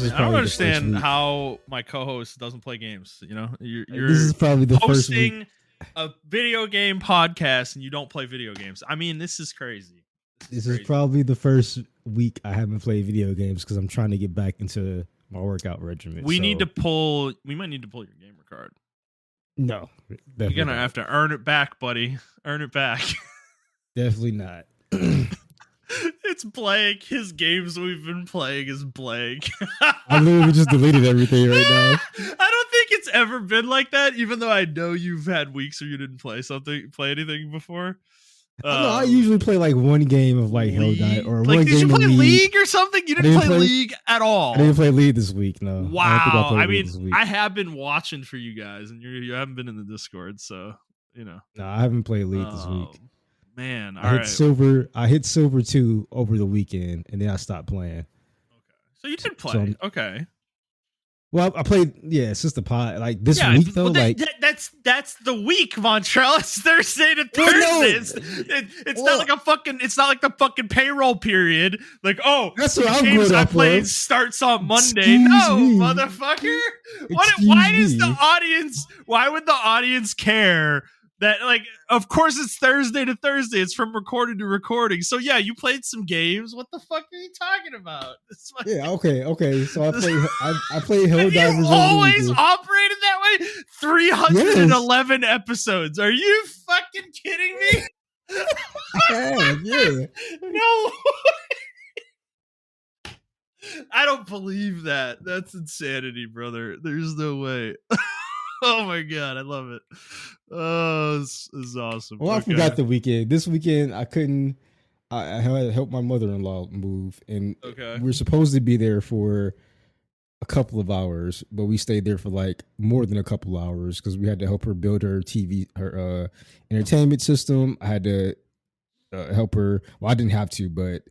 this is I don't probably the first understand week. how my co-host doesn't play games. You know, you're This is probably the first hosting week. a video game podcast and you don't play video games. I mean, this is crazy. This is probably the first week I haven't played video games because I'm trying to get back into my workout regimen. We need to pull. We might need to pull your gamer card. No, you're gonna have to earn it back, buddy. Earn it back. Definitely not. It's blank. His games we've been playing is blank. I literally just deleted everything right now. I don't think it's ever been like that, even though I know you've had weeks where you didn't play anything before. I usually play like one game of like Hell Dive or like, one did game you of play League or something? You didn't play League at all. I didn't play League this week. No. Wow. I mean, I have been watching for you guys, and you haven't been in the Discord, so you know. No, I haven't played League this week. Man, I hit silver 2 over the weekend, and then I stopped playing. Okay, so you did play. Okay. Well, I played, since the pod, like this week though. That's the week, Montrell. It's Thursday to Thursday. It's not like it's not like the fucking payroll period. Like, that's what I'm games good I at, played bro. starts on Monday. Motherfucker. Why would the audience care? That, like, of course it's Thursday to Thursday. It's from recording to recording. So yeah, you played some games. What the fuck are you talking about? Okay. So I played Hell Divers. You always operated that way. 311 episodes. Are you fucking kidding me? No. I don't believe that. That's insanity, brother. There's no way. Oh my god, I love it. Oh, this is awesome. Well, I forgot the weekend. This weekend I couldn't. I had to help my mother-in-law move, and we were supposed to be there for a couple of hours, but we stayed there for like more than a couple of hours because we had to help her build her TV, her entertainment system. I had to help her. Well, I didn't have to, but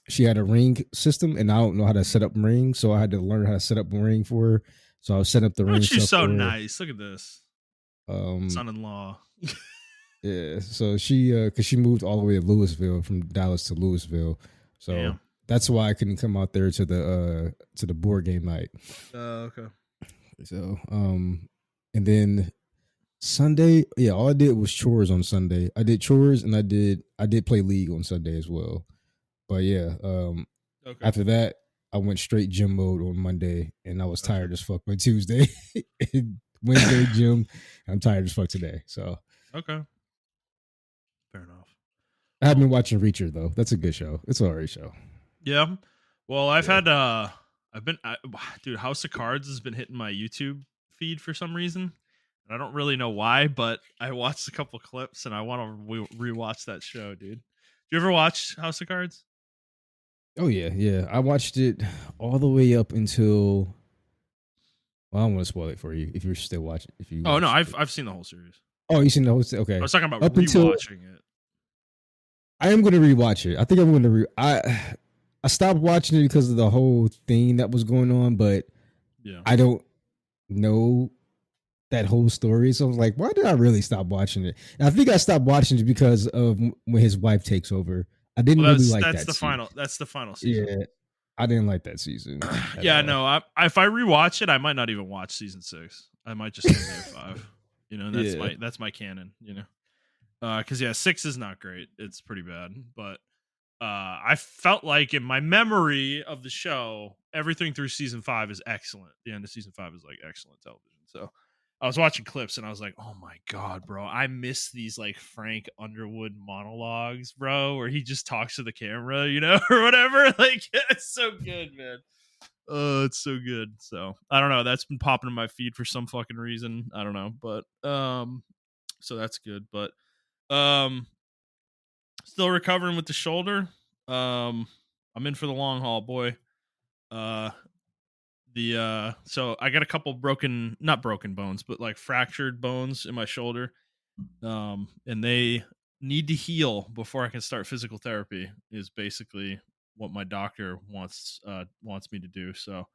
she had a Ring system, and I don't know how to set up Ring, so I had to learn how to set up a Ring for her. So I was setting up the Ring. She's so nice. Look at this. Son-in-law. Yeah. So because she moved all the way to Louisville, from Dallas to Louisville. So that's why I couldn't come out there to the board game night. Okay. So and then Sunday, all I did was chores on Sunday. I did chores and I did play League on Sunday as well. But after that, I went straight gym mode on Monday, and I was tired as fuck by Tuesday. Wednesday gym, I'm tired as fuck today. So fair enough. I have been watching Reacher though. That's a good show. It's an alright show. Yeah. Well, dude, House of Cards has been hitting my YouTube feed for some reason. I don't really know why, but I watched a couple clips and I want to rewatch that show, dude. Do you ever watch House of Cards? Oh yeah. I watched it all the way up until. Well, I don't want to spoil it for you if you're still watching. I've seen the whole series. Oh, you seen the whole series? Okay. I was talking about rewatching it. I am going to rewatch it. I think I'm going to. I stopped watching it because of the whole thing that was going on, but I don't know that whole story. So I was like, why did I really stop watching it? And I think I stopped watching it because of when his wife takes over. I didn't really like that. That's the final season. Yeah, I didn't like that season. No. If I rewatch it, I might not even watch season 6. I might just stay there 5. You know, that's my canon. You know, because 6 is not great. It's pretty bad. But I felt like in my memory of the show, everything through season 5 is excellent. The end of season 5 is like excellent television. So I was watching clips and I was like, oh my God, bro, I miss these like Frank Underwood monologues, bro, where he just talks to the camera, you know, or whatever. Like, it's so good, man. Oh, it's so good. So I don't know. That's been popping in my feed for some fucking reason. I don't know. But so that's good. But still recovering with the shoulder. I'm in for the long haul, boy. So I got a couple not broken bones, but like fractured bones in my shoulder. And they need to heal before I can start physical therapy is basically what my doctor wants me to do. So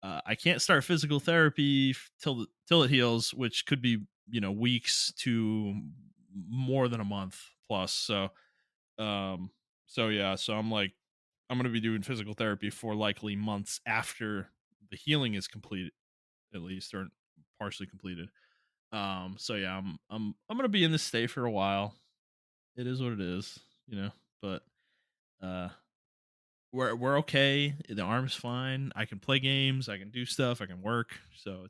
I can't start physical therapy till it heals, which could be, you know, weeks to more than a month plus. So I'm like I'm going to be doing physical therapy for likely months after the healing is complete, at least, or partially completed. So yeah, I'm going to be in this state for a while. It is what it is, but we're okay. The arm's fine. I can play games, I can do stuff, I can work. So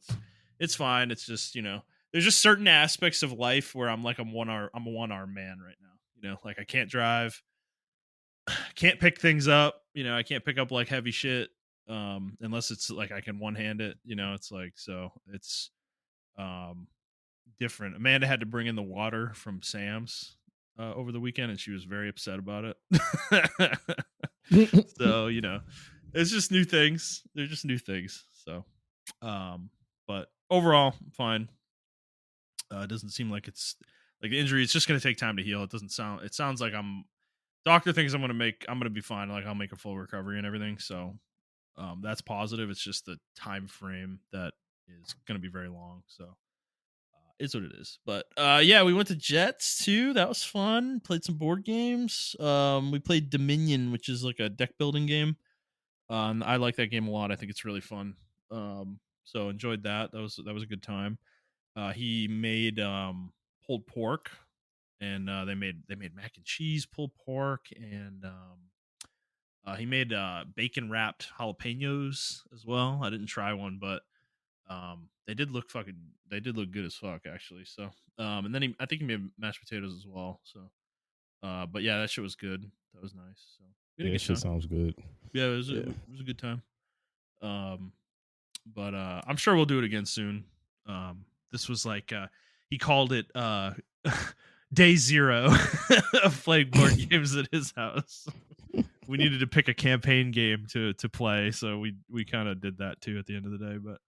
it's fine. It's just, there's just certain aspects of life where I'm a one-arm man right now. Like I can't drive, can't pick things up, I can't pick up like heavy shit unless it's like I can one-hand it, it's like, so it's different. Amanda had to bring in the water from Sam's over the weekend, and she was very upset about it. So it's just new things. They're just new things. So but overall fine. It doesn't seem like it's like the injury. It's just going to take time to heal. It sounds like doctor thinks I'm going to be fine. Like I'll make a full recovery and everything. So that's positive. It's just the time frame that is going to be very long. So it's what it is. But yeah, we went to Jets too. That was fun. Played some board games. We played Dominion, which is like a deck building game. I like that game a lot. I think it's really fun. So enjoyed that. That was a good time. He made pulled pork, and they made mac and cheese pulled pork, and he made bacon wrapped jalapenos as well. I didn't try one, but they did look good as fuck actually. So and then I think he made mashed potatoes as well. So but yeah, that shit was good. That was nice. So yeah, that shit sounds good. Yeah, it was a good time. But I'm sure we'll do it again soon. This was like he called it day 0 of playing board games at his house. We needed to pick a campaign game to play, so we kind of did that too at the end of the day. But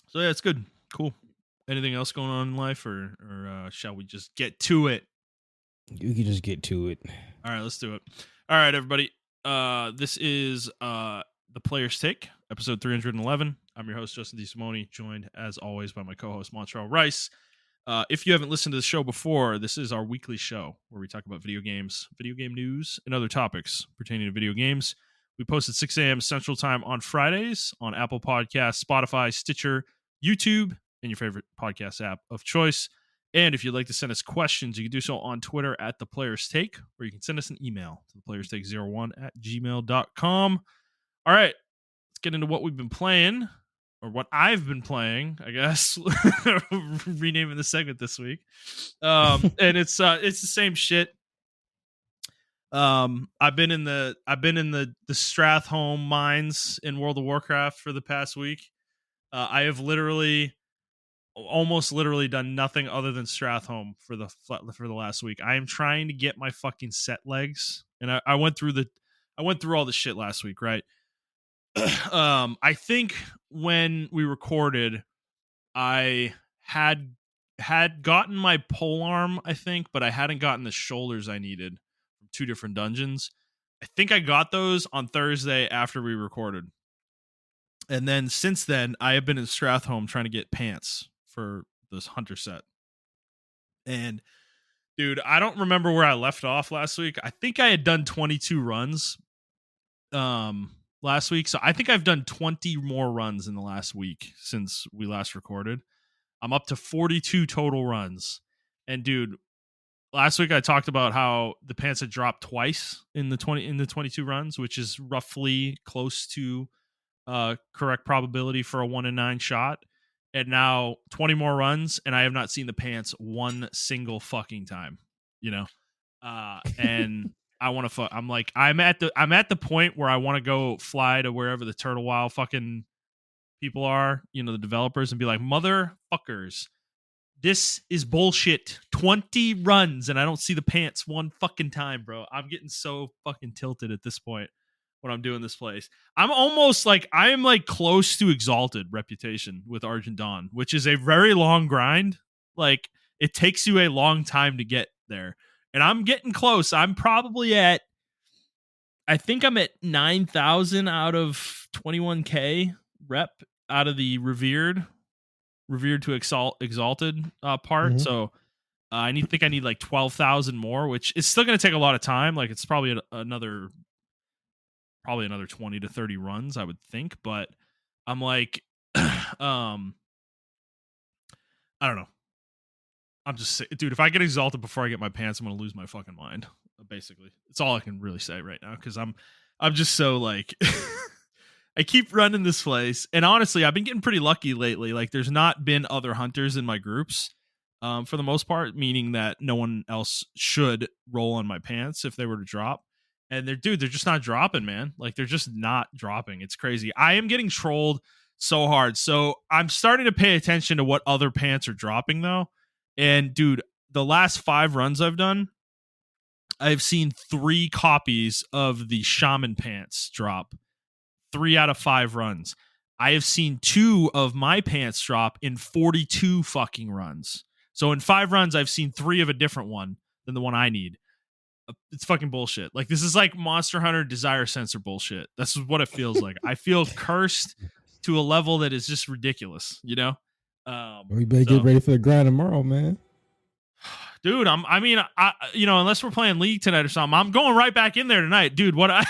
so yeah, it's good, cool. Anything else going on in life, or shall we just get to it? You can just get to it. All right, let's do it. All right, everybody. This is The Player's Take, episode 311. I'm your host, Justin DeSimone, joined as always by my co-host, Montrell Rice. If you haven't listened to the show before, this is our weekly show where we talk about video games, video game news, and other topics pertaining to video games. We post at 6 a.m. Central Time on Fridays on Apple Podcasts, Spotify, Stitcher, YouTube, and your favorite podcast app of choice. And if you'd like to send us questions, you can do so on Twitter at The Player's Take, or you can send us an email to theplayerstake01@gmail.com. All right, let's get into what we've been playing, or what I've been playing, I guess. Renaming the segment this week. And it's the same shit. I've been in the Strathholm mines in World of Warcraft for the past week. I have almost literally done nothing other than Strathholm for the last week. I am trying to get my fucking set legs, and I went through all the shit last week, right? I think when we recorded, I had gotten my pole arm, I think, but I hadn't gotten the shoulders I needed from 2 different dungeons. I think I got those on Thursday after we recorded. And then since then, I have been in Strathholm trying to get pants for this hunter set. And dude, I don't remember where I left off last week. I think I had done 22 runs last week. So I think I've done 20 more runs in the last week since we last recorded. I'm up to 42 total runs. And dude, last week I talked about how the pants had dropped twice in the 22 runs, which is roughly close to correct probability for a 1 in 9 shot. And now 20 more runs, and I have not seen the pants one single fucking time, and I want to I'm at the point where I want to go fly to wherever the Turtle Wow fucking people are, the developers, and be like, motherfuckers, this is bullshit. 20 runs and I don't see the pants one fucking time, bro. I'm getting so fucking tilted at this point when I'm doing this place. I'm almost like, I am like close to Exalted reputation with Argent Dawn, which is a very long grind. Like, it takes you a long time to get there. And I'm getting close. I'm probably at, I think I'm at 9,000 out of 21K rep out of the revered to exalted part. Mm-hmm. So I need like 12,000 more, which is still going to take a lot of time. Like it's probably another 20 to 30 runs, I would think. But I'm like, I don't know. I'm just, dude, if I get exalted before I get my pants, I'm going to lose my fucking mind. Basically, it's all I can really say right now, because I'm just so like, I keep running this place, and honestly, I've been getting pretty lucky lately. Like, there's not been other hunters in my groups, for the most part, meaning that no one else should roll on my pants if they were to drop. And they're just not dropping, man. Like, they're just not dropping. It's crazy. I am getting trolled so hard. So I'm starting to pay attention to what other pants are dropping, though. And dude, the last 5 runs I've done, I've seen 3 copies of the shaman pants drop. 3 out of 5 runs. I have seen 2 of my pants drop in 42 fucking runs. So in 5 runs, I've seen 3 of a different one than the one I need. It's fucking bullshit. Like, this is like Monster Hunter Desire Sensor bullshit. This is what it feels like. I feel cursed to a level that is just ridiculous, you know? We better get ready for the grind tomorrow, man. Dude, unless we're playing League tonight or something, I'm going right back in there tonight. Dude, I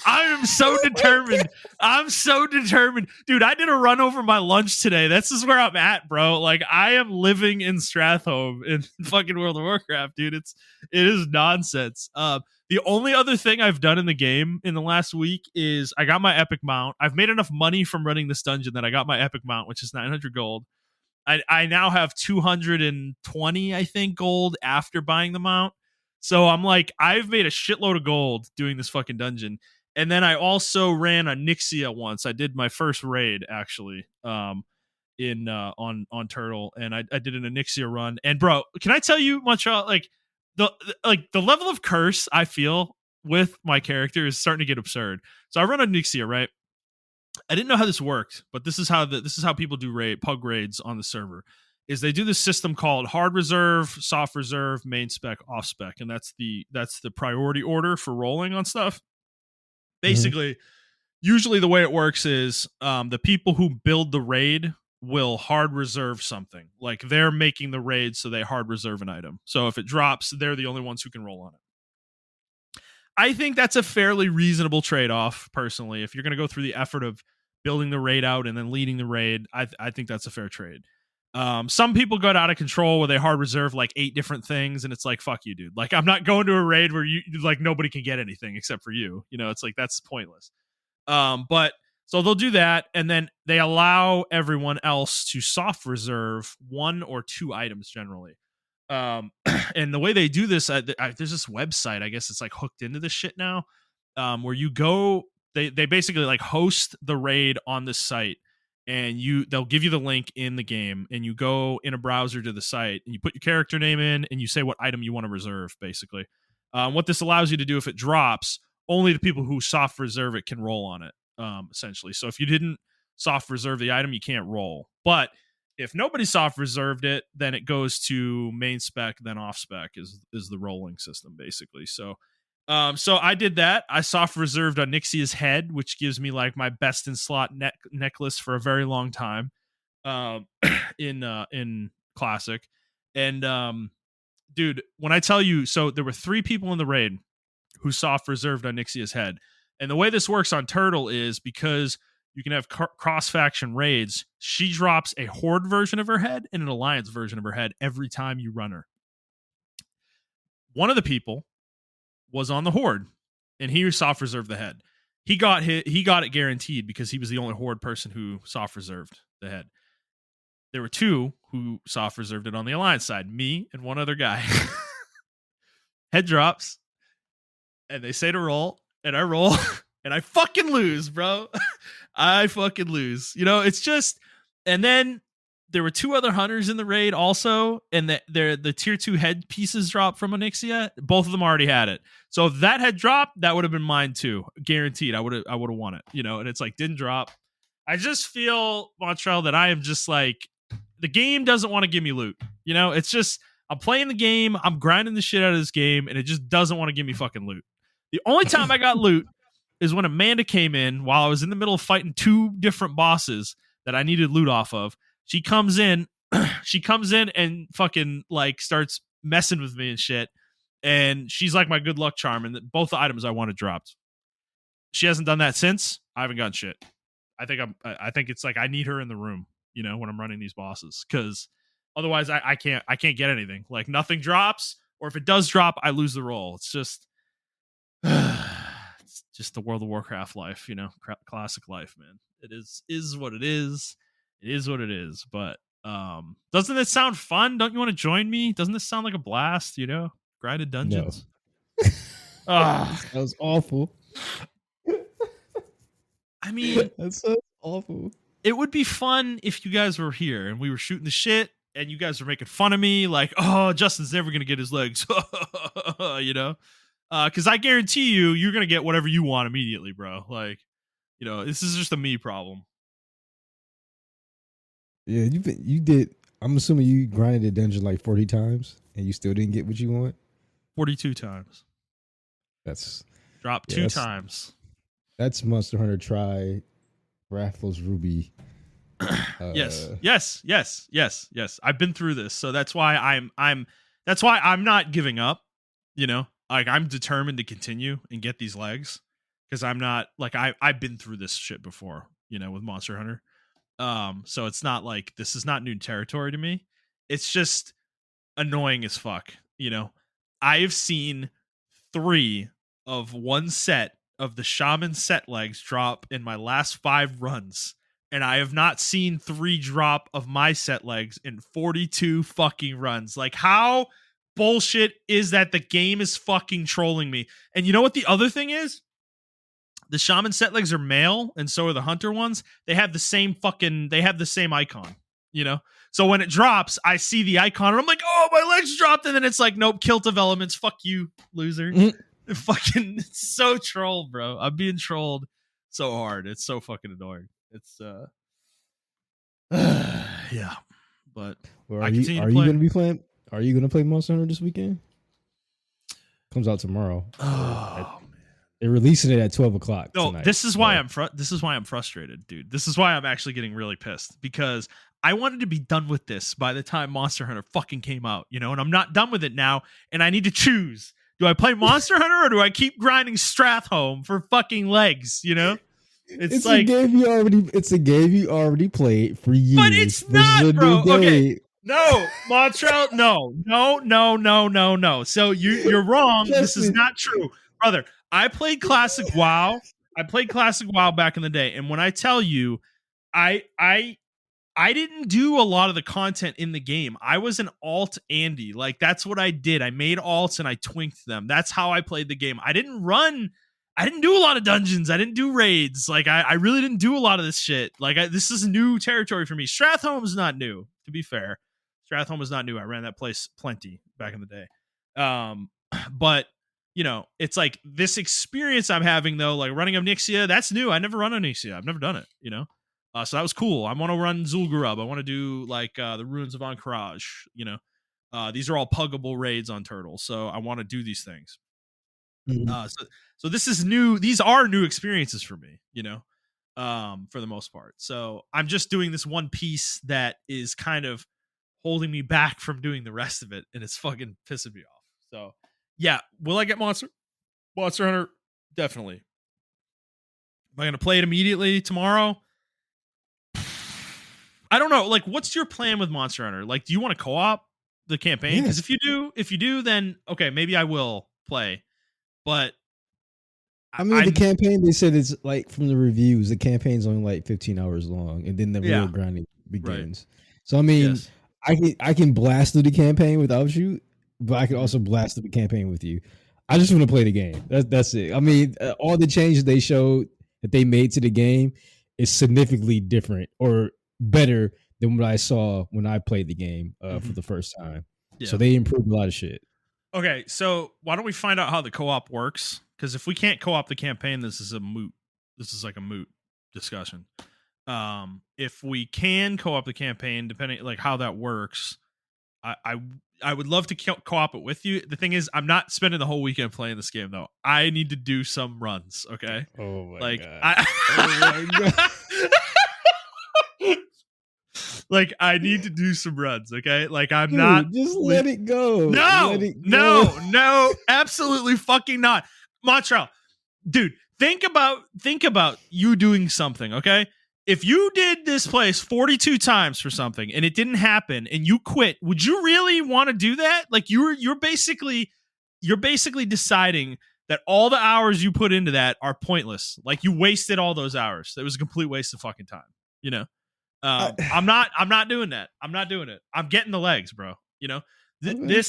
am so determined. I'm so determined. Dude, I did a run over my lunch today. This is where I'm at, bro. Like, I am living in Strathholm in fucking World of Warcraft, dude. It is nonsense. The only other thing I've done in the game in the last week is I got my epic mount. I've made enough money from running this dungeon that I got my epic mount, which is 900 gold. I now have 220, I think, gold after buying the mount. So I'm like, I've made a shitload of gold doing this fucking dungeon. And then I also ran a Nixia once. I did my first raid, actually, on Turtle, and I did an Nixia run. And bro, can I tell you, Montrell, like the level of curse I feel with my character is starting to get absurd. So I run a Nixia, right? I didn't know how this worked, but this is how people do pug raids on the server. Is they do this system called hard reserve, soft reserve, main spec, off spec, and that's the priority order for rolling on stuff. Basically, usually the way it works is the people who build the raid will hard reserve something. Like, they're making the raid, so they hard reserve an item. So if it drops, they're the only ones who can roll on it. I think that's a fairly reasonable trade-off, personally. If you're going to go through the effort of building the raid out and then leading the raid, I think that's a fair trade. Some people got out of control where they hard reserve like 8 different things, and it's like, fuck you, dude. Like, I'm not going to a raid where you like nobody can get anything except for you. You know, it's like, that's pointless. But so they'll do that, and then they allow everyone else to soft reserve 1 or 2 items generally. And the way they do this, there's this website, I guess it's like hooked into this shit now, where you go, they basically like host the raid on this site, and they'll give you the link in the game, and you go in a browser to the site, and you put your character name in, and you say what item you want to reserve, basically. What this allows you to do, if it drops, only the people who soft reserve it can roll on it, essentially. So if you didn't soft reserve the item, you can't roll. But if nobody soft reserved it, then it goes to main spec, then off spec is the rolling system, basically. So I did that. I soft reserved on Nixia's head, which gives me like my best in slot necklace for a very long time, in classic. And dude, when I tell you, so there were 3 people in the raid who soft reserved on Nixia's head, and the way this works on Turtle is because you can have cross-faction raids. She drops a Horde version of her head and an Alliance version of her head every time you run her. One of the people was on the Horde, and he soft reserved the head. He got it guaranteed because he was the only Horde person who soft reserved the head. There were 2 who soft reserved it on the Alliance side, me and one other guy. Head drops, and they say to roll, and I roll, and I fucking lose, bro. I fucking lose. You know, it's just, and then there were 2 other hunters in the raid also, and the tier 2 head pieces dropped from Onyxia. Both of them already had it. So if that had dropped, that would have been mine too. Guaranteed. I would have won it, you know, and it's like, didn't drop. I just feel, Montrell, that I am just like, the game doesn't want to give me loot. You know, it's just, I'm playing the game, I'm grinding the shit out of this game, and it just doesn't want to give me fucking loot. The only time I got loot is when Amanda came in while I was in the middle of fighting 2 different bosses that I needed loot off of. She comes in, she comes in and fucking like starts messing with me and shit. And she's like my good luck charm, and both the items I wanted dropped. She hasn't done that since. I haven't gotten shit. I think it's like I need her in the room, when I'm running these bosses, because otherwise I can't get anything. Like nothing drops, or if it does drop, I lose the roll. It's just it's just the World of Warcraft life, classic life, man. It is what it is. It is what it is. But doesn't it sound fun? Don't you want to join me? Doesn't this sound like a blast? Grinded dungeons. No. That was awful. I mean, that's so awful. It would be fun if you guys were here and we were shooting the shit and you guys were making fun of me, like, oh, Justin's never gonna get his legs, because I guarantee you're gonna get whatever you want immediately, bro. Like, this is just a me problem. Yeah, you did. I'm assuming you grinded a dungeon like 40 times and you still didn't get what you want. 42 times. That's dropped 2 times. That's Monster Hunter Try Raffles Ruby. Yes. I've been through this, so that's why I'm not giving up. Like I'm determined to continue and get these legs, because I'm not like I've been through this shit before. With Monster Hunter. So it's not like this is not new territory to me. It's just annoying as fuck. I've seen 3 of one set of the shaman set legs drop in my last 5 runs, and I have not seen 3 drop of my set legs in 42 fucking runs. Like, how bullshit is that? The game is fucking trolling me. And you know what the other thing is? The shaman set legs are male, and so are the hunter ones. They have the same icon, So when it drops, I see the icon and I'm like, oh, my legs dropped. And then it's like, nope, kill developments. Fuck you, loser. Fucking so trolled, bro. I'm being trolled so hard. It's so fucking annoying. It's yeah. But are you gonna be playing? Are you gonna play Monster Hunter this weekend? Comes out tomorrow. Oh, man. They're releasing it at 12 o'clock. No, tonight, this is why I'm frustrated, dude. This is why I'm actually getting really pissed, because I wanted to be done with this by the time Monster Hunter fucking came out, and I'm not done with it now, and I need to choose. Do I play Monster Hunter or do I keep grinding Strathhome for fucking legs? It's like a game you already played for years. But it's not, bro. Okay. No, Montrell, no. So you're wrong. This is not true. Brother, I played Classic WoW. Back in the day, and when I tell you, I didn't do a lot of the content in the game. I was an alt Andy. Like, that's what I did. I made alts and I twinked them. That's how I played the game. I didn't do a lot of dungeons. I didn't do raids. Like, I really didn't do a lot of this shit. Like, this is new territory for me. Strathhome is not new, to be fair. Strathhome is not new. I ran that place plenty back in the day. But, it's like this experience I'm having, though, like running Onyxia, that's new. I never run Onyxia. I've never done it, So that was cool. I want to run Zul'Gurub. I want to do like the Ruins of Ahn'Qiraj. These are all puggable raids on Turtle, so I want to do these things. Mm-hmm. So this is new. These are new experiences for me, for the most part. So I'm just doing this one piece that is kind of holding me back from doing the rest of it, and it's fucking pissing me off. So yeah, will I get Monster Hunter? Definitely. Am I going to play it immediately tomorrow? I don't know. Like, what's your plan with Monster Hunter? Like, do you want to co-op the campaign? Because if you do, then okay, maybe I will play. But I mean, the campaign, they said it's like, from the reviews, the campaign's only like 15 hours long, and then the real grinding begins. Right. So I mean, I can blast through the campaign without you, but I can also blast through the campaign with you. I just want to play the game. That's it. I mean, all the changes they showed that they made to the game is significantly different or better than what I saw when I played the game for the first time. Yeah. So they improved a lot of shit. Okay, so why don't we find out how the co-op works? Because if we can't co-op the campaign, this is like a moot discussion. If we can co-op the campaign, depending like how that works, I would love to co-op it with you. The thing is, I'm not spending the whole weekend playing this game though. I need to do some runs. Okay. Oh my god. Oh my god. Like, I need to do some runs, okay? Like, I'm Dude, not just let it go. No, Let it go. no, absolutely fucking not. Montrell, dude, think about you doing something, okay? If you did this place 42 times for something and it didn't happen and you quit, would you really want to do that? Like, you're basically deciding that all the hours you put into that are pointless. Like, you wasted all those hours. It was a complete waste of fucking time, you know? I'm not doing that. I'm not doing it. I'm getting the legs, bro. You know, Okay.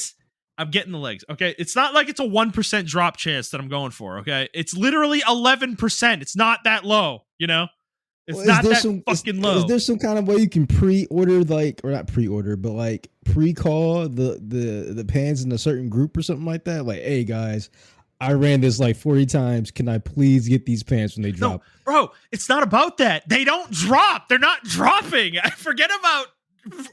I'm getting the legs. Okay. It's not like it's a 1% drop chance that I'm going for. Okay. It's literally 11%. It's not that low, you know, it's Well, not that fucking low. Is there some kind of way you can pre-order, like, or not pre-order, but like pre-call the pans in a certain group or something like that? Like, hey guys, I ran this like 40 times. Can I please get these pants when they drop? No, bro, it's not about that. They don't drop. They're not dropping. I forget about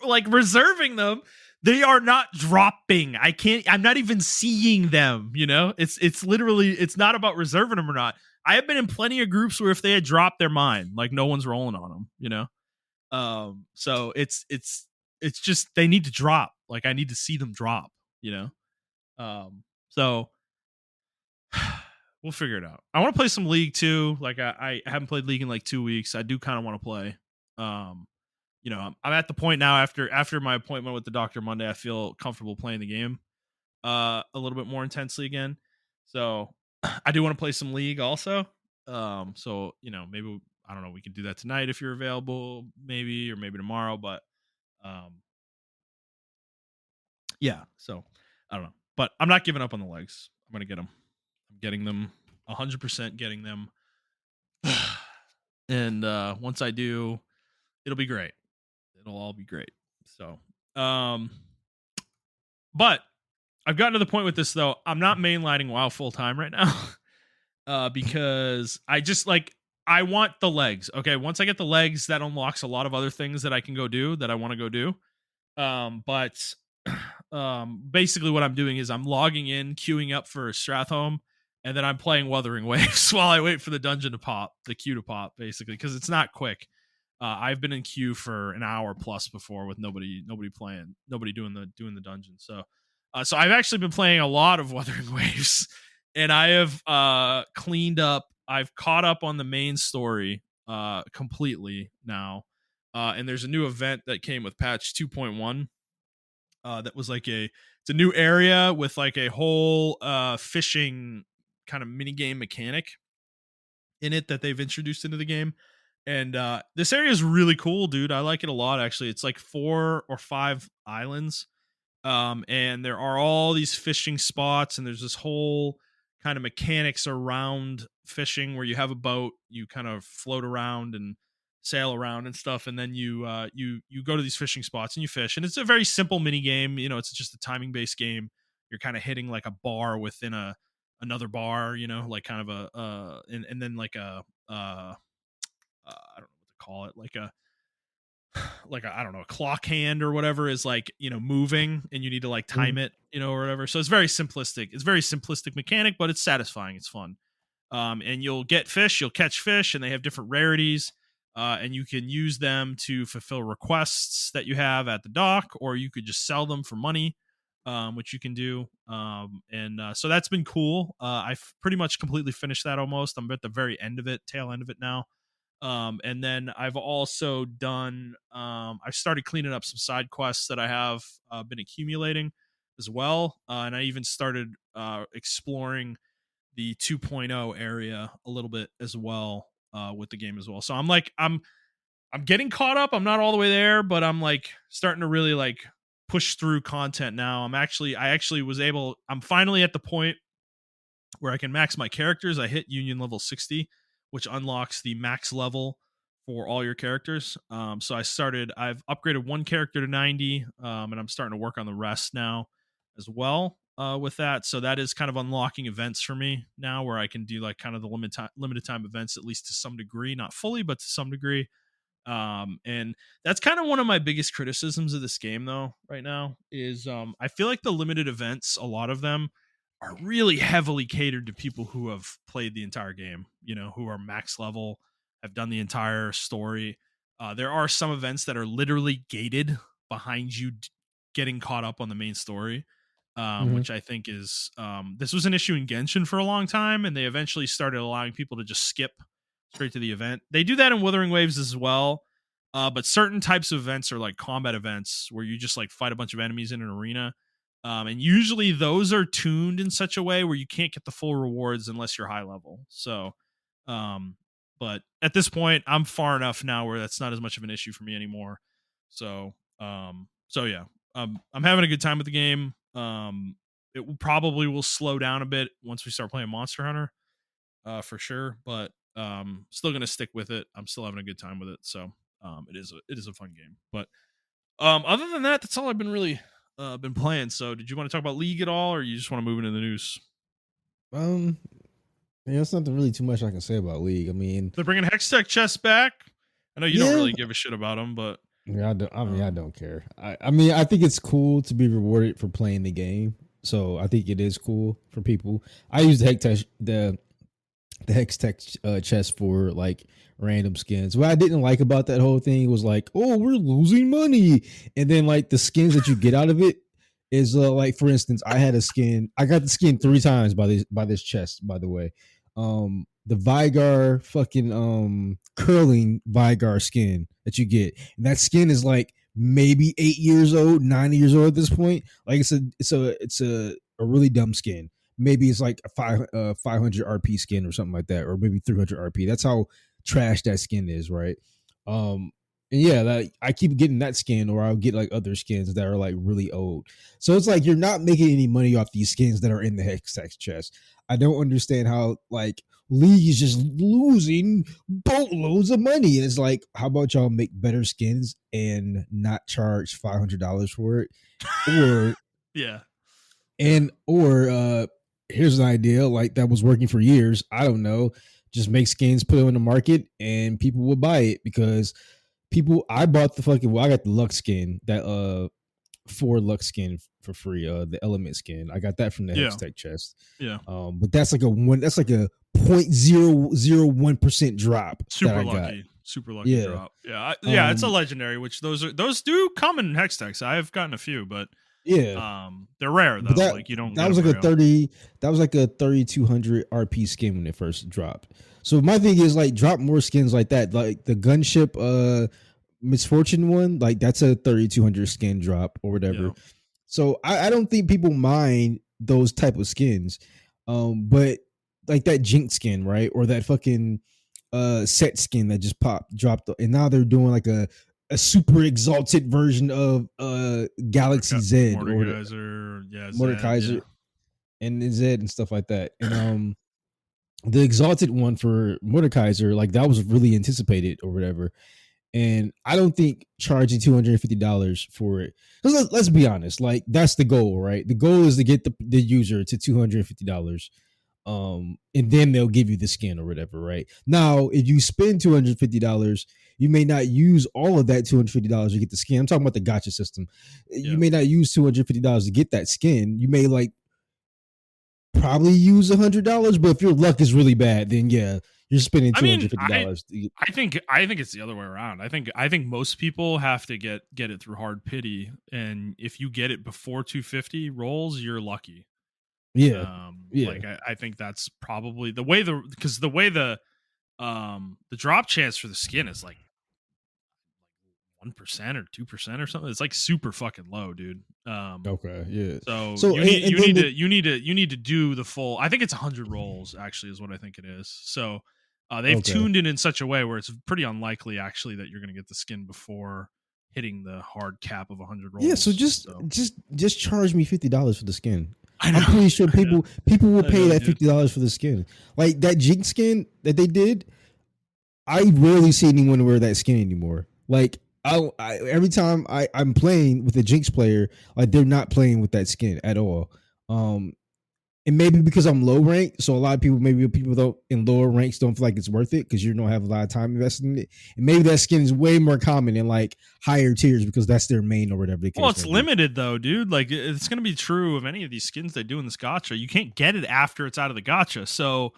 like reserving them. They are not dropping. I'm not even seeing them, you know? It's literally, it's not about reserving them or not. I have been in plenty of groups where if they had dropped their mind, like no one's rolling on them, you know? So it's just they need to drop. Like I need to see them drop, you know? So we'll figure it out. I want to play some League too. Like I haven't played League in like 2 weeks. I do kind of want to play. You know, I'm at the point now after my appointment with the doctor Monday. I feel comfortable playing the game a little bit more intensely again. So I do want to play some League also. So you know, maybe I don't know. We can do that tonight if you're available, maybe or maybe tomorrow. But yeah. So I don't know. But I'm not giving up on the legs. I'm gonna get them. I'm getting them 100%. Getting them. And once I do, it'll be great. It'll all be great. So, but I've gotten to the point with this though. I'm not mainlining WoW full time right now, because I just like I want the legs. Okay, once I get the legs, that unlocks a lot of other things that I can go do that I want to go do. But basically what I'm doing is I'm logging in, queuing up for Stratholme, and then I'm playing Wuthering Waves while I wait for the dungeon to pop, the queue to pop, basically, because it's not quick. I've been in queue for an hour plus before with nobody playing, nobody doing the dungeon. So I've actually been playing a lot of Wuthering Waves, and I have cleaned up. I've caught up on the main story completely now, and there's a new event that came with patch 2.1. That was like it's a new area with like a whole fishing kind of mini game mechanic in it that they've introduced into the game. And this area is really cool, dude. I like it a lot, actually. It's like 4 or 5 islands. And there are all these fishing spots, and there's this whole kind of mechanics around fishing where you have a boat, you kind of float around and sail around and stuff, and then you go to these fishing spots and you fish. And it's a very simple mini game. You know, it's just a timing based game. You're kind of hitting like a bar within another bar, you know, like kind of and then like I don't know what to call it, like a I don't know, a clock hand or whatever is like, you know, moving, and you need to like time it, you know, or whatever. So it's very simplistic. It's very simplistic mechanic, but it's satisfying. It's fun. And you'll get fish, you'll catch fish, and they have different rarities. And you can use them to fulfill requests that you have at the dock, or you could just sell them for money, which you can do. So that's been cool. I've pretty much completely finished that almost. I'm at the very end of it, tail end of it now. And then I've also done, I've started cleaning up some side quests that I have been accumulating as well. And I even started exploring the 2.0 area a little bit as well with the game as well. So I'm getting caught up. I'm not all the way there, but I'm like starting to really like push through content now. I'm finally at the point where I can max my characters. I hit Union level 60, which unlocks the max level for all your characters. So I've upgraded one character to 90, and I'm starting to work on the rest now as well with that. So that is kind of unlocking events for me now, where I can do like kind of the limited time events, at least to some degree, not fully, but to some degree. And that's kind of one of my biggest criticisms of this game though right now is I feel like the limited events, a lot of them are really heavily catered to people who have played the entire game, you know, who are max level, have done the entire story. There are some events that are literally gated behind you getting caught up on the main story, which I think is this was an issue in Genshin for a long time, and they eventually started allowing people to just skip straight to the event. They do that in Wuthering Waves as well, but certain types of events are like combat events where you just like fight a bunch of enemies in an arena. And usually those are tuned in such a way where you can't get the full rewards unless you're high level. So, but at this point, I'm far enough now where that's not as much of an issue for me anymore. So, yeah, I'm having a good time with the game. It probably will slow down a bit once we start playing Monster Hunter, for sure. But still gonna stick with it. I'm still having a good time with it. So, it is a fun game. But other than that, that's all I've been really been playing. So, did you want to talk about League at all, or you just want to move into the news? There's nothing really too much I can say about League. I mean, they're bringing Hextech chests back. I know you don't really give a shit about them, but yeah, I don't care. I mean, I think it's cool to be rewarded for playing the game. So I think it is cool for people. I use the Hextech chest for like random skins. What I didn't like about that whole thing was like, oh, we're losing money, and then like the skins that you get out of it is like, for instance, I had a skin. I got the skin 3 times by this chest. By the way, the Vigar fucking curling Vigar skin that you get, and that skin is like maybe 8 years old, 9 years old at this point. Like it's a really dumb skin. Maybe it's like a 500 RP skin or something like that, or maybe 300 RP. That's how trash that skin is, right? And yeah, like, I keep getting that skin, or I'll get like other skins that are like really old. So it's like you're not making any money off these skins that are in the Hextech chest. I don't understand how like League is just losing boatloads of money. And it's like, how about y'all make better skins and not charge $500 for it? Or yeah, or here's an idea like that was working for years. I don't know. Just make skins, put them in the market, and people will buy it because I bought the fucking. Well, I got the Lux skin, that 4 Lux skin for free. The Element skin, I got that from the Hextech chest. Yeah. But that's like a 0.001% drop. Super lucky. Super lucky drop. Yeah. Yeah. It's a legendary, which those do come in Hextechs. I have gotten a few, but yeah, they're rare though. Like you don't. That was like a 30. That was like a 3,200 RP skin when it first dropped. So my thing is like drop more skins like that. Like the gunship Misfortune one, like that's a 3,200 skin drop or whatever. Yeah. So I don't think people mind those type of skins. But like that Jinx skin, right? Or that fucking set skin that just dropped, and now they're doing like a super exalted version of Galaxy Z Mordekaiser and Zed and stuff like that. And the exalted one for Mordekaiser, like that was really anticipated or whatever. And I don't think charging $250 for it. Let's be honest, like that's the goal, right? The goal is to get the user to $250. And then they'll give you the skin or whatever, right? Now, if you spend $250, you may not use all of that $250 to get the skin. I'm talking about the gacha system. Yeah. You may not use $250 to get that skin. You may like probably use $100, but if your luck is really bad, then yeah, you're spending $250. I think it's the other way around. I think most people have to get it through hard pity, and if you get it before 250 rolls, you're lucky. Yeah. Like I think that's probably the way the drop chance for the skin is like 1% or 2% or something. It's like super fucking low, dude. Okay, yeah. So you need to do the full. I think it's 100 rolls actually is what I think it is. So they've tuned it in such a way where it's pretty unlikely actually that you're going to get the skin before hitting the hard cap of 100 rolls. Yeah, so just charge me $50 for the skin. I'm pretty sure people will pay that $50 for the skin. Like that Jinx skin that they did, I rarely see anyone wear that skin anymore. Like every time I'm playing with a Jinx player, like they're not playing with that skin at all. And maybe because I'm low ranked, so a lot of people don't in lower ranks don't feel like it's worth it because you don't have a lot of time invested in it. And maybe that skin is way more common in like higher tiers because that's their main or whatever. Well, it's limited though, dude. Like it's going to be true of any of these skins they do in this gacha. You can't get it after it's out of the gacha. So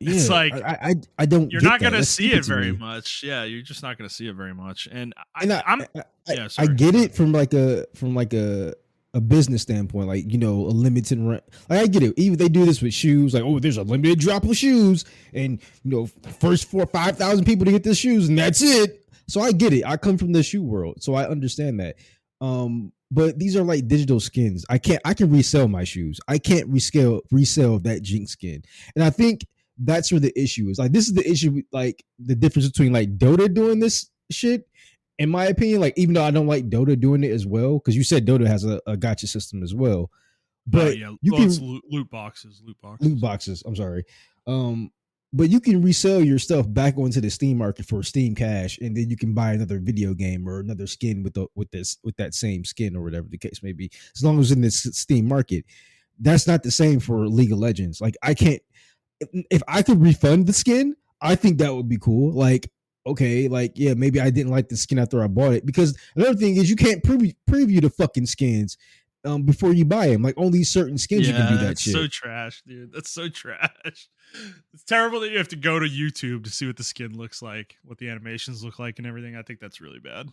It's like I don't. You're not going to see it very much. Yeah, you're just not going to see it very much. And I get it from like a business standpoint, like, you know, a limited run. Like, I get it. Even they do this with shoes, like, oh, there's a limited drop of shoes, and, you know, first 4,000 or 5,000 people to get the shoes, and that's it. So I get it. I come from the shoe world, so I understand that. But these are like digital skins. I can resell my shoes. I can't resell that Jinx skin. And I think that's where the issue is. Like, this is the issue with, like, the difference between like Dota doing this shit, in my opinion. Like, even though I don't like Dota doing it as well, because you said Dota has a gacha system as well. But you can loot boxes. I'm sorry. But you can resell your stuff back onto the Steam market for Steam Cash, and then you can buy another video game or another skin with that same skin, or whatever the case may be, as long as it's in this Steam market. That's not the same for League of Legends. Like, I can't. If I could refund the skin, I think that would be cool. Like, okay, like, yeah, maybe I didn't like the skin after I bought it, because another thing is you can't preview the fucking skins before you buy them. Like, only certain skins you can do that shit. That's so trash, dude. That's so trash. It's terrible that you have to go to YouTube to see what the skin looks like, what the animations look like, and everything. I think that's really bad.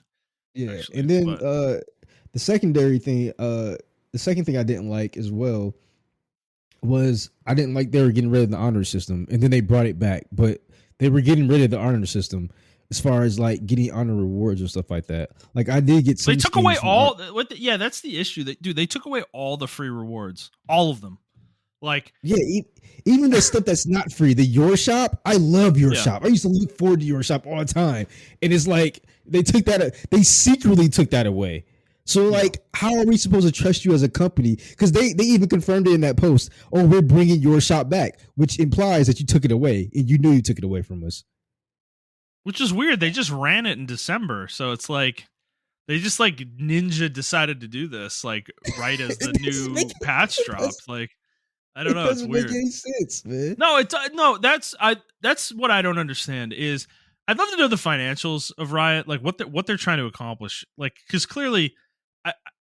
Yeah, actually. And then the second thing I didn't like as well was, I didn't like they were getting rid of the honor system, and then they brought it back, but they were getting rid of the honor system as far as like getting honor rewards and stuff like that. Like, I did get some. They took away all. Yeah, that's the issue. Dude, they took away all the free rewards, all of them. Like, yeah, even the stuff that's not free, the Your Shop. I love Your Shop. I used to look forward to Your Shop all the time, and it's like they secretly took that away. So, like, how are we supposed to trust you as a company? Because they even confirmed it in that post. Oh, we're bringing Your Shop back, which implies that you took it away, and you knew you took it away from us. Which is weird. They just ran it in December, so it's like they just like ninja decided to do this, like, right as the new patch dropped. Like, I don't know. It's weird. Doesn't make any sense, man. No. That's what I don't understand. Is I'd love to know the financials of Riot, like what they're trying to accomplish. Like, because clearly,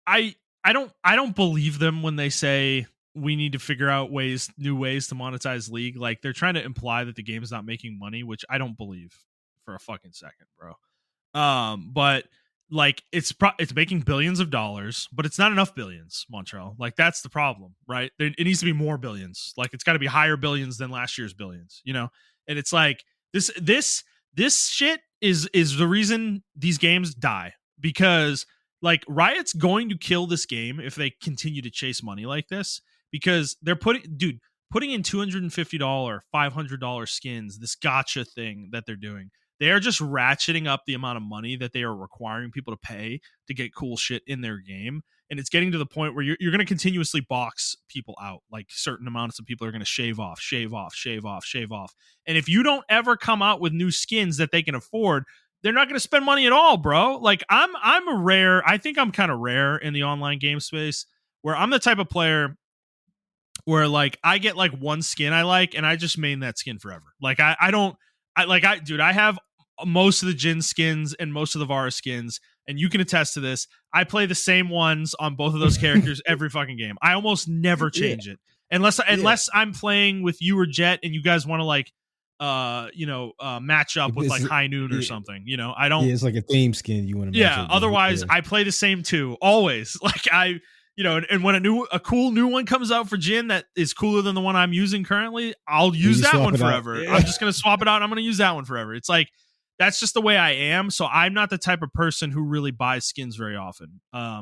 I don't believe them when they say we need to figure out new ways to monetize League. Like, they're trying to imply that the game is not making money, which I don't believe for a fucking second, bro. But like, it's making billions of dollars, but it's not enough billions, Montrell. Like, that's the problem, right? It needs to be more billions. Like, it's got to be higher billions than last year's billions, you know? And it's like, this shit is the reason these games die, because like, Riot's going to kill this game if they continue to chase money like this, because they're putting in $250, $500 skins, this gacha thing that they're doing. They are just ratcheting up the amount of money that they are requiring people to pay to get cool shit in their game. And it's getting to the point where you're going to continuously box people out. Like, certain amounts of people are going to shave off. And if you don't ever come out with new skins that they can afford, they're not going to spend money at all, bro. Like, I think I'm kind of rare in the online game space, where I'm the type of player where, like, I get like one skin I like and I just main that skin forever. Like, I have most of the Jin skins and most of the Vara skins, and you can attest to this. I play the same ones on both of those characters every fucking game. I almost never change it unless I'm playing with you or Jet and you guys want to like match up with like High Noon or something. You know, I don't. Yeah, it's like a theme skin you want to. Yeah. Otherwise, I play the same two always. Like, and when a cool new one comes out for Jin that is cooler than the one I'm using currently, I'll use that one forever. Yeah. I'm just gonna swap it out and I'm gonna use that one forever. It's like, that's just the way I am. So I'm not the type of person who really buys skins very often,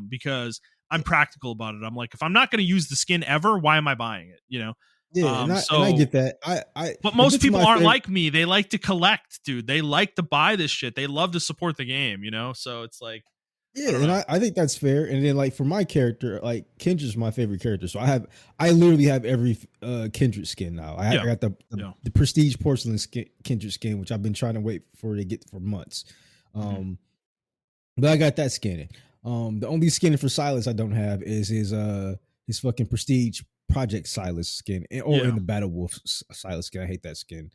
because I'm practical about it. I'm like, if I'm not gonna use the skin ever, why am I buying it? You know? Yeah, and I get that. But most people aren't like me. They like to collect, dude. They like to buy this shit. They love to support the game, you know? So it's like, yeah, and I think that's fair. And then, like, for my character, like, Kendra's my favorite character, so I literally have every Kendrick skin now. I got the prestige porcelain Kendrick skin, which I've been trying to wait for to get for months. But I got that skin. The only skin for Silas I don't have is his fucking prestige Project Silas skin, or in the Battle Wolf Silas skin. I hate that skin.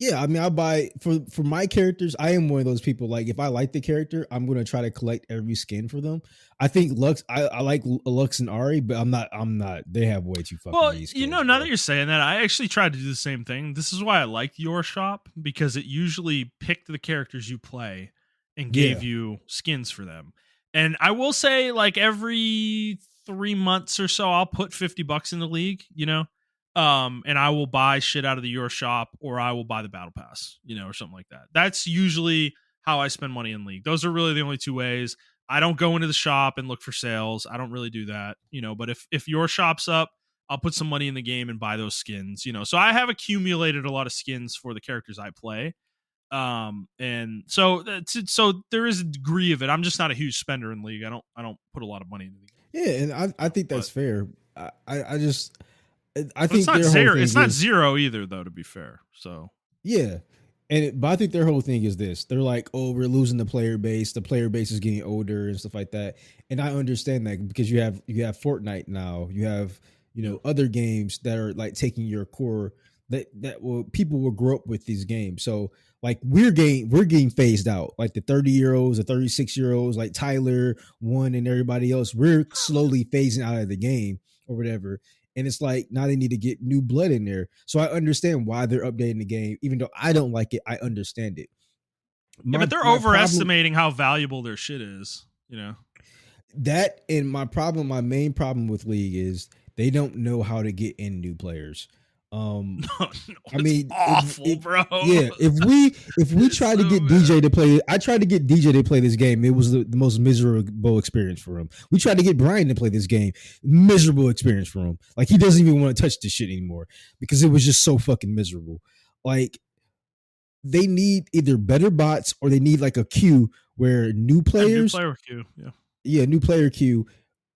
Yeah, I mean, I buy for my characters. I am one of those people. Like, if I like the character, I'm gonna try to collect every skin for them. I think Lux. I like Lux and Ari, but I'm not. I'm not. They have way too fucking Well, many you know, skins, now that bro. you're saying that, I actually tried to do the same thing. This is why I liked your shop, because it usually picked the characters you play and gave Yeah, you skins for them. And I will say, like, every 3 months or so, I'll put $50 in the league, you know, and I will buy shit out of the your shop, or I will buy the battle pass, you know, or something like that. That's usually how I spend money in league. Those are really the only two ways. I don't go into the shop and look for sales. I don't really do that, you know. But if your shop's up, I'll put some money in the game and buy those skins, you know. So I have accumulated a lot of skins for the characters I play. And so so there is a degree of it. I'm just not a huge spender in league. I don't put a lot of money into the game. yeah, and I You know, think but that's fair. I just I but it's think not their whole zero. thing It's not is zero either, though, to be fair. So yeah. But I think their whole thing is this. They're like, oh, we're losing the player base. The player base is getting older and stuff like that. And I understand that because you have Fortnite now. You have, yeah. other games that are like taking your core that will people will grow up with these games. So like we're getting phased out. Like the 30-year-olds, the 36-year-olds, like Tyler, one and everybody else, we're slowly phasing out of the game or whatever. And it's like now they need to get new blood in there. So I understand why they're updating the game, even though I don't like it. I understand it. Yeah, My but they're my problem overestimating how valuable their shit is, you know. that and my main problem with League is they don't know how to get in new players. Um, No, I it's mean, awful, bro. yeah, if we It's tried to so get DJ to play, I tried to get DJ to play this game. It was the most miserable experience for him. We tried to get Brian to play this game, miserable experience for him. Like he doesn't even want to touch this shit anymore because it was just so fucking miserable. Like they need either better bots or they need like a queue where new Yeah, new players, player queue. Yeah. yeah, new player queue,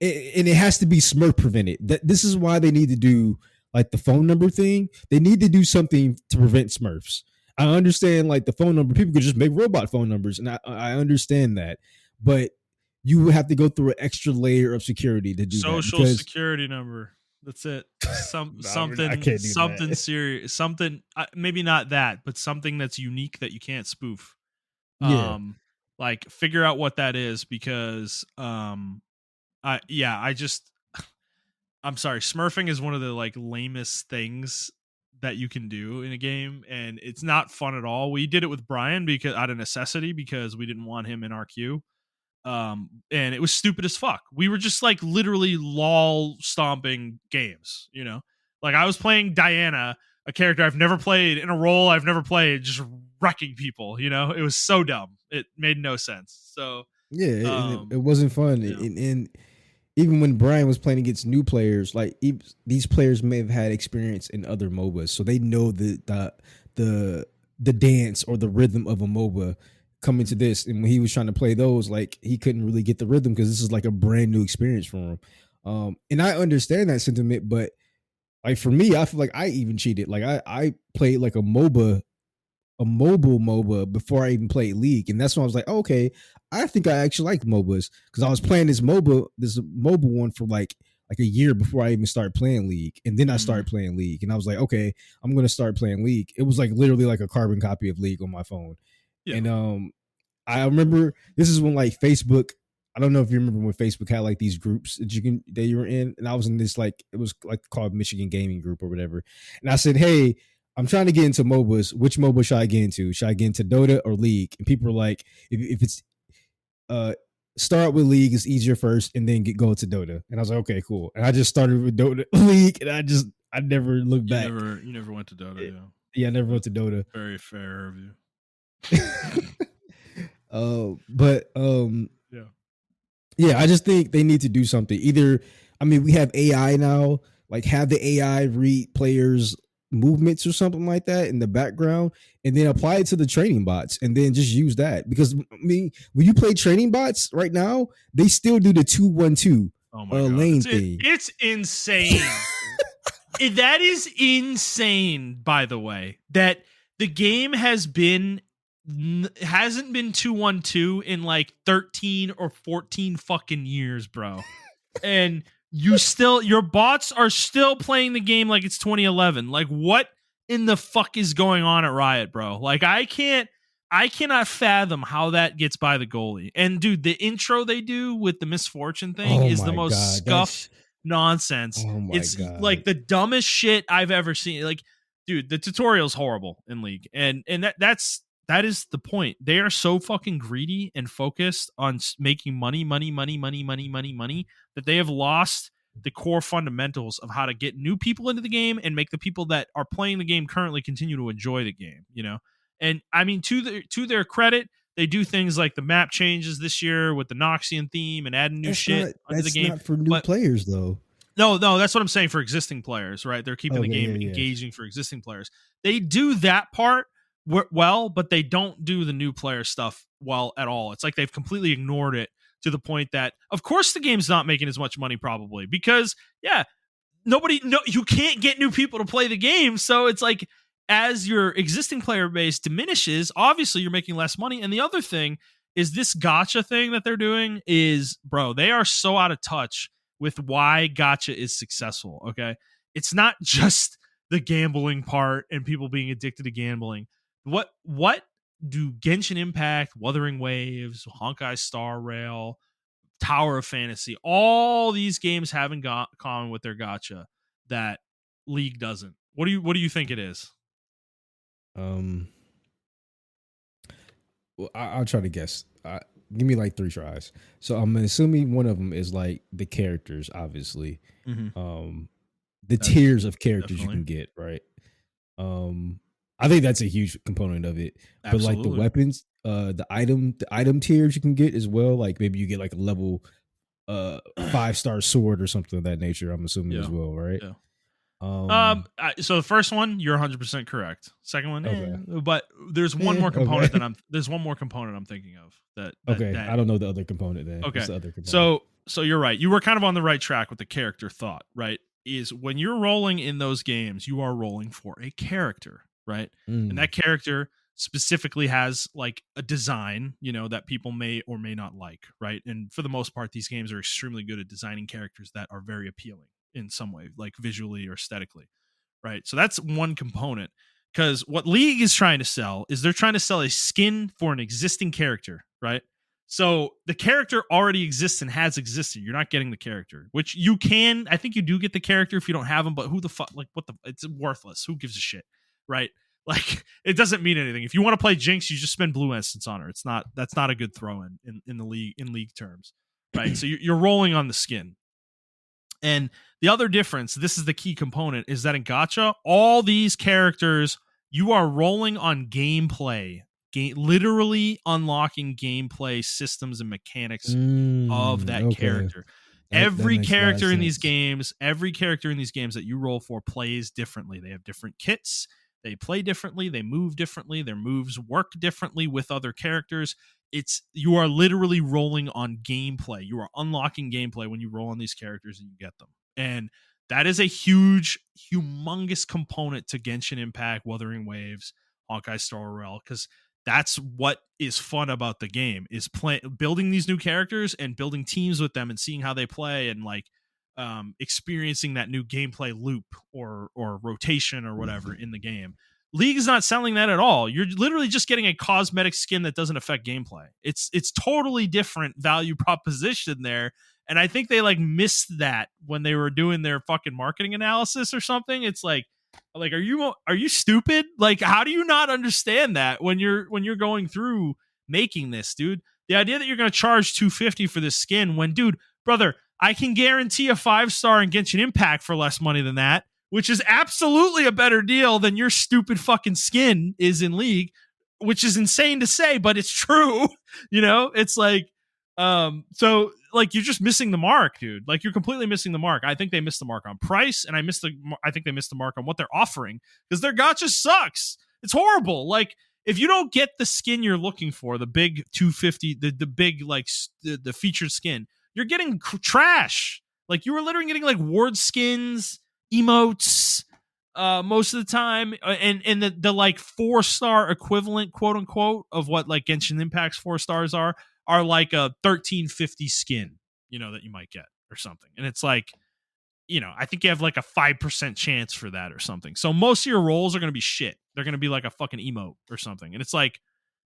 and it has to be Smurf prevented. This is why they need to do like the phone number thing. They need to do something to prevent Smurfs. I understand like the phone number. People could just make robot phone numbers, and I understand that, but you would have to go through an extra layer of security to do that Social because security number. That's it. nah, I can't do Something that. serious. Something maybe not that, but something that's unique that you can't spoof. Yeah, Um, like figure out what that is, because I just I'm sorry, smurfing is one of the like lamest things that you can do in a game, and it's not fun at all. We did it with Brian because out of necessity, because we didn't want him in our queue. And it was stupid as fuck. We were just like literally lol stomping games, you know. Like I was playing Diana, a character I've never played, in a role I've never played, just wrecking people, you know. It was so dumb, it made no sense. So yeah, and it um wasn't fun. yeah. And even when Brian was playing against new players, like these players may have had experience in other MOBAs, so they know the the dance or the rhythm of a MOBA coming to this. And when he was trying to play those, like he couldn't really get the rhythm because this is like a brand new experience for him. And I understand that sentiment, but like for me, I feel like I even cheated. Like I played like a mobile MOBA before I even played League, and that's when I was like, oh, okay, I think I actually like MOBAs because I was playing this mobile one for like a year before I even started playing League, and then I started Mm, playing League, and I was like, okay, I'm gonna start playing League. It was like literally like a carbon copy of League on my phone, yeah. and I remember this is when like Facebook. I don't know if you remember when Facebook had like these groups that you were in, and I was in this like it was like called Michigan Gaming Group or whatever. And I said, "Hey, I'm trying to get into MOBAs. Which MOBA should I get into? Should I get into Dota or League?" And people were like, "If it's uh start with League is easier first, and then go to Dota." And I was like, "Okay, cool." And I just started with Dota League, and I never looked back. You never went to Dota, yeah. Yeah, I never went That's to Dota. very fair of you. But Yeah. yeah, I just think they need to do something. Either, I mean, we have AI now, like have the AI read players' movements or something like that in the background, and then apply it to the training bots, and then just use that. Because I mean, when you play training bots right now, they still do the 2-1-2 Oh my god. lane thing. It's insane. That is insane, by the way, that the game hasn't been 2-1-2 in like 13 or 14 fucking years, bro. And your bots are still playing the game like it's 2011. Like what in the fuck is going on at Riot, bro? Like, I cannot fathom how that gets by the goalie. And dude, the intro they do with the misfortune thing is the most scuffed nonsense. Oh my It's god, like the dumbest shit I've ever seen. Like, dude, the tutorial's horrible in League, and that is the point. They are so fucking greedy and focused on making money that they have lost the core fundamentals of how to get new people into the game and make the people that are playing the game currently continue to enjoy the game, you know? And I mean, to their credit, they do things like the map changes this year with the Noxian theme and adding new shit into the game. That's not for new players though. No, that's what I'm saying for existing players, right? They're keeping the game engaging for existing players. They do that part well, but they don't do the new player stuff well at all. It's like they've completely ignored it to the point that, of course, the game's not making as much money probably because, you can't get new people to play the game. So it's like, as your existing player base diminishes, obviously you're making less money. And the other thing is this gacha thing that they're doing is, bro, they are so out of touch with why gacha is successful. Okay. It's not just the gambling part and people being addicted to gambling. What do Genshin Impact, Wuthering Waves, Honkai Star Rail, Tower of Fantasy, all these games have in common with their gacha that League doesn't? What do you think it is? Well, I'll try to guess. Give me like 3 tries. So I'm assuming one of them is like the characters, obviously. Mm-hmm. The tiers of characters you can get, right? I think that's a huge component of it. Absolutely. But like the weapons, the item tiers you can get as well. Like maybe you get like a level 5-star sword or something of that nature. I'm assuming as well, right? Yeah. So the first one, you're 100% correct. Second one, but there's one more component there's one more component I'm thinking of that I don't know the other component then. Okay. What's the other component? So you're right. You were kind of on the right track with the character thought, right? Is when you're rolling in those games, you are rolling for a character, right? And that character specifically has like a design, that people may or may not like, right? And for the most part, these games are extremely good at designing characters that are very appealing in some way, like visually or aesthetically, right? So that's one component, because what League is trying to sell is they're trying to sell a skin for an existing character, right? So the character already exists and has existed. You're not getting the character, which you can. I think you do get the character if you don't have them, but who the fuck? Like, it's worthless. Who gives a shit, right? Like, it doesn't mean anything. If you want to play Jinx, you just spend blue essence on her. That's not a good throw in the league terms, right? So you're rolling on the skin. And the other difference, this is the key component, is that in gacha, all these characters, you are rolling on gameplay, literally unlocking gameplay systems and mechanics of that character. Every character in these games that you roll for plays differently. They have different kits. They play differently. They move differently. Their moves work differently with other characters. You are literally rolling on gameplay. You are unlocking gameplay when you roll on these characters and you get them. And that is a huge, humongous component to Genshin Impact, Wuthering Waves, Honkai Star Rail, because that's what is fun about the game, is building these new characters and building teams with them and seeing how they play and like experiencing that new gameplay loop or rotation or whatever in the game. League is not selling that at all. You're literally just getting a cosmetic skin that doesn't affect gameplay. It's totally different value proposition there. And I think they like missed that when they were doing their fucking marketing analysis or something. It's like, are you stupid? Like, how do you not understand that when you're going through making this, dude? The idea that you're going to charge $250 for this skin when, dude, brother, I can guarantee a 5-star in Genshin Impact for less money than that, which is absolutely a better deal than your stupid fucking skin is in League, which is insane to say, but it's true. It's like, so like you're just missing the mark, dude. Like, you're completely missing the mark. I think they missed the mark on price, and I think they missed the mark on what they're offering, because their gacha sucks. It's horrible. Like, if you don't get the skin you're looking for, the big 250, the big like the featured skin, you're getting trash. Like, you were literally getting like ward skins, emotes, most of the time, and the like 4-star equivalent, quote unquote, of what like Genshin Impact's 4 stars are like a 1350 skin, that you might get or something. And it's like, I think you have like a 5% chance for that or something. So most of your rolls are going to be shit. They're going to be like a fucking emote or something. And it's like,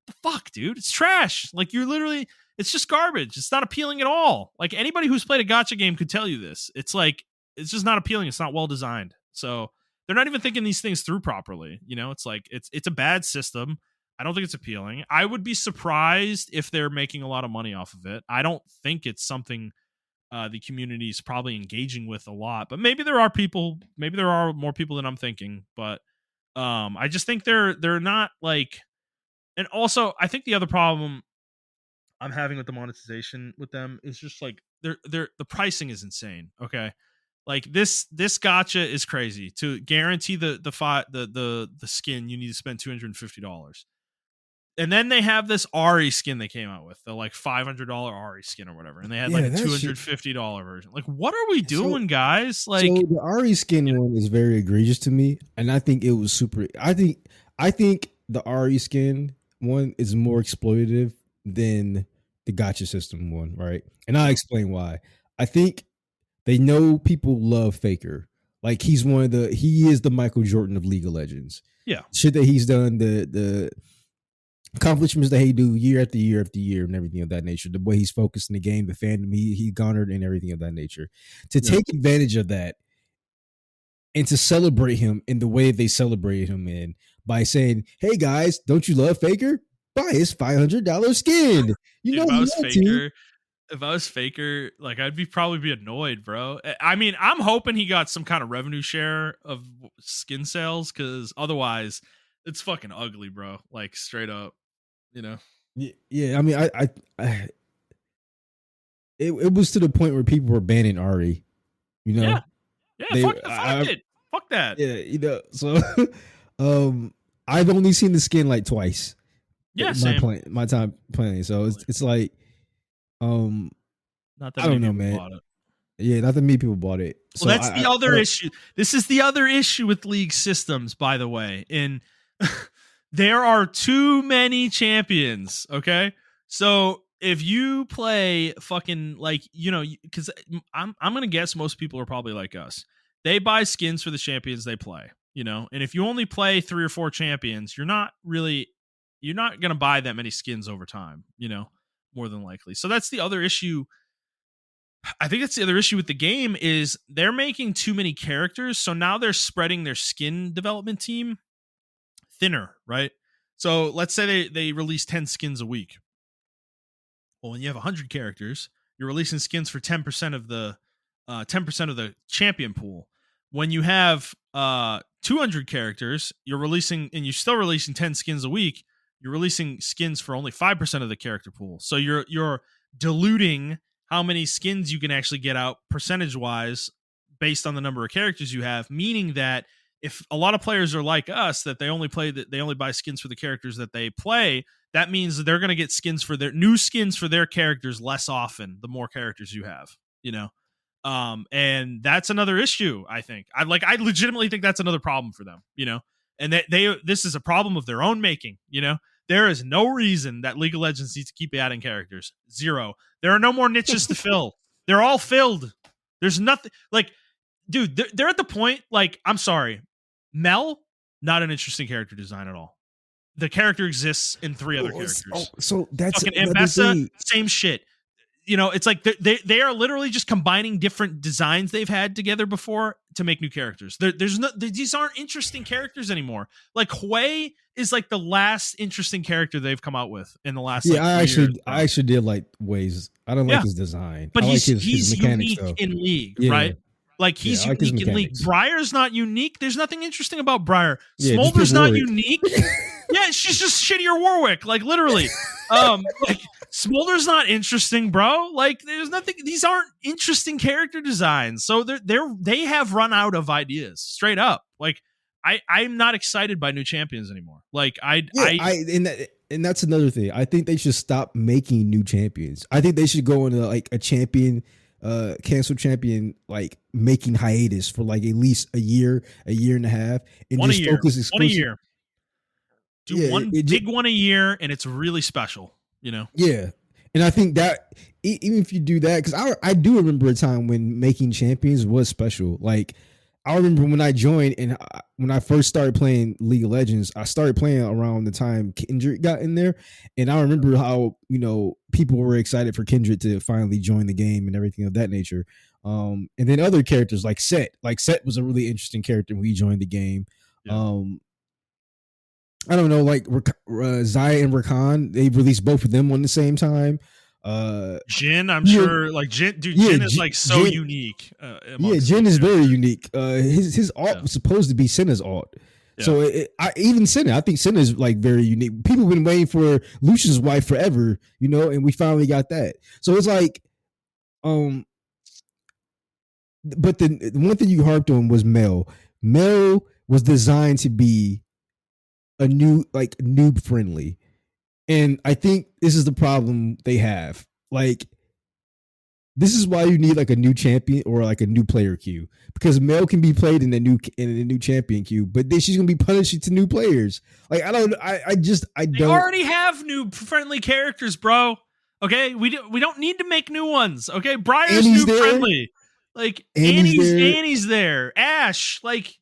the fuck, dude? It's trash. Like, you're literally, it's just garbage. It's not appealing at all. Like, anybody who's played a gacha game could tell you this. It's like, it's just not appealing. It's not well designed. So they're not even thinking these things through properly. It's like, it's a bad system. I don't think it's appealing. I would be surprised if they're making a lot of money off of it. I don't think it's something the community is probably engaging with a lot, but maybe there are more people than I'm thinking. But I just think they're not like, and also I think the other problem I'm having with the monetization with them is just like the pricing is insane. Okay. Like this gacha is crazy. To guarantee the skin, you need to spend $250. And then they have this Ari skin they came out with, the like $500 Ari skin or whatever, and they had like a $250 version. Like, what are we doing, guys? Like, so the Ari skin one is very egregious to me, and I think it was super. I think the Ari skin one is more exploitative than the gacha system one, right? And I'll explain why. I think they know people love Faker. Like, he is the Michael Jordan of League of Legends. Yeah, shit that he's done, the accomplishments that he do year after year after year and everything of that nature, the way he's focused in the game, the fandom he garnered and everything of that nature. To take advantage of that and to celebrate him in the way they celebrated him in by saying, hey guys, don't you love Faker? Buy his $500 skin. You know, if I was Faker, like, I'd probably be annoyed, bro. I mean, I'm hoping he got some kind of revenue share of skin sales, because otherwise it's fucking ugly, bro. Like, straight up, Yeah, I mean, it was to the point where people were banning Ari. Yeah, fuck it, fuck that. Yeah, so I've only seen the skin like twice. Yeah, same. My time playing, so it's like, not that I don't know, man. Bought it. Yeah, not that many people bought it. Well, so that's the other issue. This is the other issue with League systems, by the way. There are too many champions, okay? So if you play fucking, like, because I'm going to guess most people are probably like us. They buy skins for the champions they play, and if you only play 3 or 4 champions, you're not going to buy that many skins over time, more than likely. So that's the other issue. I think that's the other issue with the game, is they're making too many characters. So now they're spreading their skin development team thinner, right? So let's say they release 10 skins a week. Well, when you have 100 characters, you're releasing skins for 10% of the 10% of the champion pool. When you have 200 characters, you're still releasing 10 skins a week. You're releasing skins for only 5% of the character pool. So you're diluting how many skins you can actually get out percentage-wise based on the number of characters you have, meaning that if a lot of players are like us, that they only buy skins for the characters that they play, that means that they're going to get new skins for their characters less often the more characters you have, and that's another issue. I think I legitimately think that's another problem for them, and this is a problem of their own making. There is no reason that League of Legends needs to keep adding characters. Zero. There are no more niches to fill. They're all filled. There's nothing, like, dude, they're at the point, like, I'm sorry, Mel, not an interesting character design at all. The character exists in 3 other characters. So that's fucking Ambessa, same shit. It's like they are literally just combining different designs they've had together before to make new characters. These aren't interesting characters anymore. Like, Hui is like the last interesting character they've come out with in the last. Yeah, I actually did like Hui's. I don't like his design, but he's unique in League, right? Like, he's unique in League. Briar's not unique. There's nothing interesting about Briar. Smolder's not unique. Yeah, she's just shittier Warwick. Like, literally. Like, Smolder's not interesting, bro. Like, there's nothing. These aren't interesting character designs. So they have run out of ideas, straight up. Like, I'm not excited by new champions anymore. Like, and that's another thing. I think they should stop making new champions. I think they should go into like a champion. Cancel champion, like, making hiatus for like at least a year and a half, and just focus exclusively. 1 year. Do one big one a year, and it's really special, Yeah, And I think that even if you do that, because I do remember a time when making champions was special. Like I remember when I joined and when I first started playing League of Legends, I started playing around the time Kindred got in there, and I remember how people were excited for Kindred to finally join the game and everything of that nature. And then other characters like Set was a really interesting character when he joined the game. Yeah. I don't know, like Zaya and Rakan, they released both of them on the same time. Jin, I'm sure, like Jin, dude, yeah, Jin is like so Jin, unique. Jin is very unique. His alt was supposed to be Senna's alt. Yeah. So even Senna, I think Senna is like very unique. People have been waiting for Lucian's wife forever, and we finally got that. So it's like, but the one thing you harped on was Mel. Mel was designed to be a noob friendly. And I think this is the problem they have. Like, this is why you need like a new champion or like a new player queue, because Mel can be played in the new champion queue, but then she's gonna be punishing to new players. Like I don't. They already have noob friendly characters, bro. Okay, we don't need to make new ones. Okay, Briar's noob friendly. Like Annie's there. Ash, like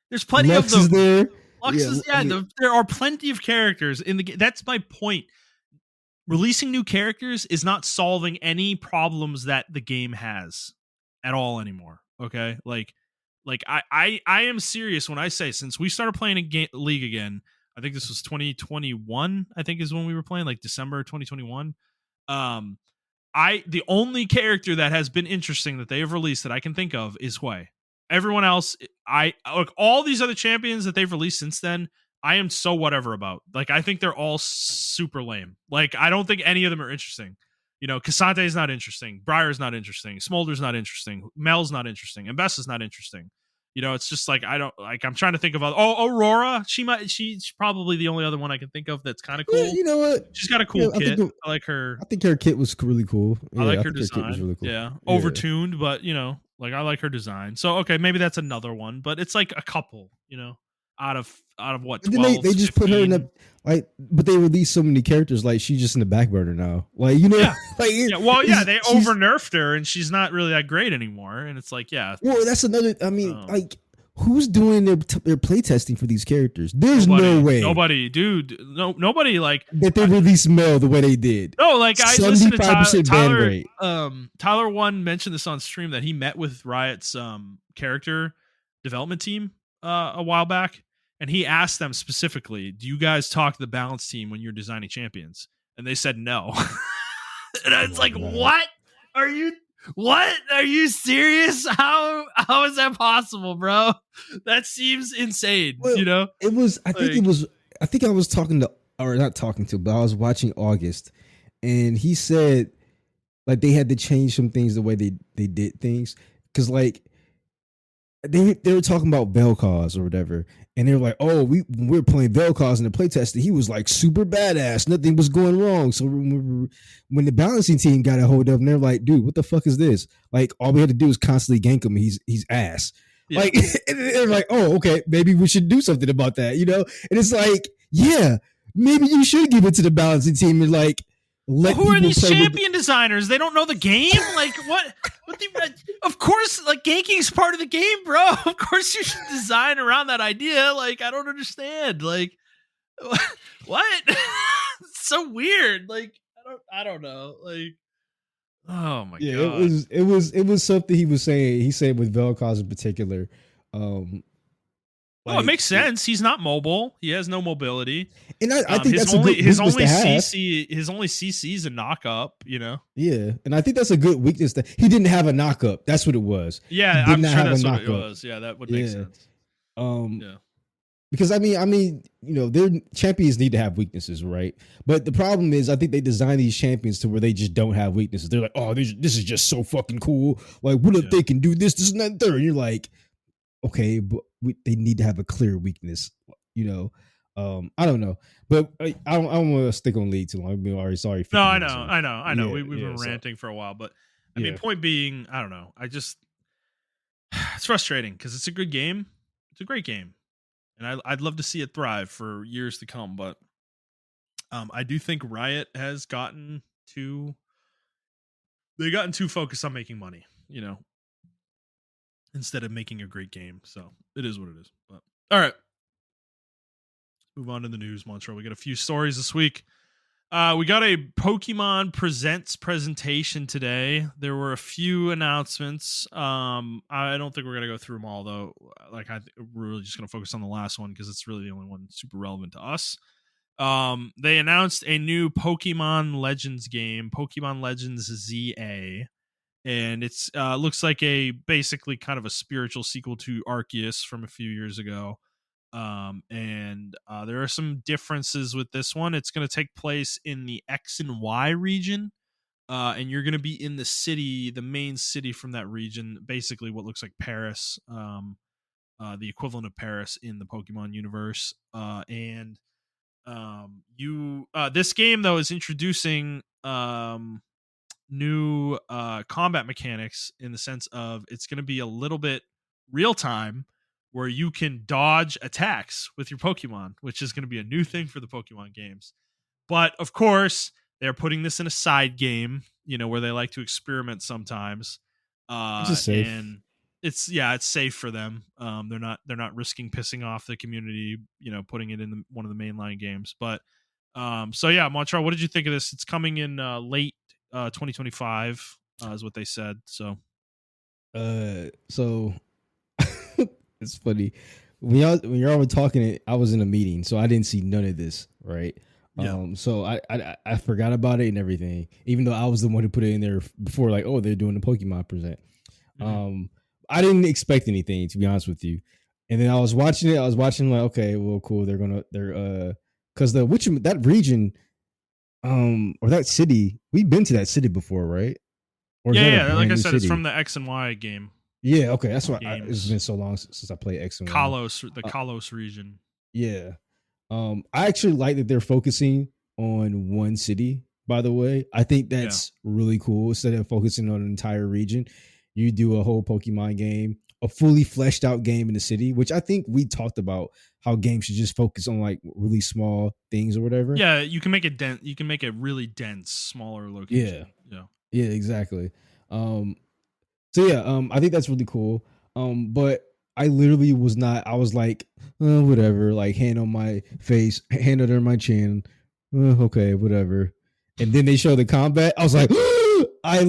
there's plenty Lux of them. Is there. Lux is there are plenty of characters in the game. That's my point. Releasing new characters is not solving any problems that the game has at all anymore. Okay, like I am serious when I say, since we started playing a League again, I think this was 2021. I think is when we were playing, like December 2021. The only character that has been interesting that they have released that I can think of is Hui. Everyone else, like all these other champions that they've released since then, I am so whatever about. Like, I think they're all super lame. Like, I don't think any of them are interesting. Cassante is not interesting. Briar's not interesting. Smolder's not interesting. Mel's not interesting. And Bess is not interesting. It's just like, I'm trying to think of Aurora. She's probably the only other one I can think of that's kind of cool. Yeah, you know what? She's got a cool kit. I like her. I think her kit was really cool. Yeah, I like her design. Her kit was really cool. Yeah. Overtuned, but like I like her design. So okay, maybe that's another one, but it's like a couple, out of what 12, they just 15. Put her in but they released so many characters, like she's just in the back burner now, like yeah. Like they over nerfed her and she's not really that great anymore, and it's like that's another. I mean, like who's doing their play testing for these characters? There's no way. Nobody, dude. Nobody like that they released Mel the way they did. No, like I listened to Tyler. Tyler One mentioned this on stream that he met with Riot's character development team a while back. And he asked them specifically, do you guys talk to the balance team when you're designing champions? And they said no. And I was like, what? Are you serious? How is that possible, bro? That seems insane. Well, it was, I think I was talking to, or not talking to, but I was watching August, and he said like they had to change some things the way they did things. Cause like they were talking about Vel'Koz or whatever, and they were like, "Oh, we're playing Vel'Koz in the playtest, and he was like super badass. Nothing was going wrong." So when the balancing team got a hold of him, they're like, "Dude, what the fuck is this? Like, all we had to do is constantly gank him. He's ass." Yeah. Like, and they're like, "Oh, okay, maybe we should do something about that," And it's like, yeah, maybe you should give it to the balancing team and like. Who are these champion designers? They don't know the game? Like, what of course, like, ganking is part of the game, bro. Of course you should design around that idea. Like, I don't understand. Like, what? It's so weird. Like, I don't know. Like, oh my god. It was something he was saying. He said with Vel'Koz in particular. It makes sense. He's not mobile. He has no mobility, and I think that's his only CC. His only CC is a knock up. Yeah, and I think that's a good weakness. That he didn't have a knock up. That's what it was. Yeah, I'm sure that's what it was. Yeah, that would make sense. Because I mean, their champions need to have weaknesses, right? But the problem is, I think they design these champions to where they just don't have weaknesses. They're like, oh, this is just so fucking cool. Like, what if they can do this, and that, and third? And you're like, okay, but they need to have a clear weakness, I don't know, but I don't want to stick on League too long. I'm already sorry. No, I know. Yeah, we've been ranting for a while, but I mean, point being, I don't know. It's frustrating because it's a good game. It's a great game, and I'd love to see it thrive for years to come. But I do think Riot has gotten too focused on making money, instead of making a great game. So it is what it is. But all right, move on to the news, Montrell. We got a few stories this week. We got a Pokemon Presents presentation today. There were a few announcements. I don't think we're gonna go through them all, though. Like, we're really just gonna focus on the last one because it's really the only one super relevant to us. They announced a new Pokemon Legends game, Pokemon Legends ZA, and it's looks like a basically kind of a spiritual sequel to Arceus from a few years ago. And there are some differences with this one. It's going to take place in the X and Y region, and you're going to be in the city, the main city from that region, basically what looks like Paris, the equivalent of Paris in the Pokemon universe. And this game though is introducing new combat mechanics, in the sense of it's going to be a little bit real time, where you can dodge attacks with your Pokemon, which is going to be a new thing for the Pokemon games. But of course, they're putting this in a side game, where they like to experiment sometimes. Which is safe. And it's safe for them. They're not risking pissing off the community, putting it in one of the mainline games. But so yeah, Montreal, what did you think of this? It's coming in late 2025, is what they said. So it's funny when y'all were talking. I was in a meeting, so I didn't see none of this. Right. Yeah. So I forgot about it and everything, even though I was the one who put it in there before. Like, oh, they're doing the Pokemon present. Mm-hmm. I didn't expect anything, to be honest with you. And then I was watching it. I was watching like, okay, well, cool. They're because that region, or that city, we've been to that city before, right? Or yeah. Like I said, it's from the X and Y game. Yeah, okay, that's why it's been so long since I played X and Y. Kalos region. Yeah, I actually like that they're focusing on one city. By the way, I think that's really cool. Instead of focusing on an entire region, you do a whole Pokemon game, a fully fleshed out game in the city, which I think we talked about how games should just focus on like really small things or whatever. Yeah, you can make it dense. You can make a really dense, smaller location. Yeah, exactly. So yeah, I think that's really cool. But I literally was not. I was like, whatever. Like, hand on my face, hand under my chin. Okay, whatever. And then they show the combat. I was like, I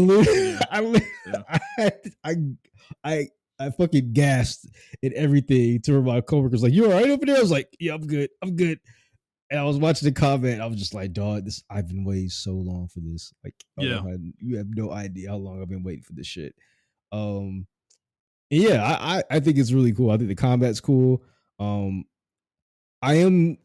fucking gasped at everything. To my coworkers like, "You all right over there?" I was like, "Yeah, I'm good. I'm good." And I was watching the combat. I was just like, "Dog, I've been waiting so long for this. Like, you have no idea how long I've been waiting for this shit." Yeah, I think it's really cool. I think the combat's cool. I am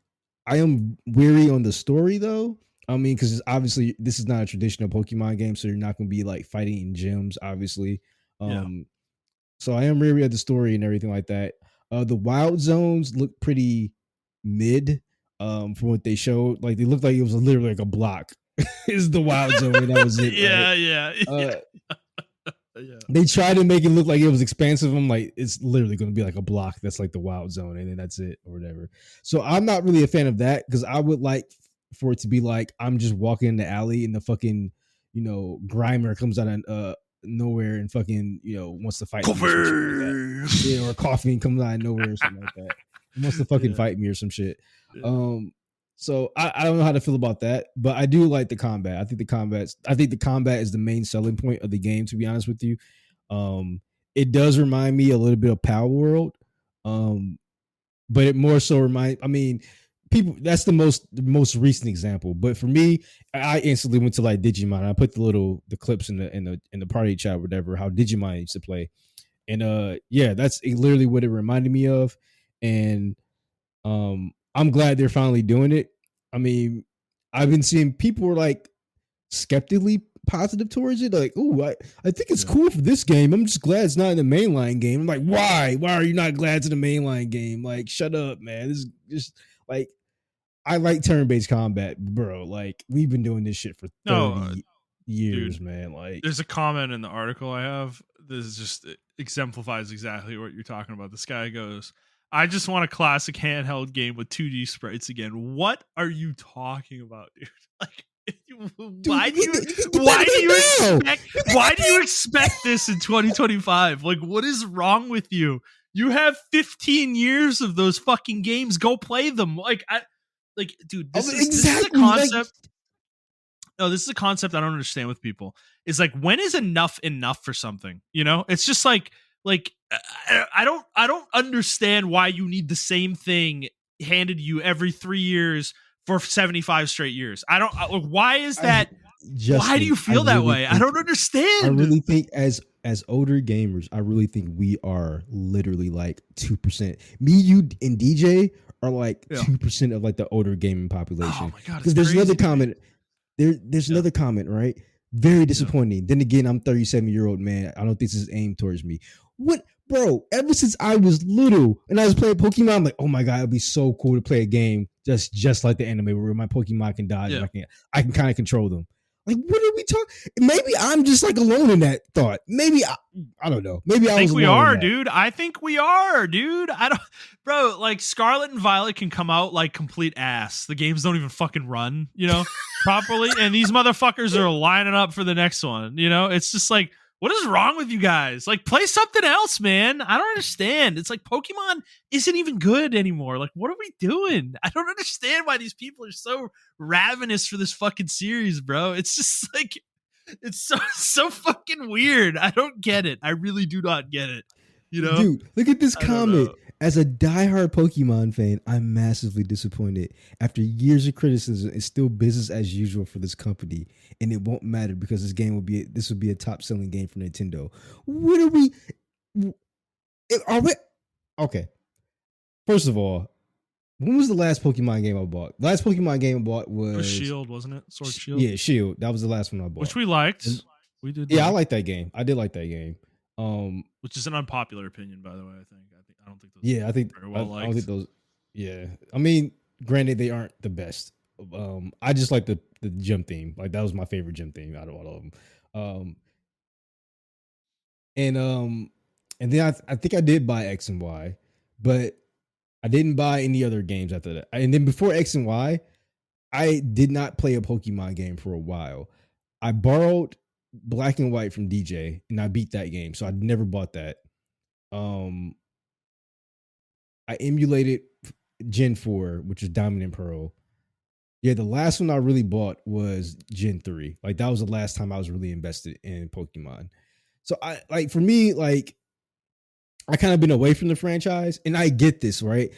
weary on the story though. I mean, because obviously this is not a traditional Pokemon game, so you're not going to be like fighting in gyms, obviously. So I am weary of the story and everything like that. The wild zones look pretty mid. From what they showed, like they looked like it was literally like a block. Is the wild zone, and that was it. Yeah. They tried to make it look like it was expansive. I'm like, it's literally going to be like a block that's like the wild zone, and then that's it or whatever. So I'm not really a fan of that, because I would like for it to be like I'm just walking in the alley and the fucking Grimer comes out of nowhere and fucking wants to fight me or something like that. Yeah, or Coughing comes out of nowhere or something like that. He wants to fucking fight me or some shit. So I don't know how to feel about that, but I do like the combat. I think the combat is the main selling point of the game, to be honest with you. It does remind me a little bit of Power World. But it more so people, that's the most recent example. But for me, I instantly went to like Digimon. I put the clips in the party chat or whatever, how Digimon used to play. And that's literally what it reminded me of. And I'm glad they're finally doing it. I mean, I've been seeing people were like skeptically positive towards it. Like, oh, I think it's cool for this game. I'm just glad it's not in the mainline game. I'm like, why? Why are you not glad it's in the mainline game? Like, shut up, man. This is just like, I like turn-based combat, bro. Like, we've been doing this shit for 30 years, dude, man. Like, there's a comment in the article I have. This is just, it exemplifies exactly what you're talking about. This guy goes, I just want a classic handheld game with 2D sprites again. What are you talking about, dude? Like, why do you expect this in 2025? Like, what is wrong with you? You have 15 years of those fucking games. Go play them. Dude, this is a concept. No, this is a concept I don't understand with people. Is like, when is enough for something? You know, it's just like I don't understand why you need the same thing handed you every 3 years for 75 straight years. Why is that? Why do you feel that way? I don't understand. I really think as older gamers, I really think we are literally like 2%. Me, you, and DJ are like 2% of like the older gaming population. Oh my god! Because there's another comment. There's another comment, right? Very disappointing. Yeah. Then again, I'm 37-year-old man. I don't think this is aimed towards me. What, bro? Ever since I was little and I was playing Pokemon, I'm like, oh my god, it'd be so cool to play a game just like the anime where my Pokemon can dodge and I can kind of control them. Like, what are we talking? Maybe I'm just like alone in that thought. Maybe I don't know. Maybe I think we are, dude. I think we are, dude. Bro. Like, Scarlet and Violet can come out like complete ass. The games don't even fucking run, you know, properly, and these motherfuckers are lining up for the next one. You know, it's just like, what is wrong with you guys? Like, play something else, man. I don't understand. It's like Pokemon isn't even good anymore. Like, what are we doing? I don't understand why these people are so ravenous for this fucking series, bro. It's just like, it's so fucking weird. I don't get it. I really do not get it. You know, dude, look at this comment. As a diehard Pokemon fan, I'm massively disappointed. After years of criticism, it's still business as usual for this company, and it won't matter because this will be a top selling game for Nintendo. What are we? Okay? First of all, when was the last Pokemon game I bought? The last Pokemon game I bought was Shield, wasn't it? Sword Shield. Yeah, Shield. That was the last one I bought, which we liked. We did. Yeah, I liked that game. I did like that game. Which is an unpopular opinion, by the way. I don't think those. Yeah, I think I don't think those. Yeah, I mean, granted, they aren't the best. I just like the gym theme. Like, that was my favorite gym theme out of all of them. And then I think I did buy X and Y, but I didn't buy any other games after that. And then before X and Y, I did not play a Pokemon game for a while. I borrowed Black and White from DJ, and I beat that game, so I never bought that. I emulated Gen 4, which is Diamond and Pearl. Yeah, the last one I really bought was Gen 3. Like, that was the last time I was really invested in Pokemon. So for me, I kind of been away from the franchise, and I get this, right?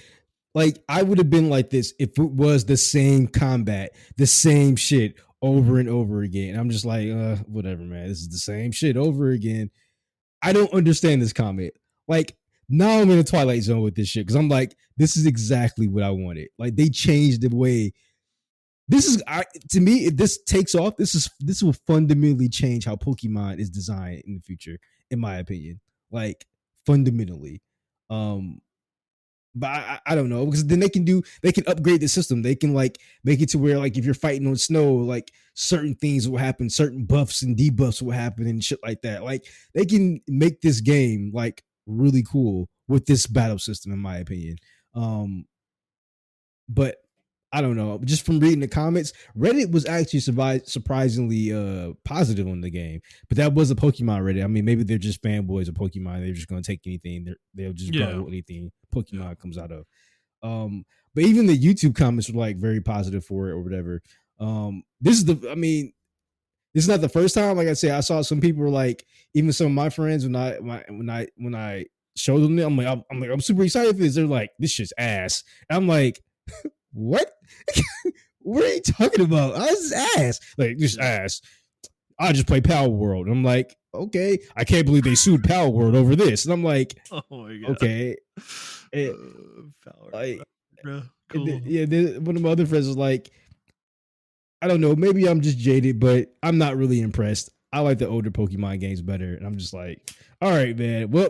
Like, I would have been like this if it was the same combat, the same shit over and over again. I'm just like, whatever, man. This is the same shit over again. I don't understand this comment. Like, now I'm in a Twilight Zone with this shit because I'm like, this is exactly what I wanted. Like, they changed the way. To me, if this takes off, this will fundamentally change how Pokemon is designed in the future, in my opinion. Like, fundamentally. But I don't know, because then they can upgrade the system. They can like make it to where, like, if you're fighting on snow, like, certain things will happen, certain buffs and debuffs will happen and shit like that. Like, they can make this game like really cool with this battle system, in my opinion. But I don't know. Just from reading the comments, Reddit was actually surprisingly positive on the game. But that was a Pokemon Reddit. I mean, maybe they're just fanboys of Pokemon. They're just going to take anything. They'll just go with anything Pokemon comes out of. But even the YouTube comments were like very positive for it or whatever. This is not the first time. Like I said, I saw some people were like, even some of my friends, when I showed them, I'm super excited for this. They're like, this shit's ass. And I'm like, what? What are you talking about? This is ass. Like, this ass. I just play Power World. I'm like, okay. I can't believe they sued Power World over this. And I'm like, oh my god, okay. Power, like, bro. Cool. One of my other friends was like, I don't know, maybe I'm just jaded, but I'm not really impressed. I like the older Pokemon games better. And I'm just like, all right, man. Well,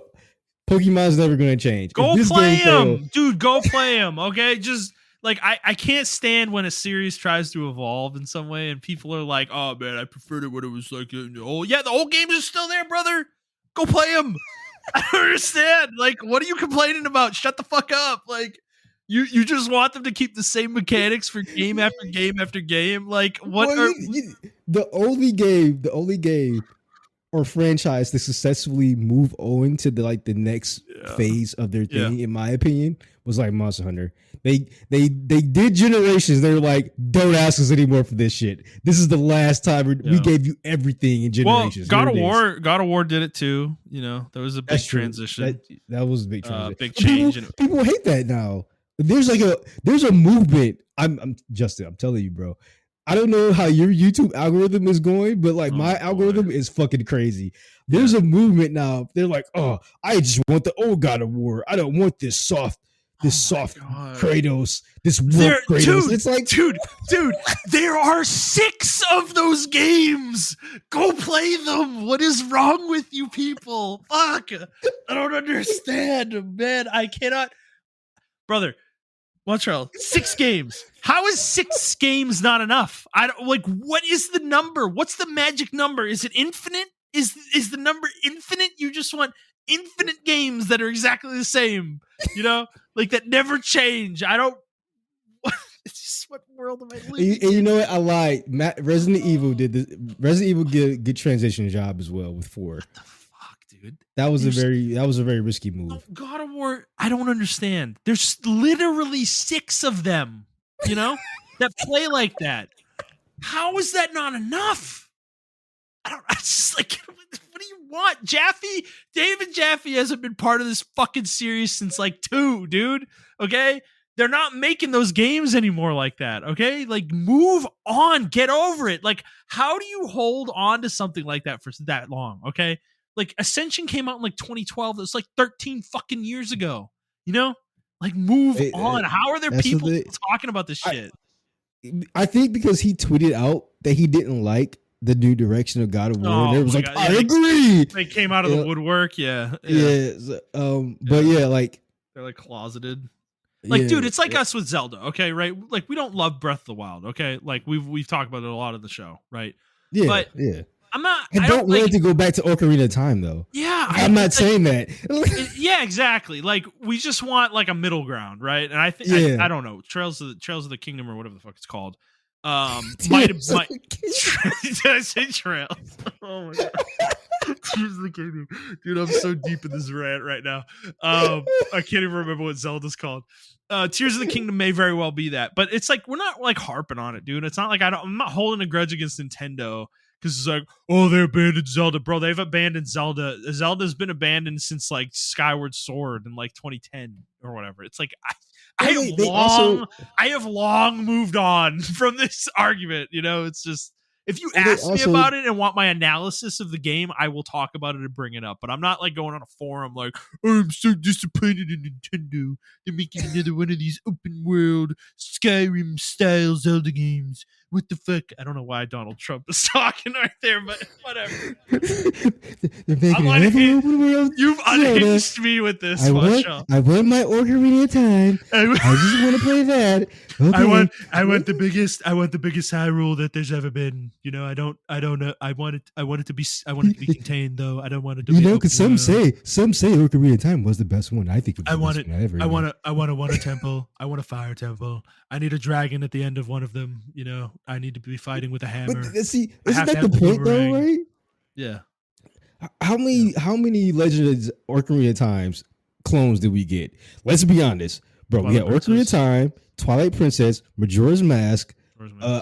Pokemon's never going to change. Go play him, dude. Go play him. Okay, just. Like, I can't stand when a series tries to evolve in some way and people are like, oh, man, I preferred it when it was like, oh, yeah, the old games are still there, brother. Go play them. I don't understand. Like, what are you complaining about? Shut the fuck up. Like, you just want them to keep the same mechanics for game after game after game. Like, what well, are the only game or franchise to successfully move on to the next phase of their thing, in my opinion, was like Monster Hunter. They did Generations. They were like, don't ask us anymore for this shit. This is the last time we gave you everything in Generations. Well, God of War did it too. You know, there was a big transition. That was a big transition. Big change. People hate that now. There's a movement. I'm Justin. I'm telling you, bro. I don't know how your YouTube algorithm is going, but like my algorithm is fucking crazy. There's a movement now. They're like, oh, I just want the old God of War. I don't want this soft Kratos, this warp Kratos. Dude, it's like, dude, there are 6 of those games. Go play them. What is wrong with you people? Fuck. I don't understand, man. I cannot. Brother, Montrell, 6 games. How is 6 games not enough? I don't like. What is the number? What's the magic number? Is it infinite? Is the number infinite? You just want infinite games that are exactly the same, you know, like that never change. I don't. It's just, what world am I living? And you know what? I lied. Resident Evil did this. Resident Evil did a good transition job as well with 4. What the fuck, dude? That was a very risky move. God of War, I don't understand. There's literally 6 of them, you know, that play like that. How is that not enough? I just like, what do you want? David Jaffe hasn't been part of this fucking series since like 2, dude. Okay? They're not making those games anymore like that. Okay? Like, move on. Get over it. Like, how do you hold on to something like that for that long? Okay? Like, Ascension came out in like 2012. It was like 13 fucking years ago. You know? Like, move on. How are there people talking about this shit? I think because he tweeted out that he didn't like the new direction of God of War. And it was like, I agree. They came out of the woodwork. Yeah. But like, they're like closeted. Like, dude, it's like us with Zelda. Okay. Right. Like, we don't love Breath of the Wild. Okay. Like, we've talked about it a lot of the show. Right. Yeah. But I'm not. I don't want it to go back to Ocarina of Time, though. Yeah, I'm not saying that. Yeah, exactly. Like, we just want like a middle ground, right? And I think I don't know, Trails of the Kingdom or whatever the fuck it's called. Did I say Trails? Oh my god, Tears of the Kingdom, dude! I'm so deep in this rant right now. I can't even remember what Zelda's called. Tears of the Kingdom may very well be that, but it's like we're not like harping on it, dude. It's not like I'm not holding a grudge against Nintendo. Because it's like, oh, they abandoned Zelda. Bro, they've abandoned Zelda. Zelda's been abandoned since like Skyward Sword in like 2010 or whatever. It's like, I have long moved on from this argument. You know, it's just, if you ask me about it and want my analysis of the game, I will talk about it and bring it up. But I'm not like going on a forum like, oh, I'm so disappointed in Nintendo. They're making another one of these open world Skyrim style Zelda games. What the fuck? I don't know why Donald Trump is talking right there, but whatever. You've unhinged me with this. I want my Ocarina of Time. I just want to play that. Okay. I want the biggest Hyrule that there's ever been. You know, I don't know. I want it to be contained though. I don't want it to be. You know, because some say Ocarina of Time was the best one. I think I want a water temple. I want a fire temple. I need a dragon at the end of one of them. You know, I need to be fighting with a hammer. But see, isn't that the point though, right? Yeah. How many Legends Ocarina of Times clones did we get? Let's be honest, bro. We had Ocarina of Time, Twilight Princess, Majora's Mask.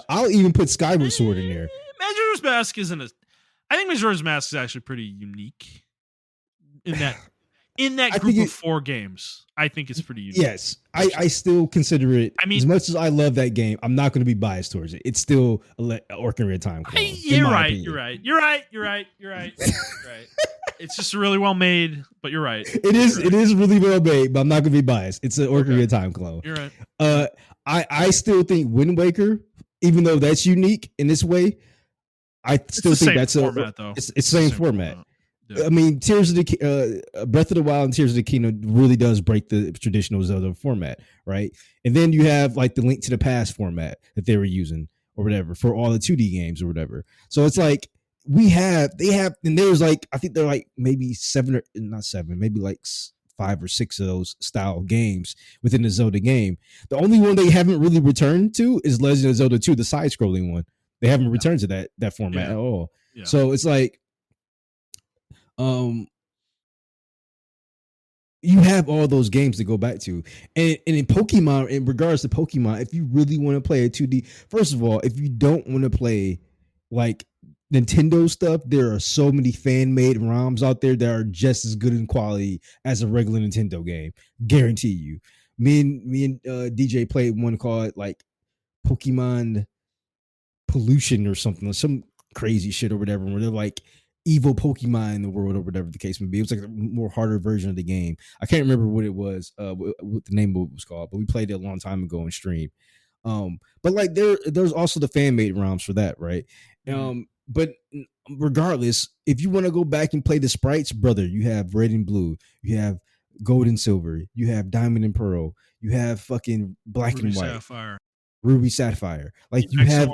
I'll even put Skyward Sword in there. Majora's Mask isn't I think Majora's Mask is actually pretty unique in that group of 4 games. I think it's pretty unique. Yes, I still consider it. I mean, as much as I love that game, I'm not going to be biased towards it. It's still Ocarina of Time clone. You're right. It's just really well made, but you're right. It is really well made, but I'm not going to be biased. It's an Ocarina of Time clone. You're right. I still think Wind Waker, even though that's unique in this way, I still think that's it's the same format. Yeah. I mean, Tears of the Breath of the Wild and Tears of the Kingdom really does break the traditional Zelda format, right? And then you have like the Link to the Past format that they were using or whatever for all the 2D games or whatever. So it's like they have, and there's like, I think they're like maybe not seven, maybe like 5 or 6 of those style games within the Zelda game. The only one they haven't really returned to is Legend of Zelda 2, the side scrolling one. They haven't returned to that format at all. Yeah. So it's like, you have all those games to go back to. And in Pokemon, in regards to Pokemon, if you really want to play a 2D, first of all, if you don't want to play like Nintendo stuff, there are so many fan-made ROMs out there that are just as good in quality as a regular Nintendo game. Guarantee you. Me and DJ played one called like Pokemon Pollution or something, some crazy shit or whatever, where they're like evil Pokemon in the world or whatever the case may be. It was like a more harder version of the game. I can't remember what it was, what the name of it was called, but we played it a long time ago in stream. But like there's also the fan made ROMs for that, right? But regardless, if you want to go back and play the sprites, brother, you have Red and Blue, you have Gold and Silver, you have Diamond and Pearl, you have fucking Black Ruby and White, Sapphire. Ruby Sapphire. Like you have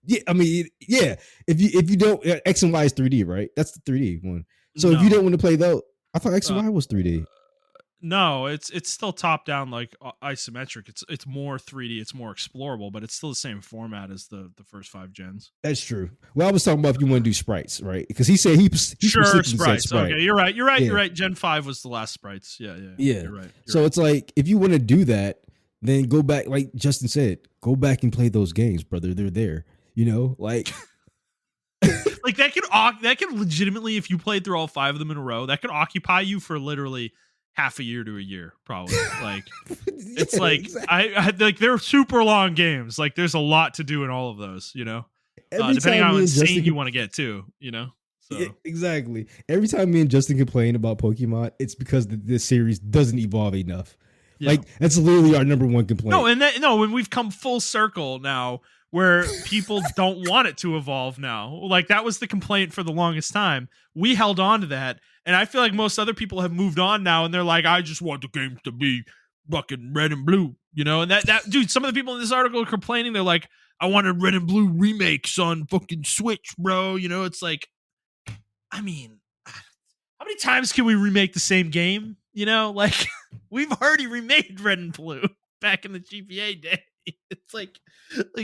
yeah, I mean, yeah. If you don't, X and Y is 3D, right? That's the 3D one. So if you don't want to play though, I thought X and Y was 3D. No, it's still top down, like isometric. It's more 3D, it's more explorable, but it's still the same format as the first 5 gens. That's true. Well, I was talking about if you want to do sprites, right? Because he said he sure sprites. Okay, you're right. You're right. Gen 5 was the last sprites. Yeah. You're right. So it's like if you want to do that, then go back, like Justin said, go back and play those games, brother. They're there. You know, like like that could legitimately, if you played through all 5 of them in a row, that could occupy you for literally half a year to a year, probably. Like it's like exactly. I like they're super long games. Like there's a lot to do in all of those, you know. Depending on how insane you want to get too, you know. So yeah, exactly. Every time me and Justin complain about Pokemon, it's because this series doesn't evolve enough. Yeah. Like that's literally our number one complaint. No, when we've come full circle now, where people don't want it to evolve now. Like that was the complaint for the longest time. We held on to that. And I feel like most other people have moved on now and they're like, I just want the games to be fucking red and blue, you know? And that dude, some of the people in this article are complaining. They're like, I wanted red and blue remakes on fucking Switch, bro. You know, it's like, I mean, how many times can we remake the same game? You know, like we've already remade red and blue back in the GBA day. It's like,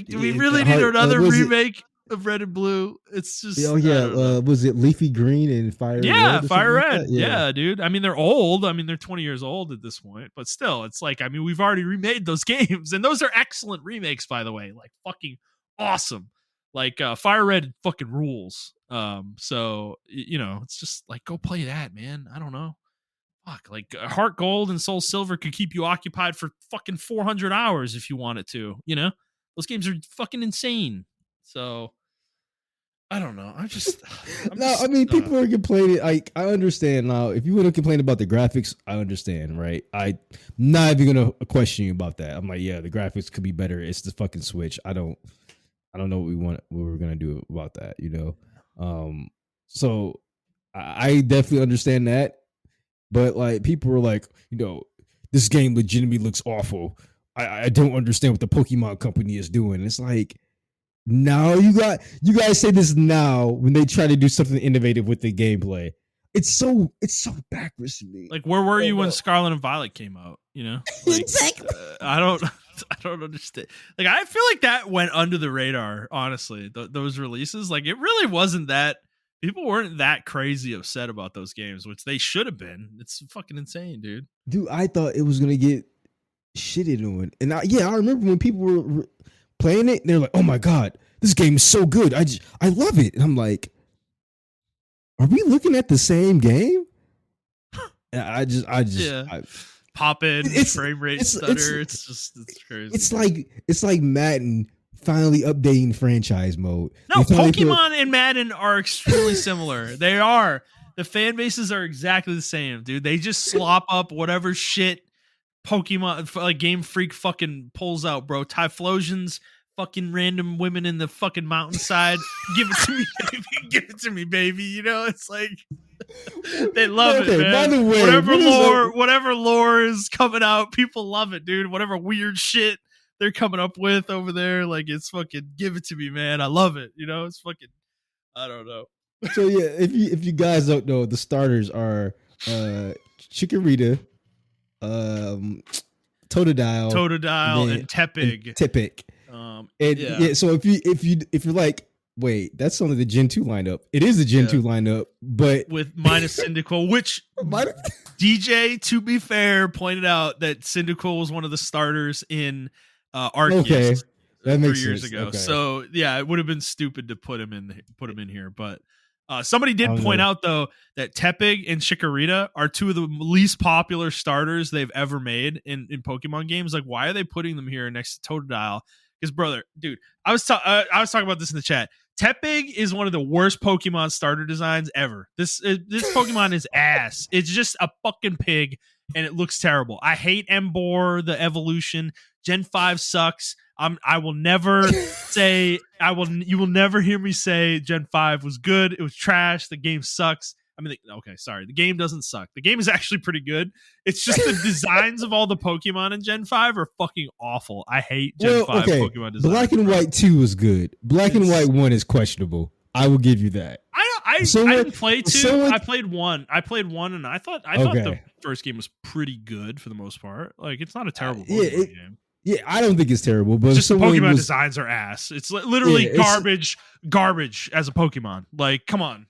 do we really need another remake of Red and Blue? It's just was it Leafy Green and Fire? Yeah, Fire Red. Like yeah, dude. I mean, they're old. I mean, they're 20 years old at this point, but still, it's like, I mean, we've already remade those games, and those are excellent remakes, by the way. Like fucking awesome. Like Fire Red fucking rules. So you know, it's just like go play that, man. I don't know. Fuck, like Heart Gold and Soul Silver could keep you occupied for fucking 400 hours if you wanted to, you know? Those games are fucking insane. So, I don't know. I mean, people are complaining. Like, I understand now. If you want to complain about the graphics, I understand, right? I'm not even going to question you about that. I'm like, yeah, the graphics could be better. It's the fucking Switch. I don't know what we're going to do about that, you know? So, I definitely understand that. But like people were like, you know, this game legitimately looks awful. I don't understand what the Pokemon company is doing. It's like, now you guys say this now when they try to do something innovative with the gameplay. It's so backwards to me. Like where were you when Scarlet and Violet came out? You know, like, exactly. I don't understand. Like I feel like that went under the radar. Honestly, those releases, like it really wasn't that. People weren't that crazy upset about those games, which they should have been. It's fucking insane, dude. Dude, I thought it was going to get shitted on. And I remember when people were playing it, and they're like, oh my God, this game is so good. I love it. And I'm like, are we looking at the same game? I just pop in, frame rate stutter. It's crazy. It's like Madden finally updating franchise mode. No, Pokemon and Madden are extremely summer. They are. The fan bases are exactly the same, dude. They just slop up whatever shit Pokemon, like Gamefreak fucking pulls out, bro. Typhlosions, fucking random women in the fucking mountainside. Give it to me, baby. Give it to me, baby. You know, it's like they love it, man. By the way, whatever lore is coming out, people love it, dude. Whatever weird shit they're coming up with over there, like it's fucking give it to me, man. I love it. You know, it's fucking I don't know. So yeah, if you guys don't know, the starters are Chikorita, Totodile, and Tepig. Tepig. And yeah, so if you're like, wait, that's only the Gen 2 lineup. It is the Gen 2 lineup, but with minus Cyndaquil, which DJ, to be fair, pointed out that Cyndaquil was one of the starters in Arceus. Okay. That makes 3 years sense. ago. Okay. So yeah, it would have been stupid to put him in here. But somebody did point out though that Tepig and Chikorita are two of the least popular starters they've ever made in Pokemon games. Like, why are they putting them here next to Totodile? Because brother, dude, I was talking about this in the chat. Tepig is one of the worst Pokemon starter designs ever. This Pokemon is ass. It's just a fucking pig, and it looks terrible. I hate Emboar, the evolution. Gen 5 sucks. I will never say you will never hear me say Gen 5 was good. It was trash. The game sucks. I mean, okay, sorry. The game doesn't suck. The game is actually pretty good. It's just the designs of all the Pokemon in Gen 5 are fucking awful. I hate Gen 5 Pokemon designs. Black and White 2 is good. Black and White 1 is questionable. I will give you that. I didn't play 2. I played 1. I played 1, and I thought the first game was pretty good for the most part. Like, it's not a terrible Pokemon game. Yeah, I don't think it's terrible, but just the Pokemon designs are ass. It's literally garbage as a Pokemon. Like, come on.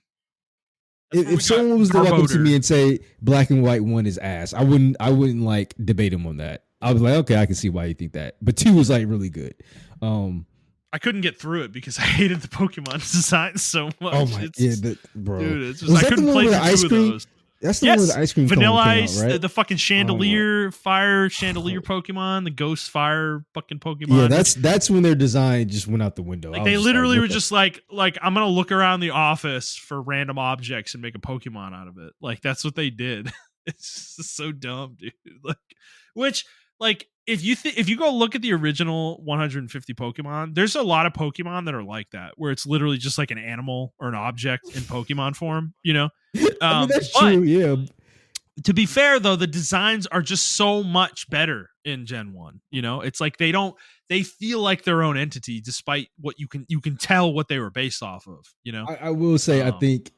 If someone was to walk up to me and say Black and White 1 is ass, I wouldn't like debate him on that. I was like, okay, I can see why you think that. But 2 was like really good. I couldn't get through it because I hated the Pokemon design so much. Oh my, bro! Dude, it's just, I couldn't play through 2 of those. That's the one with the ice cream. Vanilla Ice, out, right? the fucking Chandelier, fire Chandelier Pokemon, the Ghost Fire fucking Pokemon. Yeah, that's when their design just went out the window. Like, they literally were just like I'm gonna look around the office for random objects and make a Pokemon out of it. Like, that's what they did. It's just so dumb, dude. If you go look at the original 150 Pokemon, there's a lot of Pokemon that are like that, where it's literally just like an animal or an object in Pokemon form, you know? I mean, that's true, yeah. To be fair, though, the designs are just so much better in Gen 1. You know, it's like they feel like their own entity, despite what you can tell what they were based off of, you know? I will say, I think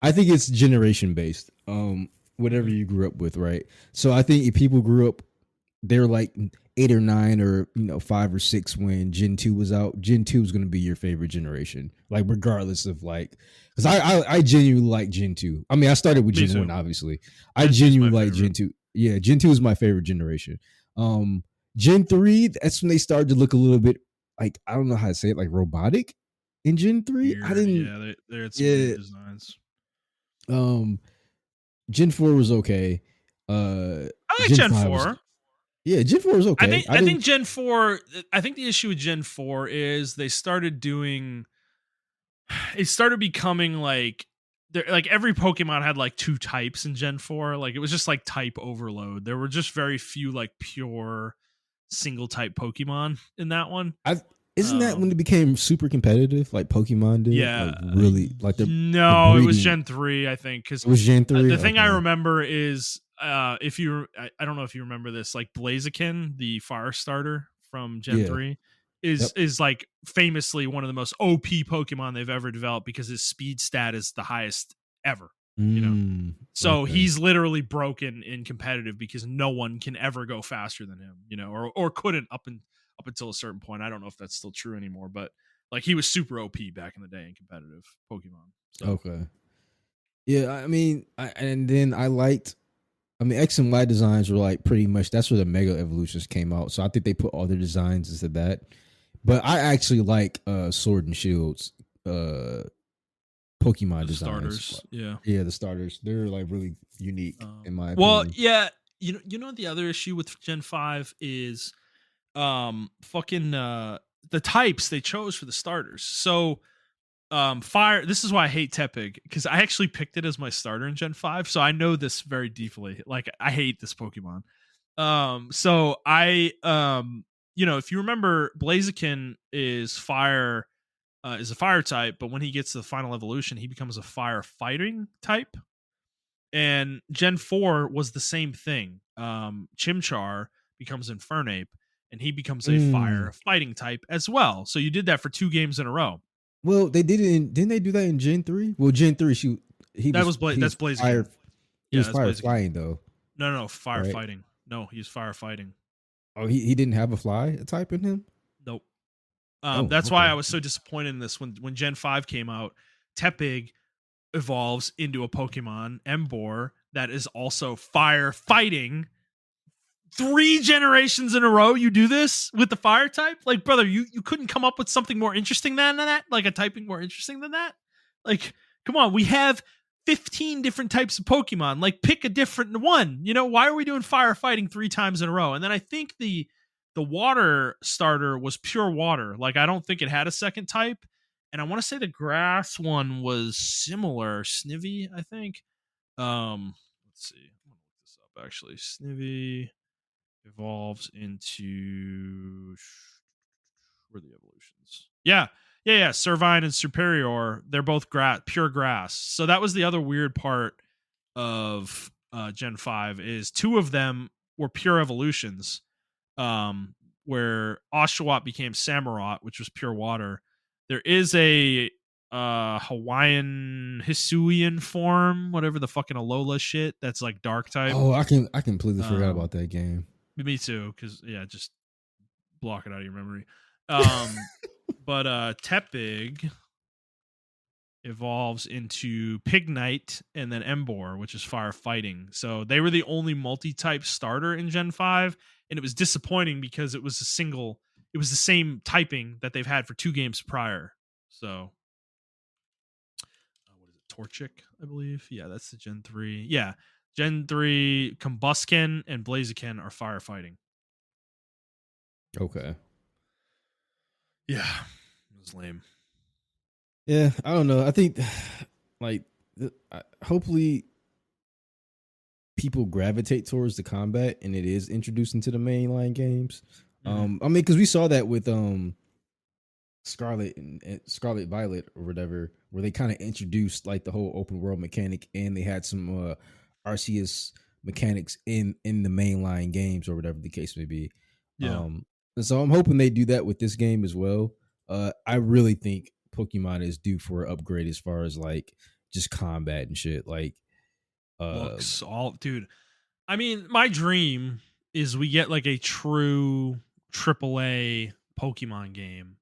it's generation based. Whatever you grew up with, right? So I think if people grew up, they're like 8 or 9 or 5 or 6 when Gen 2 was out. Gen 2 is going to be your favorite generation, like regardless of like, because I genuinely like Gen 2. I mean, I started with Gen 1, obviously. I genuinely like Gen 2. Yeah, Gen 2 is my favorite generation. Gen 3, that's when they started to look a little bit like, I don't know how to say it, like robotic in Gen 3. Weird. I didn't. Yeah, they had some weird designs. Gen 4 was okay. I like Gen 4. Gen 4 is okay. I think Gen 4. I think the issue with Gen 4 is it started becoming like every Pokemon had like 2 types in Gen 4. Like, it was just like type overload. There were just very few like pure single type Pokemon in that one. Isn't that when it became super competitive, like Pokemon did? Yeah, like really, like it was Gen 3, I think. Because it was Gen 3. The thing I remember is, I don't know if you remember this, like Blaziken, the fire starter from Gen 3, is like famously one of the most OP Pokemon they've ever developed because his speed stat is the highest ever. So he's literally broken in competitive because no one can ever go faster than him, or couldn't up until a certain point. I don't know if that's still true anymore, but like, he was super OP back in the day in competitive Pokemon. So. Okay. Yeah, I mean, X and Y designs were like pretty much, that's where the Mega Evolutions came out. So I think they put all their designs into that. But I actually like Sword and Shield's Pokemon designs. Starters, yeah. Yeah, the starters. They're like really unique in my opinion. Well, yeah, the other issue with Gen 5 is the types they chose for the starters. So fire, this is why I hate Tepig, because I actually picked it as my starter in Gen 5, so I know this very deeply. Like, I hate this Pokemon. So I if you remember, Blaziken is fire, is a fire type, but when he gets to the final evolution, he becomes a fire fighting type. And Gen 4 was the same thing. Chimchar becomes Infernape, and he becomes a fire fighting type as well. So you did that for 2 games in a row. Well, they did it didn't they do that in Gen 3? Well, Gen 3 he That's was Blaziken. he Yeah, was that's Blaziken. flying though, No, right? firefighting. No, he's firefighting. Oh, he didn't have a fly type in him? Nope. Oh, That's why okay. I was so disappointed in this when Gen 5 came out. Tepig evolves into a Pokemon, Emboar, that is also firefighting. 3 generations in a row you do this with the fire type? Like, brother, you couldn't come up with something more interesting than that? Like a typing more interesting than that? Like, come on, we have 15 different types of Pokemon. Like, pick a different one. Why are we doing firefighting 3 times in a row? And then I think the water starter was pure water. Like, I don't think it had a second type. And I want to say the grass one was similar. Snivy, I think. Let's see. I'm gonna look this up actually. Snivy evolves into where are the evolutions? Yeah. Servine and Superior, they're both pure grass. So that was the other weird part of Gen 5 is 2 of them were pure evolutions. Where Oshawott became Samurott, which was pure water. There is a Hawaiian Hisuian form, whatever the fucking Alola shit that's like dark type. Oh, I completely forgot about that game. Me too, because just block it out of your memory. But Tepig evolves into Pignite and then Emboar, which is firefighting. So they were the only multi-type starter in Gen 5, and it was disappointing because it was the same typing that they've had for 2 games prior. So what is it? Torchic, I believe. Yeah, that's the Gen 3. Yeah. Gen 3 Combusken and Blaziken are firefighting. Okay. Yeah. It was lame. Yeah, I don't know. I think like hopefully people gravitate towards the combat and it is introduced into the mainline games. I mean, because we saw that with Scarlet and Scarlet Violet or whatever, where they kind of introduced like the whole open world mechanic and they had some RCS mechanics in the mainline games or whatever the case may be. Yeah. And so I'm hoping they do that with this game as well. I really think Pokemon is due for an upgrade as far as like just combat and shit. Like, looks all, dude. I mean, my dream is we get like a true AAA Pokemon game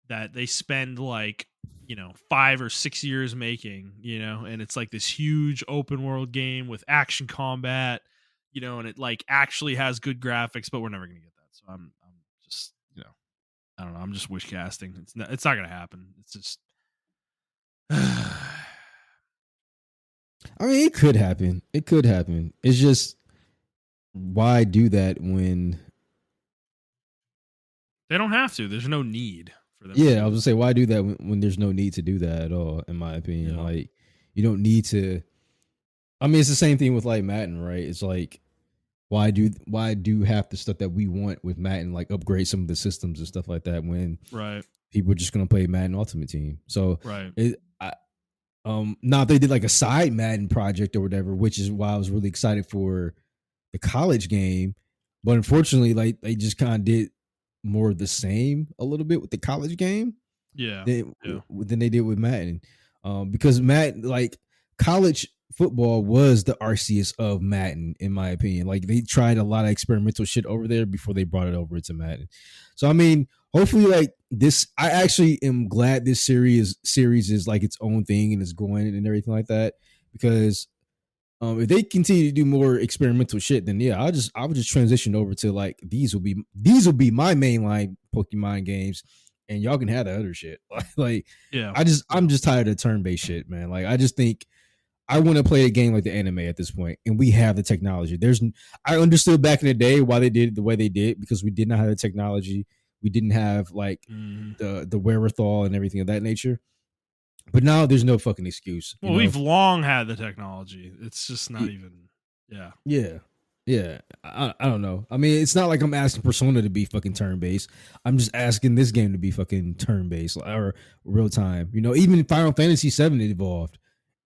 that they spend like 5 or 6 years making, and it's like this huge open world game with action combat, and it like actually has good graphics, but we're never gonna get that. So I'm just I don't know. I'm just wish casting. It's not gonna happen. It's just. I mean, it could happen. It could happen. It's just why do that when they don't have to. There's no need for them. Yeah, I was gonna say why do that when there's no need to do that at all. In my opinion, Yeah. like you don't need to. I mean, it's the same thing with like Madden, right? It's like why do half the stuff that we want with Madden like upgrade some of the systems and stuff like that when right people are just gonna play Madden Ultimate Team. So right. Now they did like a side Madden project or whatever, which is why I was really excited for the college game. But unfortunately, like they just kind of did more of the same a little bit with the college game. Yeah. Than they did with Madden. Because Madden, like college football was the RCS of Madden, in my opinion. Like they tried a lot of experimental shit over there before they brought it over to Madden. So I mean, hopefully, like this, I actually am glad this series is like its own thing and is going and everything like that. Because if they continue to do more experimental shit, then yeah, I would just transition over to like these will be my mainline Pokemon games, and y'all can have the other shit. Like yeah, I'm just tired of turn based shit, man. Like I just think I want to play a game like the anime at this point, and we have the technology. I understood back in the day why they did it the way they did because we did not have the technology. We didn't have like the wherewithal and everything of that nature. But now there's no fucking excuse. Well, we've long had the technology. It's just not even. Yeah. Yeah. I don't know. I mean, it's not like I'm asking Persona to be fucking turn based. I'm just asking this game to be fucking turn based or real time. Even Final Fantasy VII it evolved,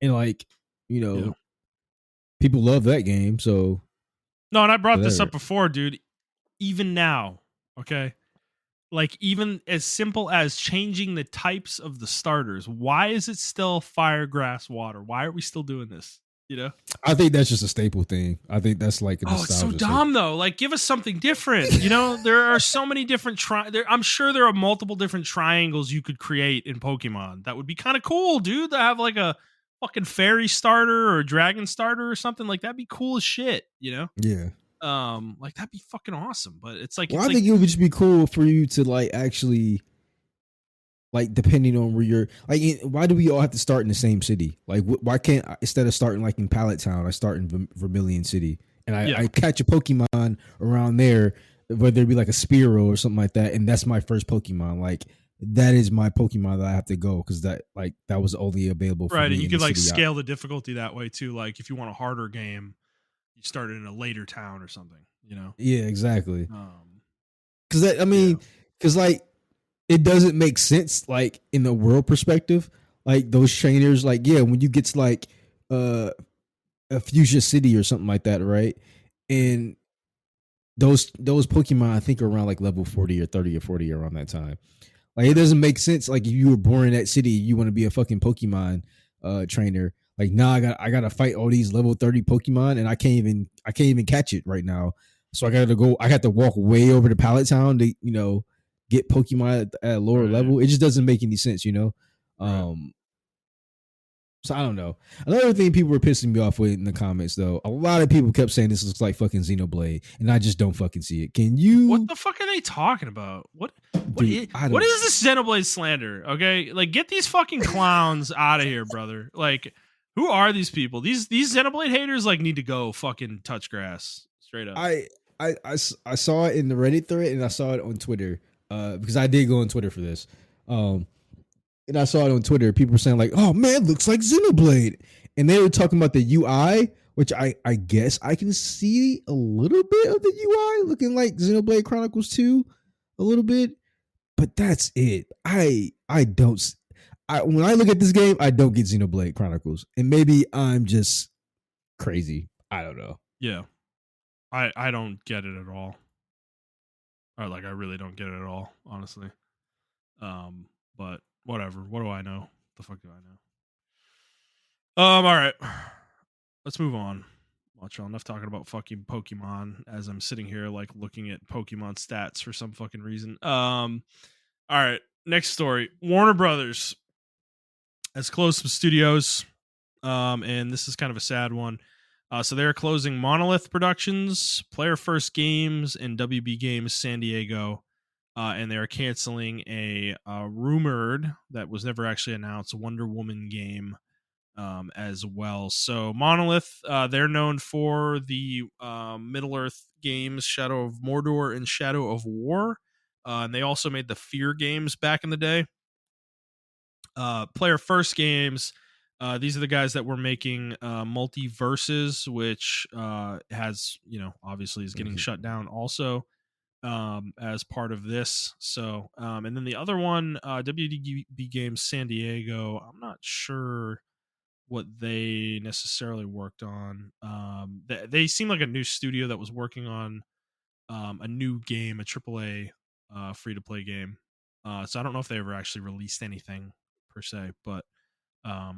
and like people love that game. So no, and I brought this up before, dude. Even now, okay, like even as simple as changing the types of the starters. Why is it still fire, grass, water? Why are we still doing this? You know? I think that's just a staple thing. I think that's like a Oh, it's so nostalgia staple. dumb though. Like, give us something different. You know, there are so many different I'm sure there are multiple different triangles you could create in Pokemon. That would be kind of cool, dude. To have like a fucking fairy starter or a dragon starter or something like that'd be cool as shit. You know? Yeah. Like that'd be fucking awesome. But it's like Well, I think it would just be cool for you to like actually, like, depending on where you're, like, why do we all have to start in the same city? Like, why can't instead of starting like in Pallet Town, I start in Vermilion City, and I catch a Pokemon around there, whether it be like a Spearow or something like that, and that's my first Pokemon. Like, that is my Pokemon that I have to go because that was only available for right, me and you in could the like city. scale the difficulty that way too. Like if you want a harder game, you start it in a later town or something. You know? Yeah, exactly. Um, Because I mean, because like it doesn't make sense like in the world perspective. Like those trainers, like when you get to like uh a Fuchsia City or something like that, right? And those Pokemon I think are around like level 40 or 30 or 40 around that time. Like it doesn't make sense. Like if you were born in that city, you want to be a fucking Pokemon trainer. Like nah, I gotta fight all these level 30 Pokemon and I can't even catch it right now. So I got to walk way over to Pallet Town to, get Pokemon at a lower level. It just doesn't make any sense, So I don't know. Another thing people were pissing me off with in the comments, though, a lot of people kept saying this looks like fucking Xenoblade, and I just don't fucking see it. Can you? What the fuck are they talking about? What Dude, what is this Xenoblade slander? Okay, like get these fucking clowns out of here, brother. Like, who are these people? These Xenoblade haters like need to go fucking touch grass straight up. I saw it in the Reddit thread and I saw it on Twitter because I did go on Twitter for this. And I saw it on Twitter. People were saying like, "Oh man, it looks like Xenoblade," and they were talking about the UI, which I guess I can see a little bit of the UI looking like Xenoblade Chronicles 2, a little bit, but that's it. I don't. When I look at this game, I don't get Xenoblade Chronicles, and maybe I'm just crazy. I don't know. Yeah, I don't get it at all. Or like I really don't get it at all, honestly. But whatever. What do I know? The fuck do I know? All right. Let's move on. Montrell, enough talking about fucking Pokemon as I'm sitting here like looking at Pokemon stats for some fucking reason. All right. Next story. Warner Brothers has closed some studios. And this is kind of a sad one. So they're closing Monolith Productions, Player First Games, and WB Games San Diego. And they are canceling a rumored, that was never actually announced, Wonder Woman game as well. So Monolith, they're known for the Middle Earth games, Shadow of Mordor and Shadow of War. And they also made the Fear games back in the day. Player First Games, these are the guys that were making Multiverses, which has, obviously is getting shut down also as part of this. So, and then the other one, WDB Games San Diego, I'm not sure what they necessarily worked on. They seem like a new studio that was working on a new game, a AAA free to play game. So I don't know if they ever actually released anything per se, but I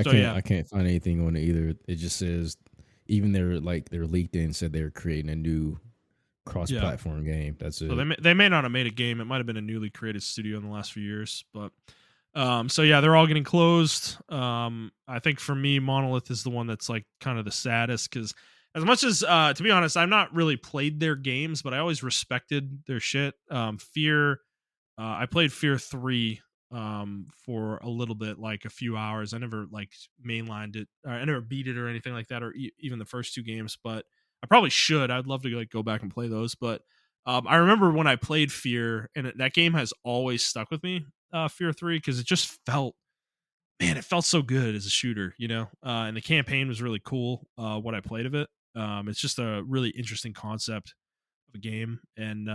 can't find anything on it either. It just says even they're leaked in said they're creating a new cross-platform game. That's it. So they may not have made a game. It might have been a newly created studio in the last few years, but they're all getting closed. I think for me, Monolith is the one that's like kind of the saddest because as much as to be honest, I've not really played their games, but I always respected their shit. Fear, I played Fear 3 for a little bit, like a few hours. I never like mainlined it. I never beat it or anything like that, or even the first two games, but I probably should. I'd love to like go back and play those. But I remember when I played Fear, and that game has always stuck with me, Fear 3, because it just felt, man, it felt so good as a shooter, and the campaign was really cool, what I played of it. It's just a really interesting concept of a game, and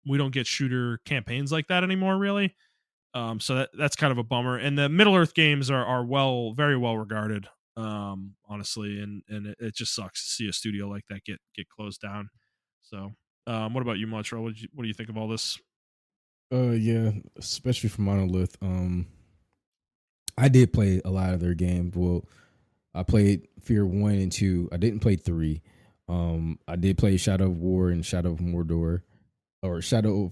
we don't get shooter campaigns like that anymore, really. So that's kind of a bummer. And the Middle Earth games are very well regarded, honestly, and it just sucks to see a studio like that get closed down. So, what about you, Montrell? What do you think of all this? Yeah, especially for Monolith. I did play a lot of their games. Well, I played Fear 1 and 2. I didn't play 3. I did play Shadow of War and Shadow of Mordor, or Shadow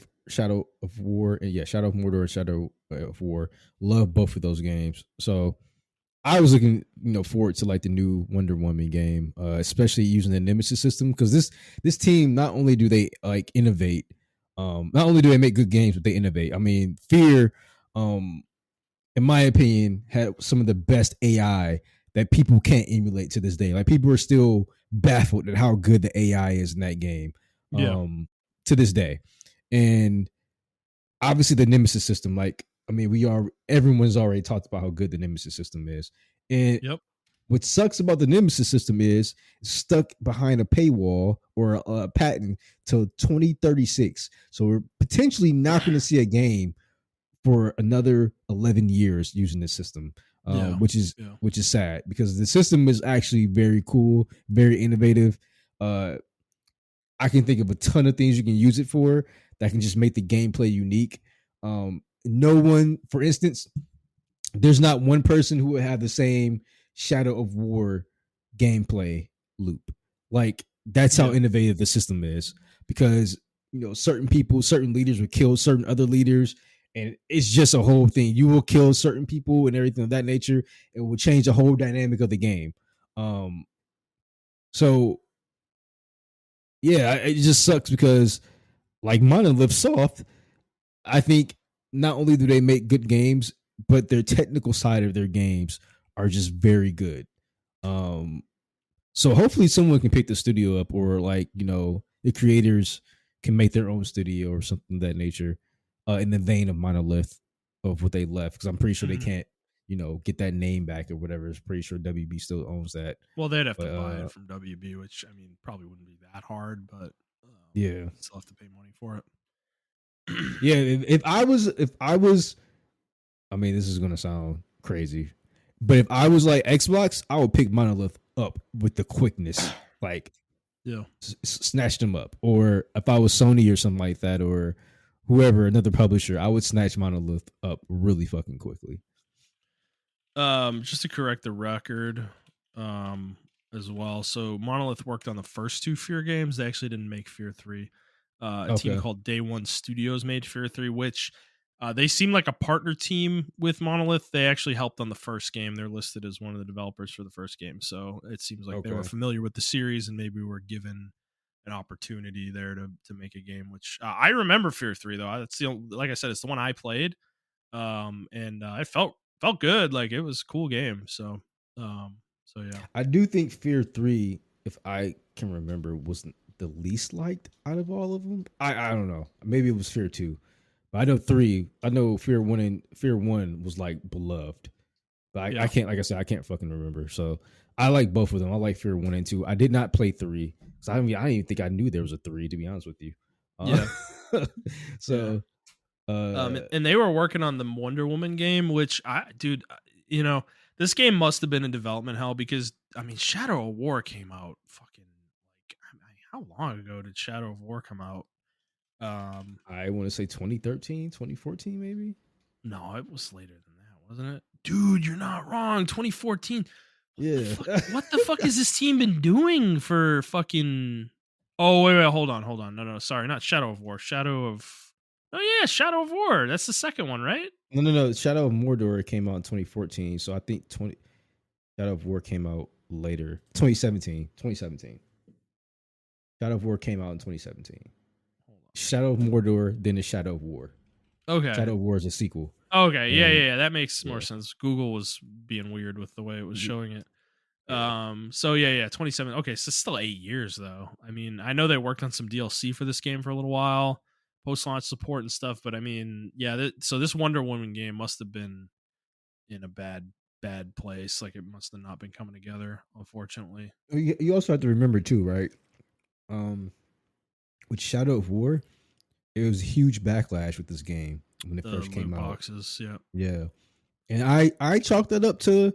of War, and yeah, Shadow of Mordor and Shadow of War. Love both of those games. So I was looking, forward to like the new Wonder Woman game, especially using the Nemesis system, because this team, not only do they like innovate, not only do they make good games, but they innovate. I mean, Fear, um, in my opinion, had some of the best AI that people can't emulate to this day. Like people are still baffled at how good the AI is in that game, Yeah. to this day, and obviously the Nemesis system. Like, I mean, everyone's already talked about how good the Nemesis system is, and Yep. what sucks about the Nemesis system is it's stuck behind a paywall or a patent till 2036. So we're potentially not going to see a game for another 11 years using this system, Yeah. which is Yeah. which is sad because the system is actually very cool, very innovative. I can think of a ton of things you can use it for that can just make the gameplay unique. No one, for instance, there's not one person who would have the same Shadow of War gameplay loop. Like that's how Yeah. innovative the system is because certain people, certain leaders would kill certain other leaders, and it's just a whole thing. You will kill certain people and everything of that nature. It will change the whole dynamic of the game. So yeah, it just sucks because like Monolith Soft, I think not only do they make good games, but their technical side of their games are just very good. Um, so hopefully someone can pick the studio up, or like the creators can make their own studio or something of that nature, in the vein of Monolith of what they left. Because I'm pretty sure they Mhm. can't, get that name back or whatever. It's pretty sure WB still owns that. Well, they'd have to But buy it from WB, which I mean probably wouldn't be that hard, but yeah, still have to pay money for it. yeah. If I was, I mean, this is gonna sound crazy, but if I was like Xbox, I would pick Monolith up with the quickness, like Yeah. snatch them up. Or if I was Sony or something like that, or whoever, another publisher, I would snatch Monolith up really fucking quickly. Just to correct the record, as well. So Monolith worked on the first two Fear games. They actually didn't make Fear 3. A team Okay. called Day One Studios made Fear 3, which they seem like a partner team with Monolith. They actually helped on the first game. They're listed as one of the developers for the first game. So it seems like they were Okay. familiar with the series and maybe were given an opportunity there to make a game, which I remember Fear 3 though. That's the only, like I said, it's the one I played. And it felt good. Like it was a cool game. So yeah. I do think Fear 3, if I can remember, was the least liked out of all of them. I don't know. Maybe it was Fear 2. But I know 3. I know Fear 1 was like beloved. But I Yeah. can't, like I said, I can't fucking remember. So I like both of them. I like Fear 1 and 2. I did not play 3. So I didn't even think I knew there was a 3, to be honest with you. Yeah. Yeah. So And they were working on the Wonder Woman game, which dude, this game must have been in development hell because I mean, Shadow of War came out fucking like, I mean, how long ago did Shadow of War come out? I want to say 2013, 2014, maybe. No, it was later than that, wasn't it? Dude, you're not wrong. 2014. Yeah. What the fuck has this team been doing for fucking? Oh wait, hold on. No, sorry, not Shadow of War. Shadow of. Oh yeah, Shadow of War. That's the second one, right? No. Shadow of Mordor came out in 2014. So I think Shadow of War came out later. 2017. 2017. Shadow of War came out in 2017. Hold Shadow of Mordor, then the Shadow of War. on. Okay. Shadow of War is a sequel. Okay. Yeah. And That makes more yeah. sense. Google was being weird with the way it was showing it. Yeah. So yeah, 27. Okay, so still 8 years though. I mean, I know they worked on some DLC for this game for a little while, post launch support and stuff. But I mean, yeah. So this Wonder Woman game must have been in a bad place. Like it must have not been coming together, unfortunately. You also have to remember too, right? Um, with Shadow of War, it was a huge backlash with this game when it The first came loot out. boxes, yeah. Yeah, and I chalked that up to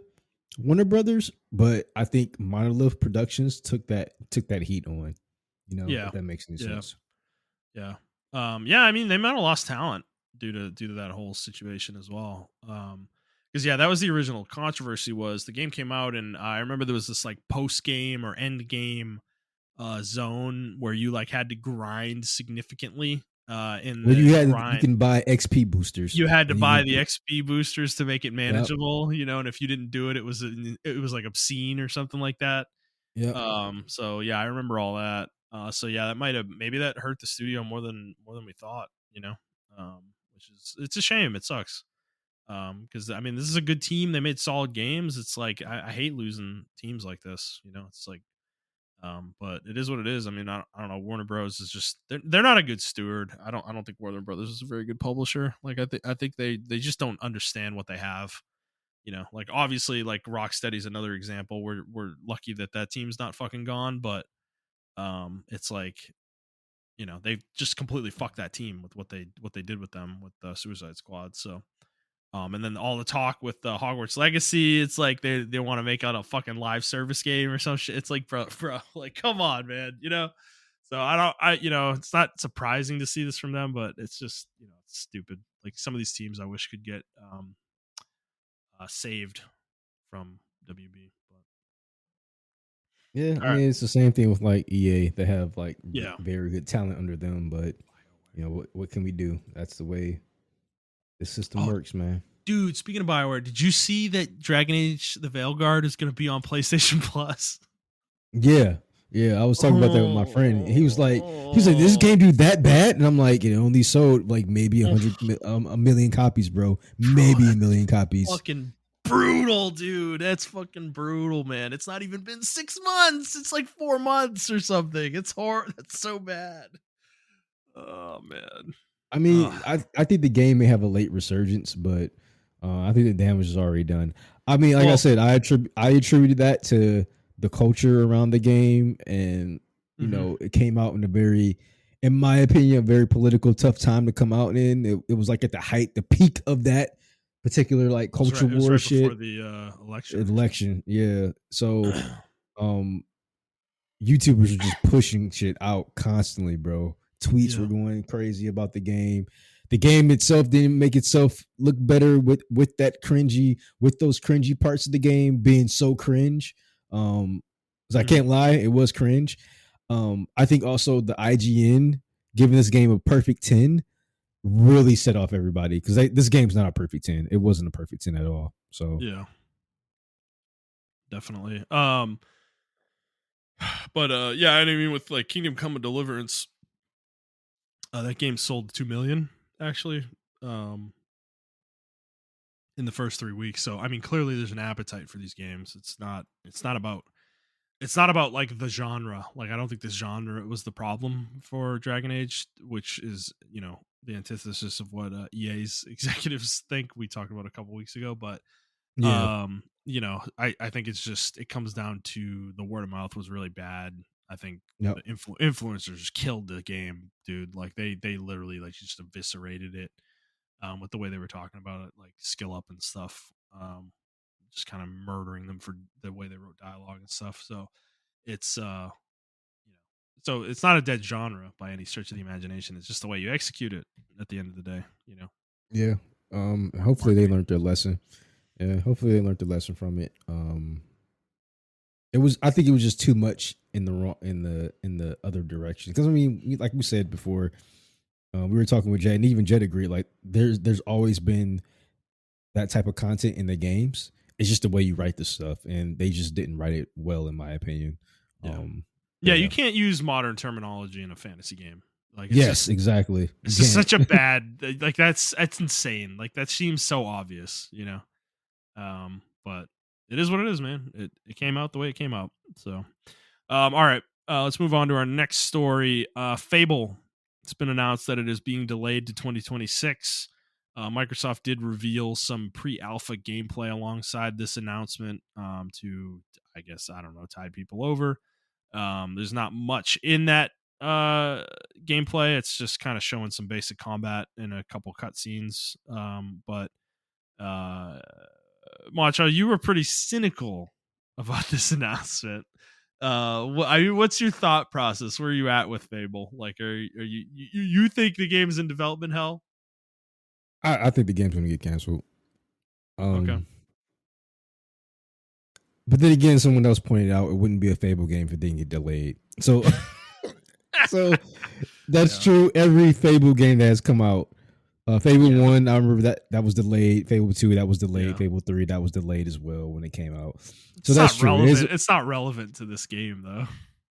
Warner Brothers, but I think Monolith Productions took that heat on. Yeah. If that makes any Yeah. sense. Yeah. Yeah, I mean, they might have lost talent due to that whole situation as well. Because yeah, that was the original controversy. Was the game came out, and I remember there was this like post game or end game zone where you like had to grind significantly. In Well, the you grind, can buy XP boosters, you had to and you buy can the XP boosters to make it yep, manageable, and if you didn't do it, it was like obscene or something like that. yep. So yeah, I remember all that. So yeah, that might have maybe that hurt the studio more than we thought, which is it's a shame. It sucks. Because I mean, this is a good team. They made solid games. It's like I hate losing teams like this. It's like, but it is what it is. I mean, I don't know. Warner Bros is just they're not a good steward. I don't think Warner Brothers is a very good publisher. Like I think they just don't understand what they have. Like obviously, like Rocksteady's another example. We're lucky that team's not fucking gone, but it's like they just completely fucked that team with what they did with them with the Suicide Squad. So and then all the talk with the Hogwarts Legacy, it's like they want to make out a fucking live service game or some shit. It's like, bro, like, come on, man. So it's not surprising to see this from them, but it's just, it's stupid. Like some of these teams, I wish could get saved from WB. But Yeah, I all right, mean it's the same thing with like EA. They have like yeah. very good talent under them, but what can we do? That's the way the system Oh, works, man. dude, speaking of Bioware, did you see that Dragon Age: The Veilguard is going to be on PlayStation Plus? Yeah, yeah. I was talking about that with my friend. He was like, this Oh, game do that bad, and I'm like, it only sold like maybe a million copies, bro. bro, Maybe a that's million copies. fucking brutal, dude. That's fucking brutal, man. It's not even been 6 months. It's like 4 months or something. It's hard. That's so bad. Oh man. I mean, I think the game may have a late resurgence, but I think the damage is already done. I mean, like I Well, said, I attributed that to the culture around the game, and mhm. it came out in a very, in my opinion, a very political, tough time to come out in. It was like at the peak of that particular like culture It was war right before shit the election. election. Yeah, so um YouTubers were just pushing shit out constantly, bro. Tweets were Yeah. going crazy about the game. The game itself didn't make itself look better with those cringy parts of the game being so cringe. 'Cause I Mhm. can't lie, it was cringe. I think also the IGN giving this game a perfect 10 really set off everybody because this game's not a perfect 10. It wasn't a perfect 10 at all. So Yeah, definitely. But yeah, I mean with like Kingdom Come of Deliverance, that game sold 2 million actually. Um in the first 3 weeks. So I mean, clearly there's an appetite for these games. It's not about like the genre. Like I don't think this genre was the problem for Dragon Age, which is the antithesis of what EA's executives think. We talked about a couple weeks ago, but yeah, I think it comes down to the word of mouth was really bad. I think yep, the influencers killed the game, dude. Like they literally like just eviscerated it with the way they were talking about it, like skill up and stuff. Just kind of murdering them for the way they wrote dialogue and stuff. So it's so it's not a dead genre by any stretch of the imagination. It's just the way you execute it at the end of the day. yeah. Hopefully they Marketing. learned their lesson. Yeah, hopefully they learned the lesson from it. It was I think it was just too much in the wrong in the other direction. Because I mean, like we said before, we were talking with Jed, and even Jed agreed. Like there's always been that type of content in the games. It's just the way you write the stuff, and they just didn't write it well, in my opinion. Yeah. But Yeah, you yeah, can't use modern terminology in a fantasy game. Like yes, exactly. You it's just can't. such a bad like that's insane. Like that seems so obvious. But it is what it is, man. It came out the way it came out. So all right. Let's move on to our next story. Fable. It's been announced that it is being delayed to 2026. Microsoft did reveal some pre-alpha gameplay alongside this announcement to, I guess, I don't know, tide people over. There's not much in that gameplay. It's just kind of showing some basic combat and a couple cutscenes. But Macho, you were pretty cynical about this announcement. What's your thought process? Where are you at with Fable? Like, are you think the game's in development hell? I think the game's gonna get canceled. Okay. But then again, someone else pointed out it wouldn't be a Fable game if it didn't get delayed. So, so that's true. Every Fable game that has come out, Fable 1, I remember that was delayed. Fable 2, that was delayed. Fable 3, that was delayed as well when it came out. So it's that's not true. Relevant. It's not relevant to this game though.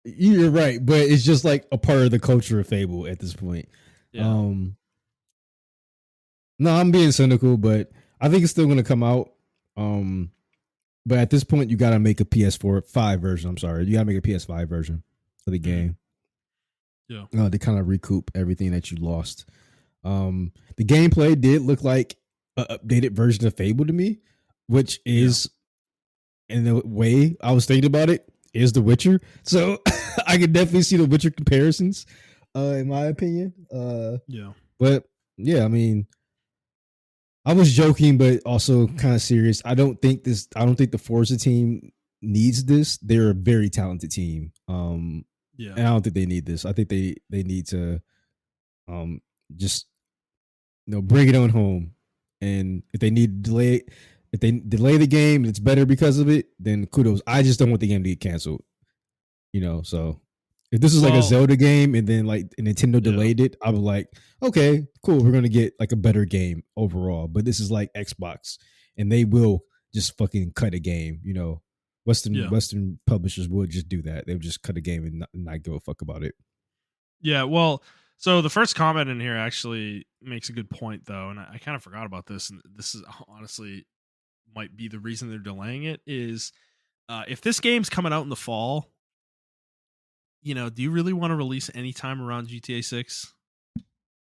You're right, but it's just like a part of the culture of Fable at this point. Yeah. No, I'm being cynical, but I think it's still going to come out. But at this point, you got to make a PS4 5 version. I'm sorry, you got to make a PS5 version of the game. Yeah, to kind of recoup everything that you lost. The gameplay did look like an updated version of Fable to me, which is, in the way I was thinking about it, is The Witcher. So I could definitely see the Witcher comparisons, in my opinion. But yeah, I mean, I was joking, but also kind of serious. I don't think the Forza team needs this. They're a very talented team. And I don't think they need this. I think they need to just bring it on home. And if they need to delay it, if they delay the game and it's better because of it, then kudos. I just don't want the game to get canceled. So if this is like a Zelda game and then like Nintendo delayed it, I was like, okay, cool, we're gonna get like a better game overall. But this is like Xbox, and they will just fucking cut a game. Western publishers would just do that. They would just cut a game and not give a fuck about it. Yeah, well, so the first comment in here actually makes a good point though, and I kind of forgot about this, and this is honestly might be the reason they're delaying it is if this game's coming out in the fall, do you really want to release any time around GTA 6?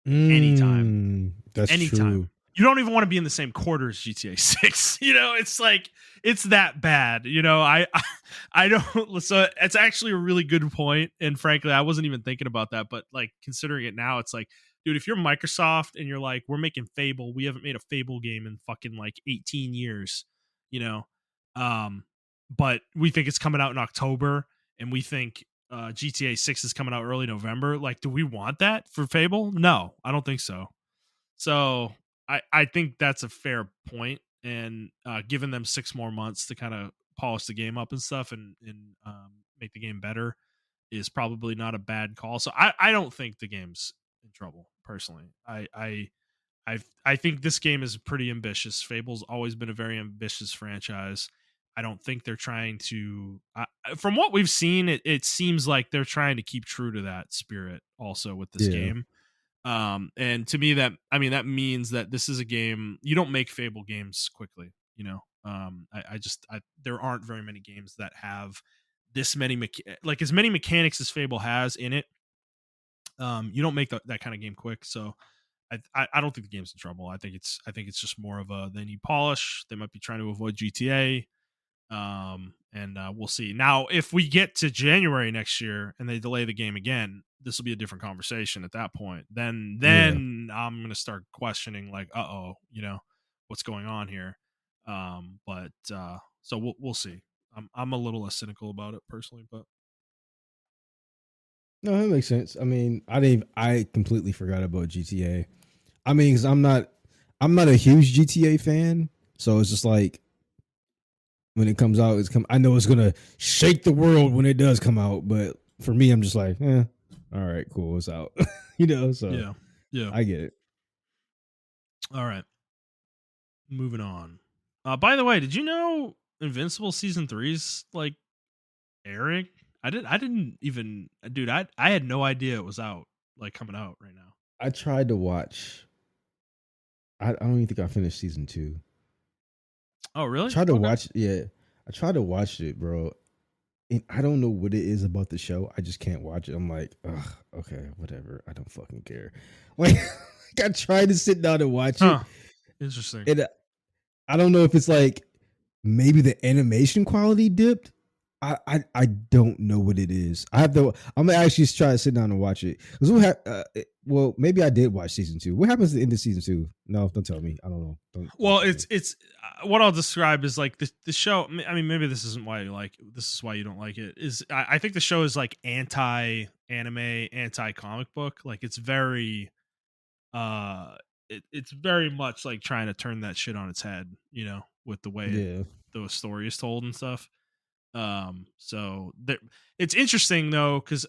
Anytime. That's true. You don't even want to be in the same quarter as GTA 6. It's like it's that bad. I don't. So it's actually a really good point. And frankly, I wasn't even thinking about that. But like considering it now, it's like, dude, if you're Microsoft and you're like, we're making Fable, we haven't made a Fable game in fucking like 18 years. But we think it's coming out in October, and we think GTA 6 is coming out early November. Like, do we want that for Fable? No, I don't think so. So I think that's a fair point, and giving them 6 more months to kind of polish the game up and stuff and make the game better is probably not a bad call. So I don't think the game's in trouble personally. I think this game is pretty ambitious. Fable's always been a very ambitious franchise. I don't think they're trying to. From what we've seen, it seems like they're trying to keep true to that spirit also with this game. And to me, that means that this is a game you don't make Fable games quickly. There aren't very many games that have this many as many mechanics as Fable has in it. You don't make that kind of game quick, so I don't think the game's in trouble. I think it's just more of a they need polish. They might be trying to avoid GTA. And we'll see. Now, if we get to January next year and they delay the game again, this will be a different conversation at that point. Then I'm gonna start questioning, like, what's going on here? But so we'll see. I'm a little less cynical about it personally, but no, that makes sense. I mean, I completely forgot about GTA. I mean, because I'm not a huge GTA fan, so it's just like when it comes out, I know it's gonna shake the world when it does come out, but for me, I'm just like, all right, cool, it's out. So yeah, I get it. All right, moving on. By the way, did you know Invincible season 3's like airing? I didn't even, dude. I had no idea it was out, like coming out right now. I tried to watch. I don't even think I finished season 2. Oh, really? I tried to watch. Yeah, I tried to watch it, bro. And I don't know what it is about the show. I just can't watch it. I'm like, ugh, okay, whatever. I don't fucking care. Like, I tried to sit down and watch it. Interesting. And I don't know if it's like maybe the animation quality dipped. I don't know what it is. I'm gonna actually try to sit down and watch it. Well, maybe I did watch season 2. What happens at the end of season 2? No, don't tell me. I don't know. Well, it's what I'll describe is like the show. I mean, maybe this isn't why you like. This is why you don't like it. Is I think the show is like anti-anime, anti-comic book. Like it's very it's very much like trying to turn that shit on its head, with the way the story is told and stuff. So it's interesting though, because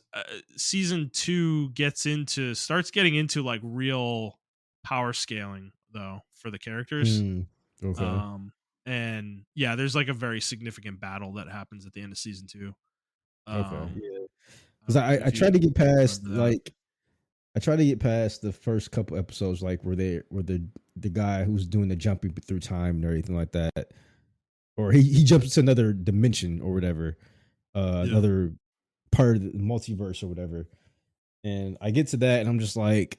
season 2 starts getting into like real power scaling though for the characters. Okay. And yeah, there's like a very significant battle that happens at the end of season 2. Okay. Yeah. I Because don't know I if you tried to get past remember that. like I tried to get past the first couple episodes, like where the guy who's doing the jumping through time and everything like that, or he jumps into another dimension or whatever, Yeah. another part of the multiverse or whatever. And I get to that, and I'm just like,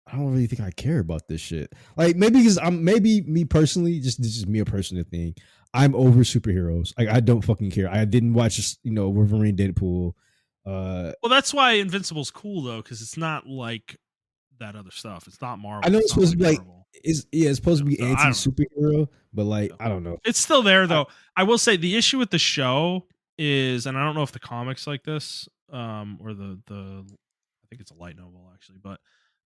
I don't really think I care about this shit. Like maybe because maybe me personally, this is me a personal thing. I'm over superheroes. Like I don't fucking care. I didn't watch Wolverine, Deadpool. Well, that's why Invincible's cool though, because it's not like that other stuff. It's not I Marvel. know It's it's not supposed to like be like Marvel. it's supposed to be So I anti don't know. superhero, but like Yeah. I don't know. It's still there I, though. I will say the issue with the show is, and I don't know if the comics like this, or the I think it's a light novel actually, but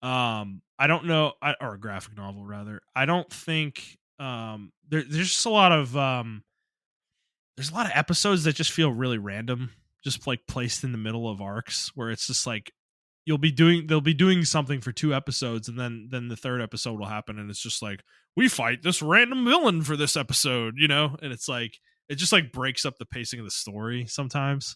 I don't know, or a graphic novel rather. I don't think there's just a lot of there's a lot of episodes that just feel really random, just like placed in the middle of arcs where it's just like they'll be doing something for 2 episodes, and then the third episode will happen and it's just like we fight this random villain for this episode, and it's like it just like breaks up the pacing of the story sometimes.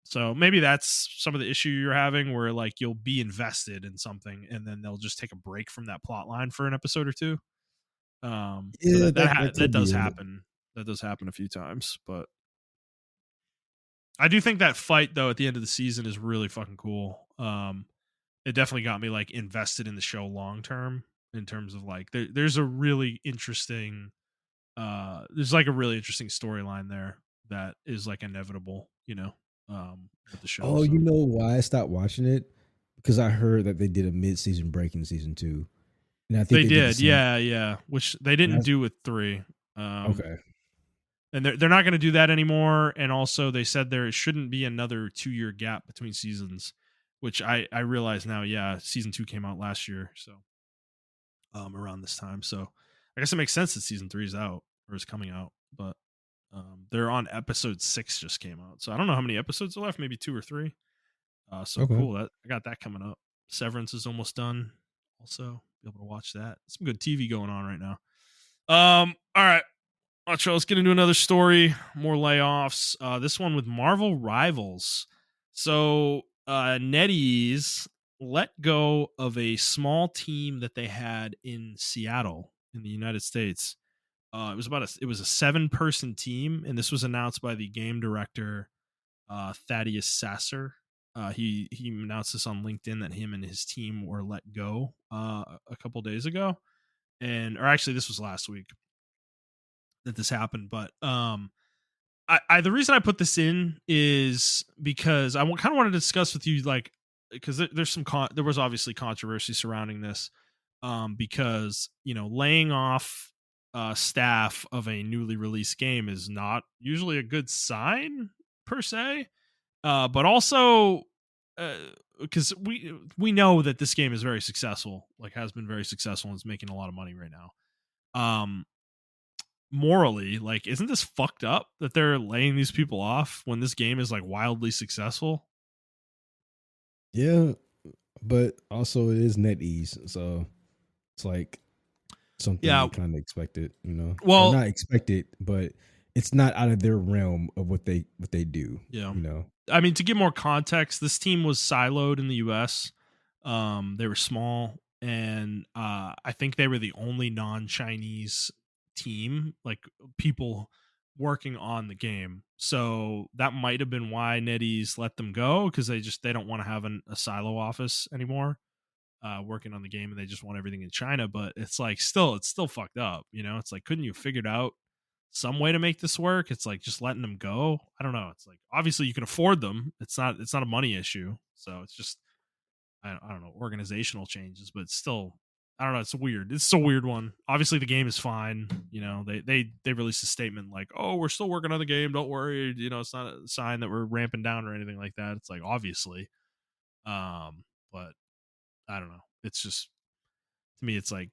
So maybe that's some of the issue you're having, where like you'll be invested in something and then they'll just take a break from that plot line for an episode or two. So yeah, that that could does be it. happen. That does happen a few times, but I do think that fight though at the end of the season is really fucking cool. It definitely got me like invested in the show long term, in terms of like there's a really interesting there's like a really interesting storyline there that is like inevitable, with the show. Oh, you So know why I stopped watching it? Because I heard that they did a mid-season break in season 2, and I think they they did the did, same. yeah, which they And didn't do with 3. okay, And they're not going to do that anymore. And also, they said there shouldn't be another 2-year gap between seasons, which I realize now. Yeah, season 2 came out last year, so around this time. So I guess it makes sense that season 3 is out or is coming out. But they're on episode 6 just came out, so I don't know how many episodes are left. Maybe 2 or 3. So okay, cool. That I got that coming up. Severance is almost done. Also, be able to watch that. Some good TV going on right now. All right. Let's get into another story. More layoffs. This one with Marvel Rivals. So NetEase let go of a small team that they had in Seattle in the United States. It was a 7-person team, and this was announced by the game director Thaddeus Sasser. He announced this on LinkedIn that him and his team were let go a couple days ago, or actually this was last week that this happened. But I the reason I put this in is because I kind of want to discuss with you, like, because there was obviously controversy surrounding this, because laying off staff of a newly released game is not usually a good sign per se, but also because we know that this game is very successful, like has been very successful and is making a lot of money right now. Morally, like, isn't this fucked up that they're laying these people off when this game is like wildly successful? yeah, but also it is NetEase, so it's like something Yeah. you kind of expected, or Well, not expected, but it's not out of their realm of what they do, yeah. you know. I mean, to give more context, this team was siloed in the US. They were small, and I think they were the only non-Chinese team, like people working on the game. So that might have been why NetEase let them go, because they don't want to have a silo office anymore, working on the game, and they just want everything in China. But it's like it's still fucked up. It's like, couldn't you figured out some way to make this work? It's like just letting them go. I don't know. It's like obviously you can afford them. It's not a money issue. So it's just I don't know, organizational changes, but still, I don't know. It's weird. It's a weird one. Obviously, the game is fine. They released a statement like, "Oh, we're still working on the game. Don't worry. It's not a sign that we're ramping down or anything like that." It's like obviously, but I don't know. It's just to me, it's like,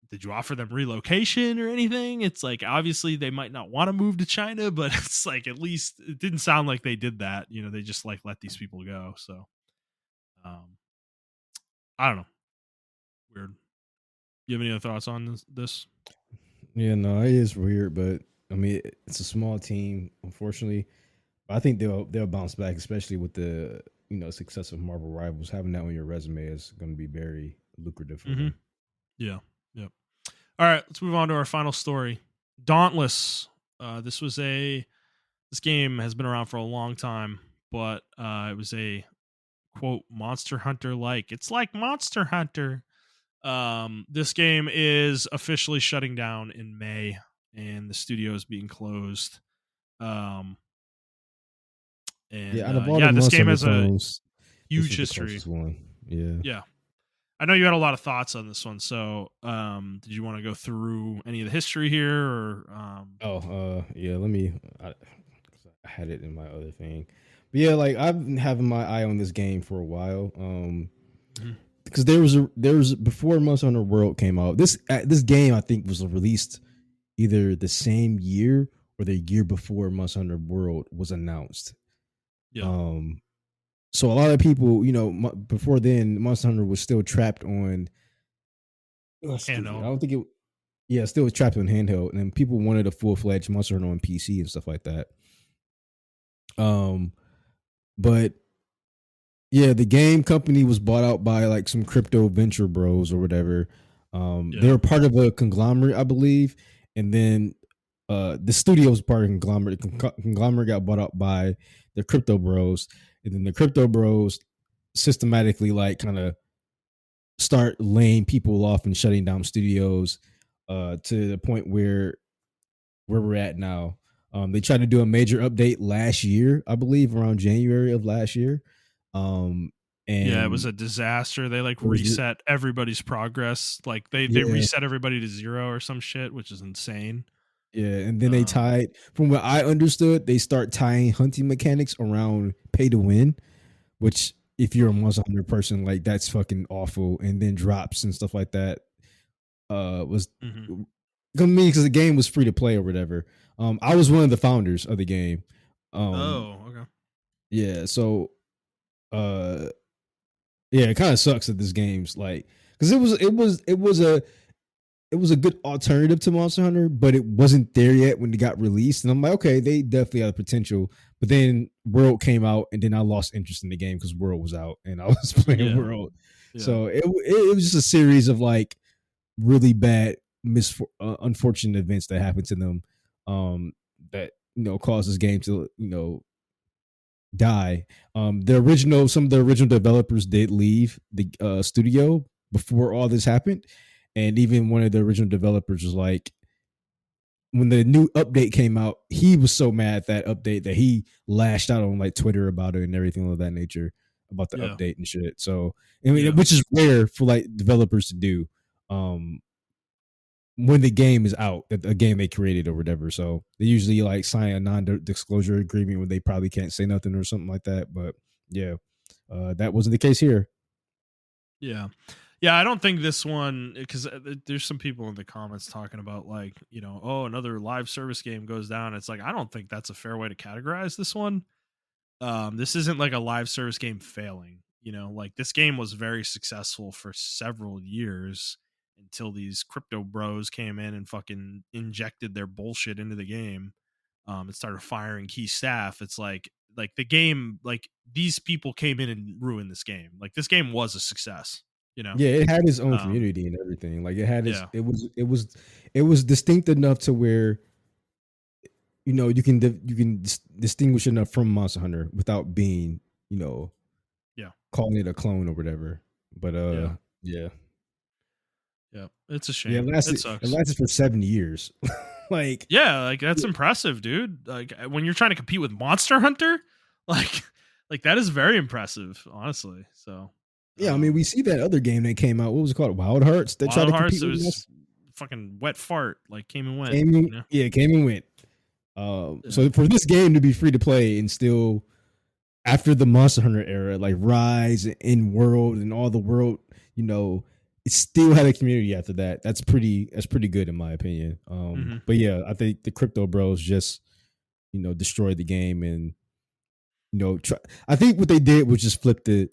did you offer them relocation or anything? It's like, obviously they might not want to move to China, but it's like, at least it didn't sound like they did that. They just like let these people go. So, um, I don't know. Weird. You have any other thoughts on this? Yeah, no, it is weird, but I mean, it's a small team, unfortunately. But I think they'll bounce back, especially with the success of Marvel Rivals. Having that on your resume is going to be very lucrative for Mm-hmm. them. Yeah. Yep. All right, let's move on to our final story. Dauntless. This game has been around for a long time, but it was a quote Monster Hunter like. It's like Monster Hunter. This game is officially shutting down in May, and the studio is being closed. Yeah, out of all the This Monster game Hunter has a clones, this huge was the history. closest one. Yeah. Yeah. I know you had a lot of thoughts on this one, so did you want to go through any of the history here, or Yeah. Let me. I had it in my other thing, but yeah, like I've been having my eye on this game for a while. Because there was before Monster Hunter World came out. This game I think was released either the same year or the year before Monster Hunter World was announced. yeah, So a lot of people, before then, Monster Hunter was still trapped on. Oh, excuse me. I handheld. don't think it. Yeah, still was trapped on handheld, and people wanted a full fledged Monster Hunter on PC and stuff like that. But yeah, the game company was bought out by like some crypto venture bros or whatever. They were part of a conglomerate, I believe, and then the studio was part of a conglomerate. The conglomerate got bought out by the crypto bros, and then the crypto bros systematically like kind of start laying people off and shutting down studios to the point where we're at now. They tried to do a major update last year, I believe, around January of last year. Yeah, it was And a disaster. They like it was reset everybody's progress. Like they yeah, reset everybody to 0 or some shit, which is insane. yeah. And then they tied, from what I understood, they start tying hunting mechanics around pay to win, which if you're a Monster Hunter person, like that's fucking awful. And then drops and stuff like that was me because the game was free to play or whatever. I was one of the founders of the game. Okay. Yeah, so uh yeah, it kind of sucks that this game's like because it was a good alternative to Monster Hunter, but it wasn't there yet when it got released. And I'm like, okay, they definitely had potential. But then World came out, and then I lost interest in the game because World was out, and I was playing World. Yeah. So it was just a series of like really bad, unfortunate events that happened to them that caused this game to die. Some of the original developers did leave the studio before all this happened, and even one of the original developers was like, when the new update came out, he was so mad at that update that he lashed out on like Twitter about it and everything of that nature about the update and shit. So I mean, which is rare for like developers to do. When the game is out, a game they created or whatever. So they usually like sign a non-disclosure agreement where they probably can't say nothing or something like that. But yeah, that wasn't the case here. Yeah. Yeah, I don't think this one, because there's some people in the comments talking about like, oh, another live service game goes down. It's like, I don't think that's a fair way to categorize this one. This isn't like a live service game failing. Like this game was very successful for several years until these crypto bros came in and fucking injected their bullshit into the game. It started firing key staff. It's like the game, like these people came in and ruined this game. Like this game was a success. Yeah, it had its own community and everything. Like it had its, it was distinct enough to where you can distinguish enough from Monster Hunter without being calling it a clone or whatever. But yeah, it's a shame. Yeah, it lasted for 7 years. Like that's impressive, dude. Like when you're trying to compete with Monster Hunter, like that is very impressive, honestly. So yeah, I mean, we see that other game that came out. What was it called? Wild Hearts. That tried to compete with us. Fucking wet fart. Like came and went. Yeah, came and went. So for this game to be free to play and still after the Monster Hunter era, like Rise and World and all the World, it still had a community after that. That's pretty good in my opinion. But yeah, I think the Crypto Bros just destroyed the game, and I think what they did was just flip the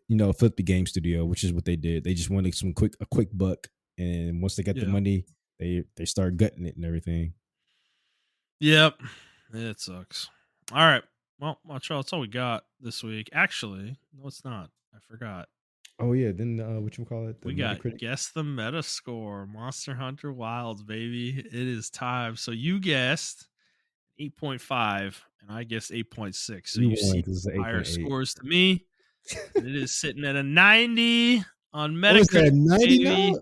game studio, which is what they did. They just wanted a quick buck, and once they got the money, they started gutting it and everything. Yep, it sucks. All right, well, Montrell, that's all we got this week. Actually, no, it's not. I forgot. Oh yeah, then what you call it? We got guess the meta score. Monster Hunter Wilds, baby. It is time. So you guessed 8.5, and I guessed 8.6. So you see higher scores to me. And it is sitting at a 90 on Metacritic. 90 now?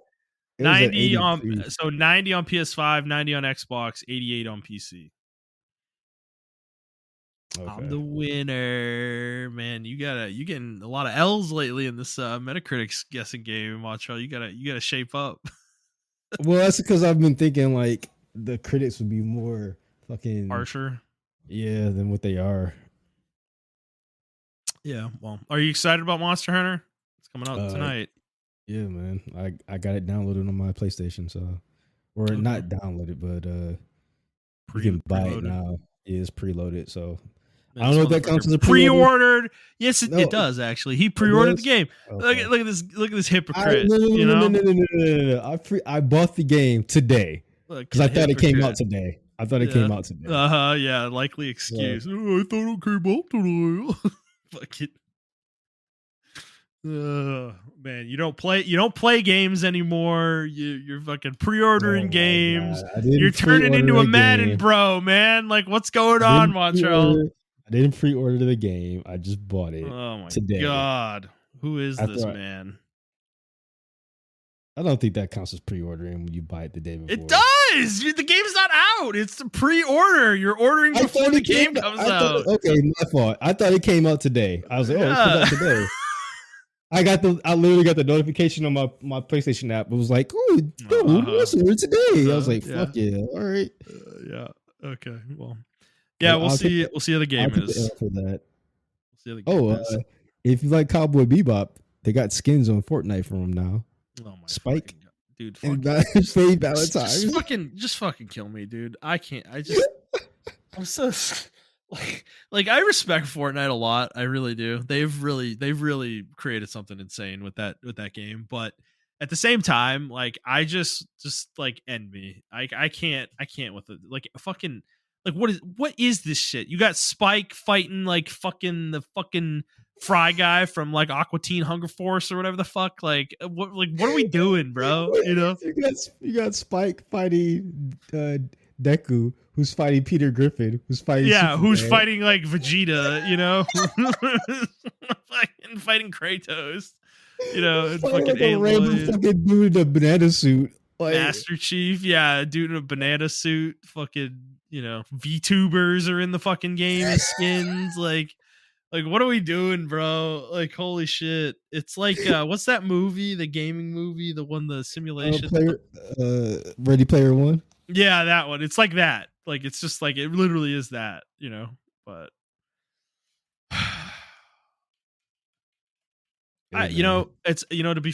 90 on 90 on PS5, 90 on Xbox, 88 on PC. Okay. I'm the winner, man. You getting a lot of L's lately in this Metacritic's guessing game, Montrell. You gotta shape up. Well, that's because I've been thinking like the critics would be more fucking harsher, than what they are. Yeah. Well, are you excited about Monster Hunter? It's coming out tonight. Yeah, man. I got it downloaded on my PlayStation, or not downloaded, but you can buy it now. Yeah, it's preloaded, so. I don't know if that counts as a pre-ordered. Yes, it does actually. He pre-ordered the game. Okay. Look at this hypocrite. No. I bought the game today because I thought it came out today. Yeah, likely excuse. I thought it came out today. Fuck it. Man, you don't play games anymore. You're fucking pre-ordering games. You're turning into a Madden bro, man. Like, what's going on, Montrell? I didn't pre-order the game. I just bought it. Oh my today. God. Who is this man? I don't think that counts as pre-ordering when you buy it the day before. It does. The game's not out. It's the pre-order. You're ordering before the game comes out. Okay, my fault. I thought it came out today. I was like, it comes out today. I literally got the notification on my PlayStation app. It was like, oh, dude, what's today? I was like, fuck yeah. All right. Yeah. Okay. Well. Yeah, we'll see. We'll see how the game is. For that. We'll see how the game is. If you like Cowboy Bebop, they got skins on Fortnite for them now. Oh my Spike, dude! And Faye Valentine. Just fucking kill me, dude. I can't. I'm so like I respect Fortnite a lot. I really do. They've really created something insane with that game. But at the same time, like I just like envy. I can't with it. Like fucking. Like what is this shit? You got Spike fighting like fucking the fucking Fry guy from like Aqua Teen Hunger Force or whatever the fuck. Like what are we doing, bro? You know, you got Spike fighting Deku, who's fighting Peter Griffin, who's fighting who's fighting like Vegeta, you know, fighting Kratos, you know, and fucking like a random fucking dude in a banana suit, like, Master Chief, dude in a banana suit, fucking. You know, VTubers are in the fucking game as skins. like what are we doing, bro? Like, holy shit! It's like, what's that movie? The gaming movie, the simulation. Ready Player One. Yeah, that one. It's like that. Like, it's just like it literally is that. You know, but it's to be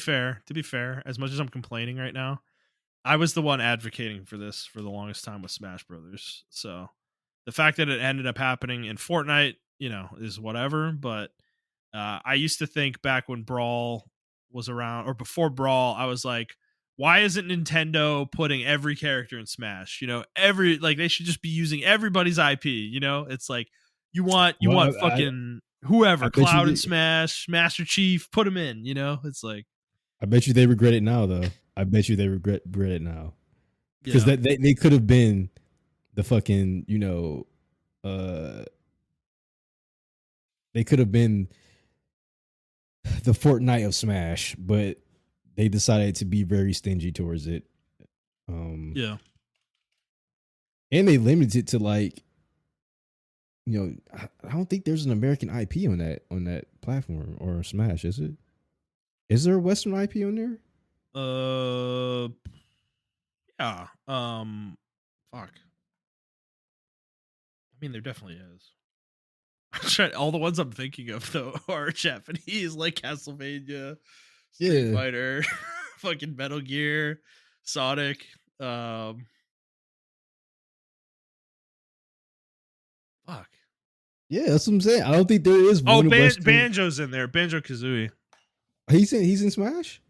fair, as much as I'm complaining right now. I was the one advocating for this for the longest time with Smash Brothers. So the fact that it ended up happening in Fortnite, is whatever. But I used to think back when Brawl was around or before Brawl, I was like, why isn't Nintendo putting every character in Smash? They should just be using everybody's IP. It's like you want fucking whoever, Cloud in Smash, Master Chief, put them in. It's like. I bet you they regret it now, though. I bet you they regret it now because they could have been the fucking they could have been the Fortnite of Smash, but they decided to be very stingy towards it. And they limited it to like I don't think there's an American IP on that platform or Smash, is it? Is there a Western IP on there? Yeah. Fuck. I mean, there definitely is. All the ones I'm thinking of though are Japanese, like Castlevania, Street Fighter, fucking Metal Gear, Sonic. Fuck. Yeah, that's what I'm saying. I don't think there is one of us. Banjo's in there. Banjo Kazooie. He's in Smash.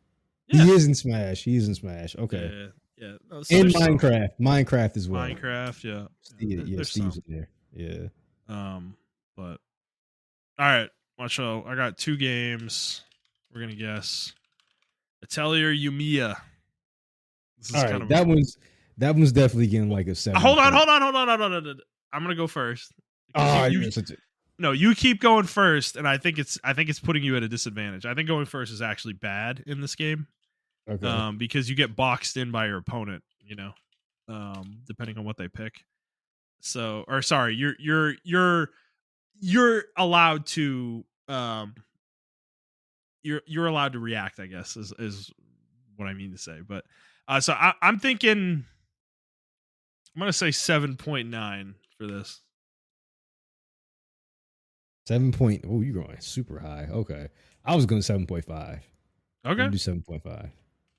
Yeah. He is in Smash. He's in Smash. Okay. Yeah. No, so and Minecraft. Some. Minecraft as well. Minecraft. Yeah. Steve's in there. Yeah. But all right. Watch out. I got 2 games. We're gonna guess. Atelier Yumiya. All right. That one's definitely getting like a 7. Hold on. I'm gonna go first. No, you keep going first, and I think it's putting you at a disadvantage. I think going first is actually bad in this game. Okay. Because you get boxed in by your opponent, depending on what they pick. So, or sorry, you're allowed to you're allowed to react, I guess, is what I mean to say. But so I'm thinking I'm gonna say 7.9 for this. 7 point. Oh, you're going super high. Okay, I was going 7.5. Okay, do 7.5.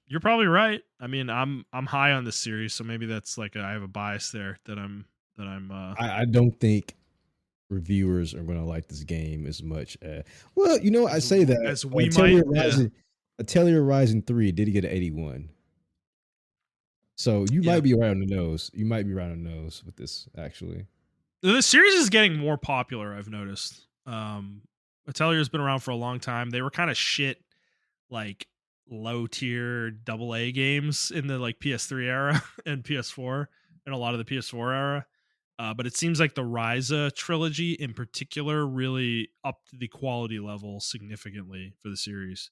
You're probably right. I mean, I'm high on this series, so maybe that's like I have a bias there that I'm. I don't think reviewers are going to like this game as much. Well, I say that as we might. Atelier Rising 3 did get an 81. So you might be right on the nose. You might be right on the nose with this, actually. The series is getting more popular, I've noticed. Atelier's been around for a long time. They were kind of shit, like low tier AA games in the like PS3 era and PS4 and a lot of the PS4 era. But it seems like the Ryza trilogy in particular really upped the quality level significantly for the series.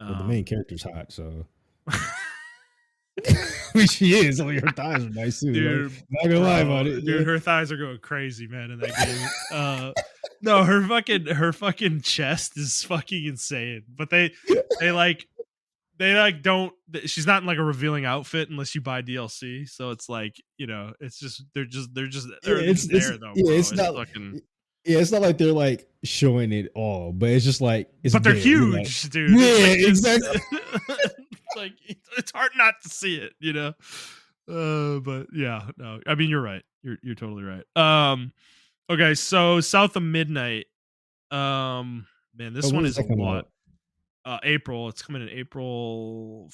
Well, the main character's hot, so. I mean, she is. Only her thighs are nice too. Dude, not gonna lie about it. Dude, her thighs are going crazy, man, in that game. No, her fucking chest is fucking insane. But they don't. She's not in like a revealing outfit unless you buy DLC. So it's like it's just they're just there though. Yeah, bro. it's not fucking. Yeah, it's not like they're like showing it all, but it's just like But they're huge, dude. Yeah, exactly. Like it's hard not to see it, but yeah, no. I mean, you're right. You're totally right. Okay, so South of Midnight. Man, this one is a lot. April. It's coming in April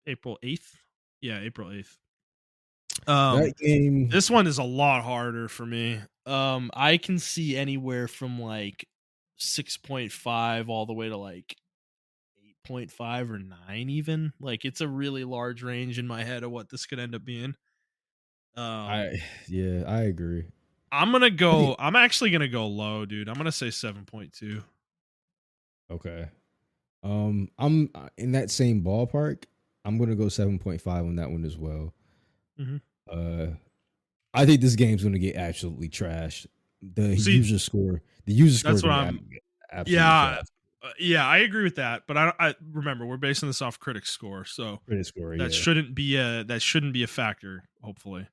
8th. Yeah, April 8th. That game. This one is a lot harder for me. I can see anywhere from like 6.5 all the way to like 8.5 or 9 even. Like it's a really large range in my head of what this could end up being. I agree. I'm actually gonna go low, dude. I'm gonna say 7.2. Okay. I'm in that same ballpark. I'm gonna go 7.5 on that one as well. Mm-hmm. I think this game's gonna get absolutely trashed. The user score. That's what I'm. Yeah, I agree with that. But I remember we're basing this off critic score, so that shouldn't be a factor. Hopefully.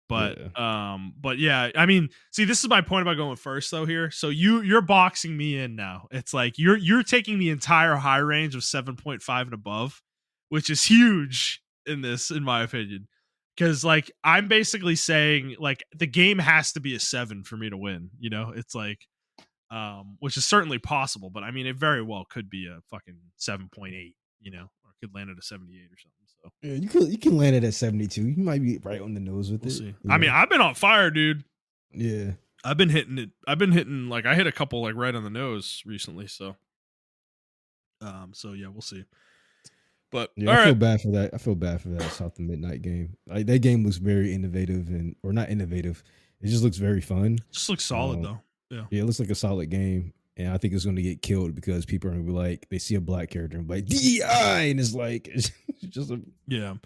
But yeah, I mean, see, this is my point about going first though here. So you're boxing me in now. It's like you're taking the entire high range of 7.5 and above, which is huge in my opinion. Because like I'm basically saying like the game has to be a 7 for me to win. It's like which is certainly possible, but I mean it very well could be a fucking 7.8, or could land at a 78 or something. So yeah, you can land it at 72. You might be right on the nose with it. See. I mean, I've been on fire, dude. Yeah. I've been hitting it. I've been hitting like I hit a couple like right on the nose recently, so yeah, we'll see. But yeah, I feel bad for that. I feel bad for that South of Midnight game. Like that game looks very innovative or not innovative. It just looks very fun. Just looks solid though. Yeah, it looks like a solid game. And I think it's going to get killed because people are going to be like, they see a black character and be like, DEI! And it's like, it's just a... Yeah.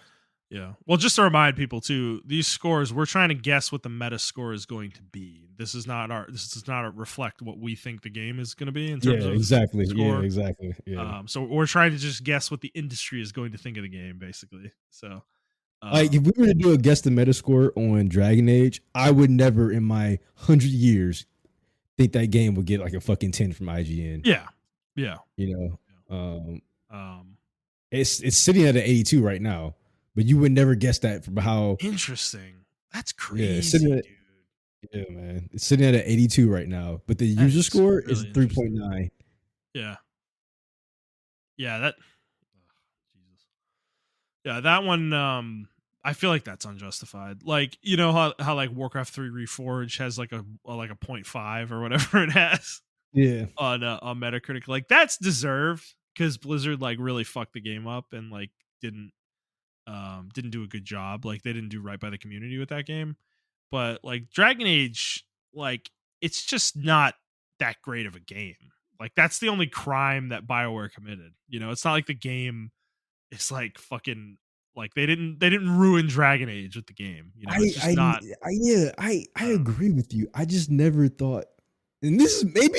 Well, just to remind people too, these scores, we're trying to guess what the meta score is going to be. This does not reflect what we think the game is going to be in terms of exactly. Score. Yeah, exactly. Yeah. So we're trying to just guess what the industry is going to think of the game, basically. So, like if we were to do a guess the meta score on Dragon Age, I would never in my 100 years think that game would get like a fucking 10 from IGN. Yeah. It's sitting at an 82 right now, but you would never guess that from how interesting. That's yeah, crazy, dude. Yeah, man. It's sitting at an 82 right now, but the That user is score is really interesting. 3.9. Yeah. Yeah, that Jesus. Yeah, that one I feel like that's unjustified. Like, you know how like Warcraft 3 Reforged has like a 0.5 or whatever it has Yeah. on Metacritic. Like that's deserved cuz Blizzard like really fucked the game up and like didn't do a good job. Like they didn't do right by the community with that game. But like Dragon Age, like it's just not that great of a game. Like that's the only crime that BioWare committed. You know, it's not like the game is like fucking like they didn't ruin Dragon Age with the game. You know, it's just not. I I don't know. agree with you. I just never thought, and this is maybe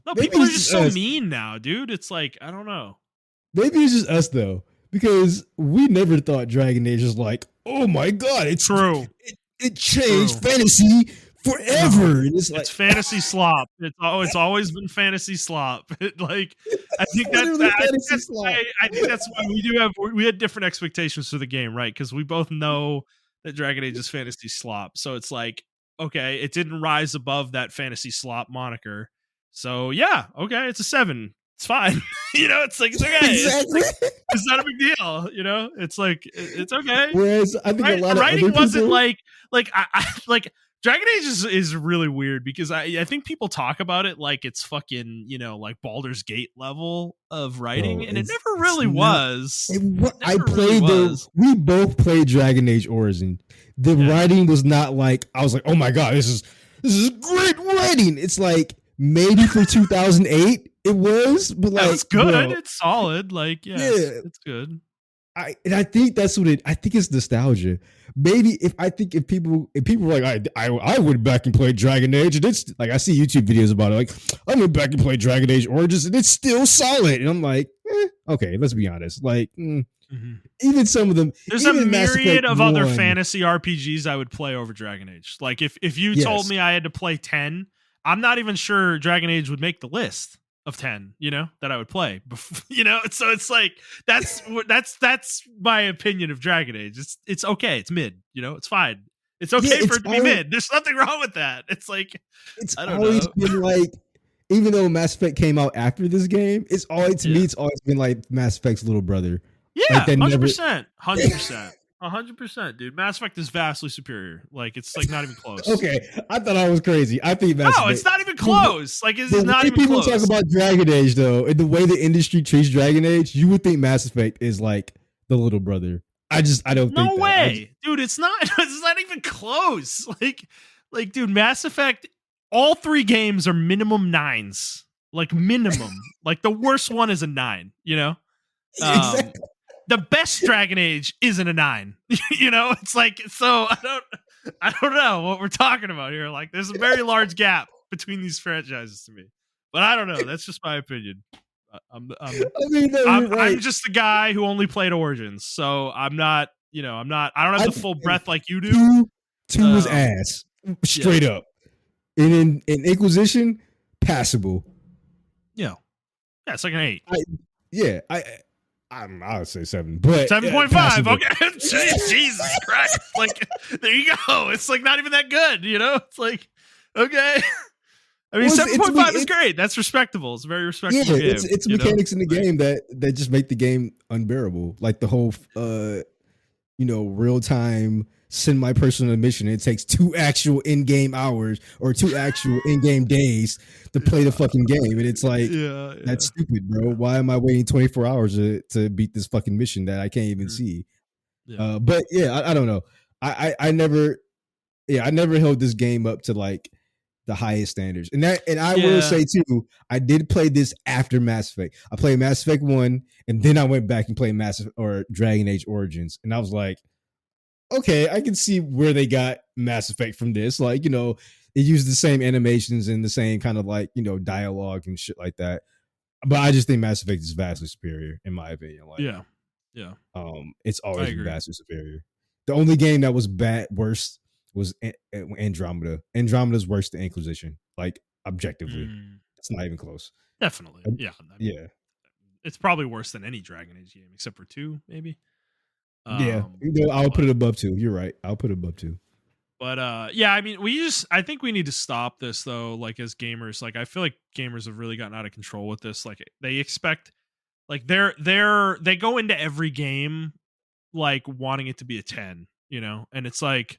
No, maybe people are it's just just so us. mean now, dude. It's like I don't know. Maybe it's just us though, because we never thought Dragon Age was like, oh my god, True. it changed True. fantasy No, forever. And it's like it's fantasy slop. It's always been fantasy slop. Like I it's think literally fantasy that's slot. why we had different expectations for the game, right? Because we both know that Dragon Age is fantasy slop. So it's like, okay, it didn't rise above that fantasy slop moniker. So yeah, okay, it's a 7. It's fine. You know, it's like it's okay. It's Exactly. like it's not a big deal. You know, it's like it's okay. Whereas I think a Right? The lot of writing other wasn't people, like I like Dragon Age is really weird because I think people talk about it like it's fucking, you know, like Baldur's Gate level of writing, bro, and it never it's really not. was. It I never really played was. we both played Dragon Age Origin. The Yeah. writing was not like I was like, oh my god, this is great writing. It's like maybe for 2008 it was, but That was like, good. bro, It's solid. Like, yeah, yeah. it's good. I think that's what I think it's nostalgia. Maybe if people were like I went back and played Dragon Age and it's like I see YouTube videos about it like I went back and played Dragon Age Origins and it's still solid and I'm like okay, let's be honest, like Mm-hmm. even some of them, There's a even Mass myriad Effect of other 1, fantasy RPGs I would play over Dragon Age. Like if you told yes. me I had to play 10, I'm not even sure Dragon Age would make the list of 10, you know, that I would play. You know, so it's like that's my opinion of Dragon Age. It's okay, it's mid, you know, it's fine. It's Yeah, okay for it to be mid. There's nothing wrong with that. It's like it's I don't always know. been like even though Mass Effect came out after this game, it's always to me Yeah. it's always been like Mass Effect's little brother. Like Yeah, that hundred never percent, 100%, 100%, dude. Mass Effect is vastly superior. Like it's like not even close. Okay, I thought I was crazy. I think Mass No, it's Effect. not even close. Like it's The not way even people talk close. about Dragon Age, though, and the way the industry treats Dragon Age, you would think Mass Effect is like the little brother. I don't think No that. way, dude. It's not. It's not even close. Dude, Mass Effect. All 3 games are minimum 9s. Like minimum. Like the worst one is a 9. You know. Um, Exactly. the best Dragon Age isn't a 9. You know. It's like so. I don't know what we're talking about here. Like, there's a very large gap between these franchises to me. But I don't know. That's just my opinion. I mean, no, you're I'm right. just the guy who only played Origins, so I'm not. You know, I'm not. I don't have I the full breadth like you do. two was ass, Yeah, straight up. And in Inquisition, passable. yeah, yeah. It's like an 8. Yeah, I would say 7, but 7.5. passable. Okay, Jesus Christ! Like, there you go. It's like not even that good. You know, it's like okay. I mean, Well, 7.5 is great. That's respectable. It's a very respectable game. it's You know, mechanics in the game that just make the game unbearable. Like the whole real time send my person a mission. It takes 2 actual in game hours or 2 actual in game days to play the fucking game, and it's like yeah, that's stupid, bro. Why am I waiting 24 hours to beat this fucking mission that I can't even see? yeah, But yeah, I don't know. I never I never held this game up to like the highest standards. And I will yeah. say too, I did play this after Mass Effect. I played Mass Effect 1 and then I went back and played Dragon Age Origins. And I was like, okay, I can see where they got Mass Effect from this. Like, it used the same animations and the same kind of like, dialogue and shit like that. But I just think Mass Effect is vastly superior in my opinion. Like, Yeah. Yeah. it's I always been agree. vastly superior. The only game that was worse was Andromeda. Andromeda's worse than Inquisition. Like objectively, it's not even close. Definitely. Yeah. Yeah. It's probably worse than any Dragon Age game except for 2, maybe. Yeah, I'll put it above 2. You're right. I'll put it above 2. But yeah, I mean, I think we need to stop this though. Like as gamers, like I feel like gamers have really gotten out of control with this. Like they expect, like they go into every game like wanting it to be a 10, and it's like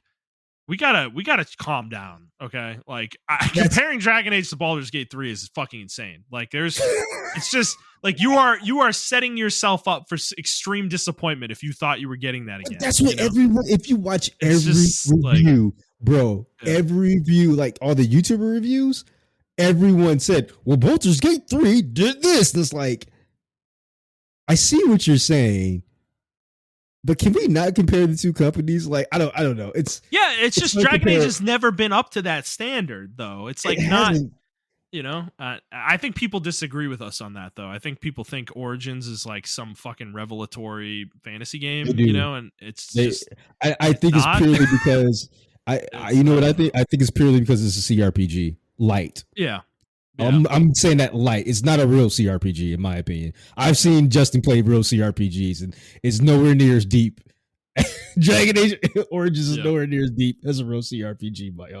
we gotta calm down, okay? Like comparing Dragon Age to Baldur's Gate 3 is fucking insane. Like it's just like you are setting yourself up for extreme disappointment if you thought you were getting that again. That's what everyone. If you watch every review, like, bro, every review, like all the YouTuber reviews, everyone said, "Well, Baldur's Gate 3 did this." And it's like, I see what you're saying. But can we not compare the two companies? Like, I don't know. It's just Dragon Age has never been up to that standard, though. It's like not, I think people disagree with us on that, though. I think people think Origins is like some fucking revelatory fantasy game, and I think it's purely because you know what I think? I think it's purely because it's a CRPG light. Yeah. I'm saying that light. It's not a real CRPG, in my opinion. I've seen Justin play real CRPGs, and it's nowhere near as deep. Dragon Age Origins is nowhere near as deep as a real CRPG. But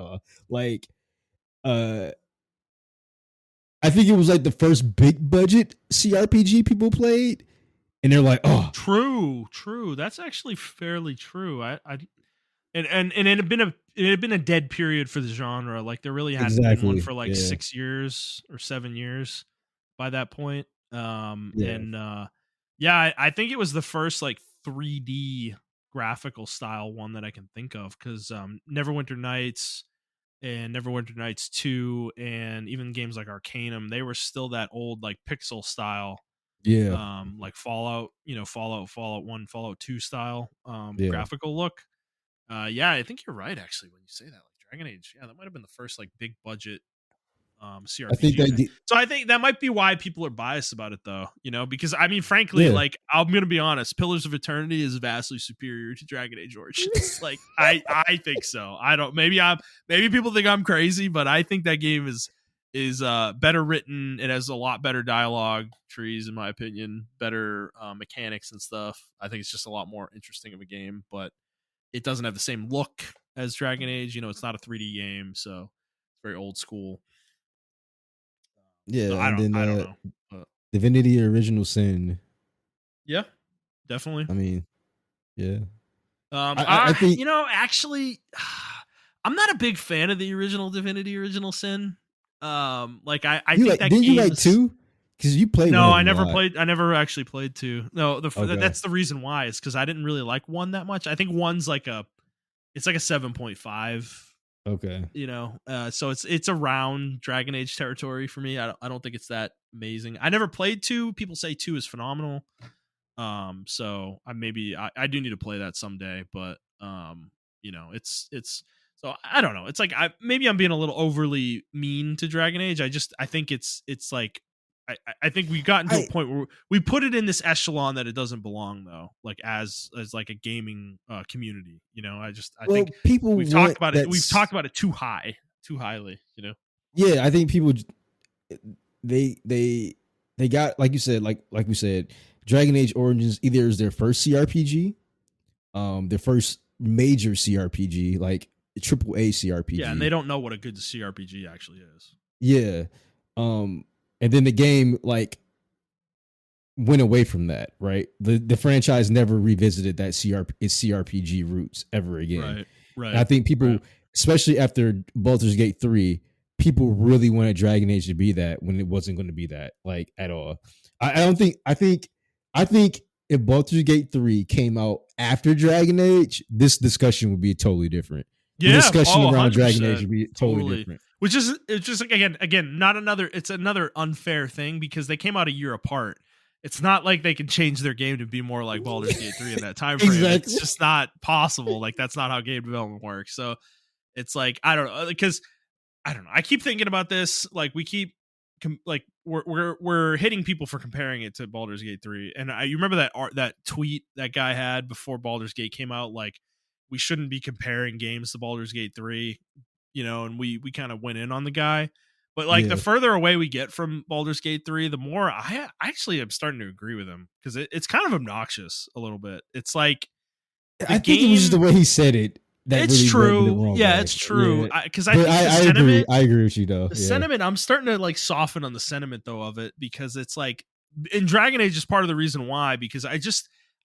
I think it was like the first big budget CRPG people played, and they're like, "Oh, true. That's actually fairly true." And it had been a dead period for the genre. Like there really hadn't been one for like 6 years or 7 years by that point. I think it was the first like 3D graphical style one that I can think of, because Neverwinter Nights and Neverwinter Nights 2 and even games like Arcanum, they were still that old like pixel style. Like Fallout 1, Fallout 2 style graphical look. I think you're right, actually, when you say that. Like Dragon Age, that might have been the first like big budget CRPG. So I think that might be why people are biased about it, though. Because I mean, frankly, like I'm gonna be honest, Pillars of Eternity is vastly superior to Dragon Age Origins. Like I think so. I don't. Maybe people think I'm crazy, but I think that game is better written. It has a lot better dialogue trees, in my opinion, better mechanics and stuff. I think it's just a lot more interesting of a game, but it doesn't have the same look as Dragon Age. It's not a 3D game, so it's very old school. Yeah, so I don't know. Divinity Original Sin. Yeah, definitely. I mean, yeah. I think actually, I'm not a big fan of the original Divinity Original Sin. Like I think that didn't game you like 2? Because you played. No, I never actually played 2. No, that's the reason why. It's because I didn't really like 1 that much. I think 1's like it's like a 7.5. Okay. So it's around Dragon Age territory for me. I don't think it's that amazing. I never played 2. People say 2 is phenomenal. So I do need to play that someday, but it's so I don't know. It's like maybe I'm being a little overly mean to Dragon Age. I think it's like I think we've gotten to a point where we put it in this echelon that it doesn't belong, though. Like as like a gaming community, I think we've talked about it. We've talked about it too highly. Yeah, I think people they got, like you said, like we said, Dragon Age Origins either is their first CRPG, their first major CRPG, like AAA CRPG. Yeah, and they don't know what a good CRPG actually is. Yeah. And then the game like went away from that, right? The franchise never revisited that its CRPG roots ever again. Right. And I think people, especially after Baldur's Gate 3, people really wanted Dragon Age to be that when it wasn't going to be that, like, at all. I think if Baldur's Gate 3 came out after Dragon Age, this discussion would be totally different. Yeah, the discussion around Dragon Age would be totally different. Which is, it's just like, again, not another. It's another unfair thing because they came out a year apart. It's not like they can change their game to be more like Baldur's Gate 3 in that time frame. Exactly. It's just not possible. Like that's not how game development works. So it's like I don't know, because I don't know. I keep thinking about this. Like we keep like we're hitting people for comparing it to Baldur's Gate 3. And you remember that tweet that guy had before Baldur's Gate came out, like we shouldn't be comparing games to Baldur's Gate 3. And we kind of went in on the guy, But like the further away we get from Baldur's Gate 3, the more I actually am starting to agree with him, because it's kind of obnoxious a little bit. It's like I think it was just the way he said it. That it's really true. Yeah, it's true. Because I think I agree. I agree with you though. The sentiment, I'm starting to like soften on the sentiment though of it, because it's like in Dragon Age is part of the reason why, because I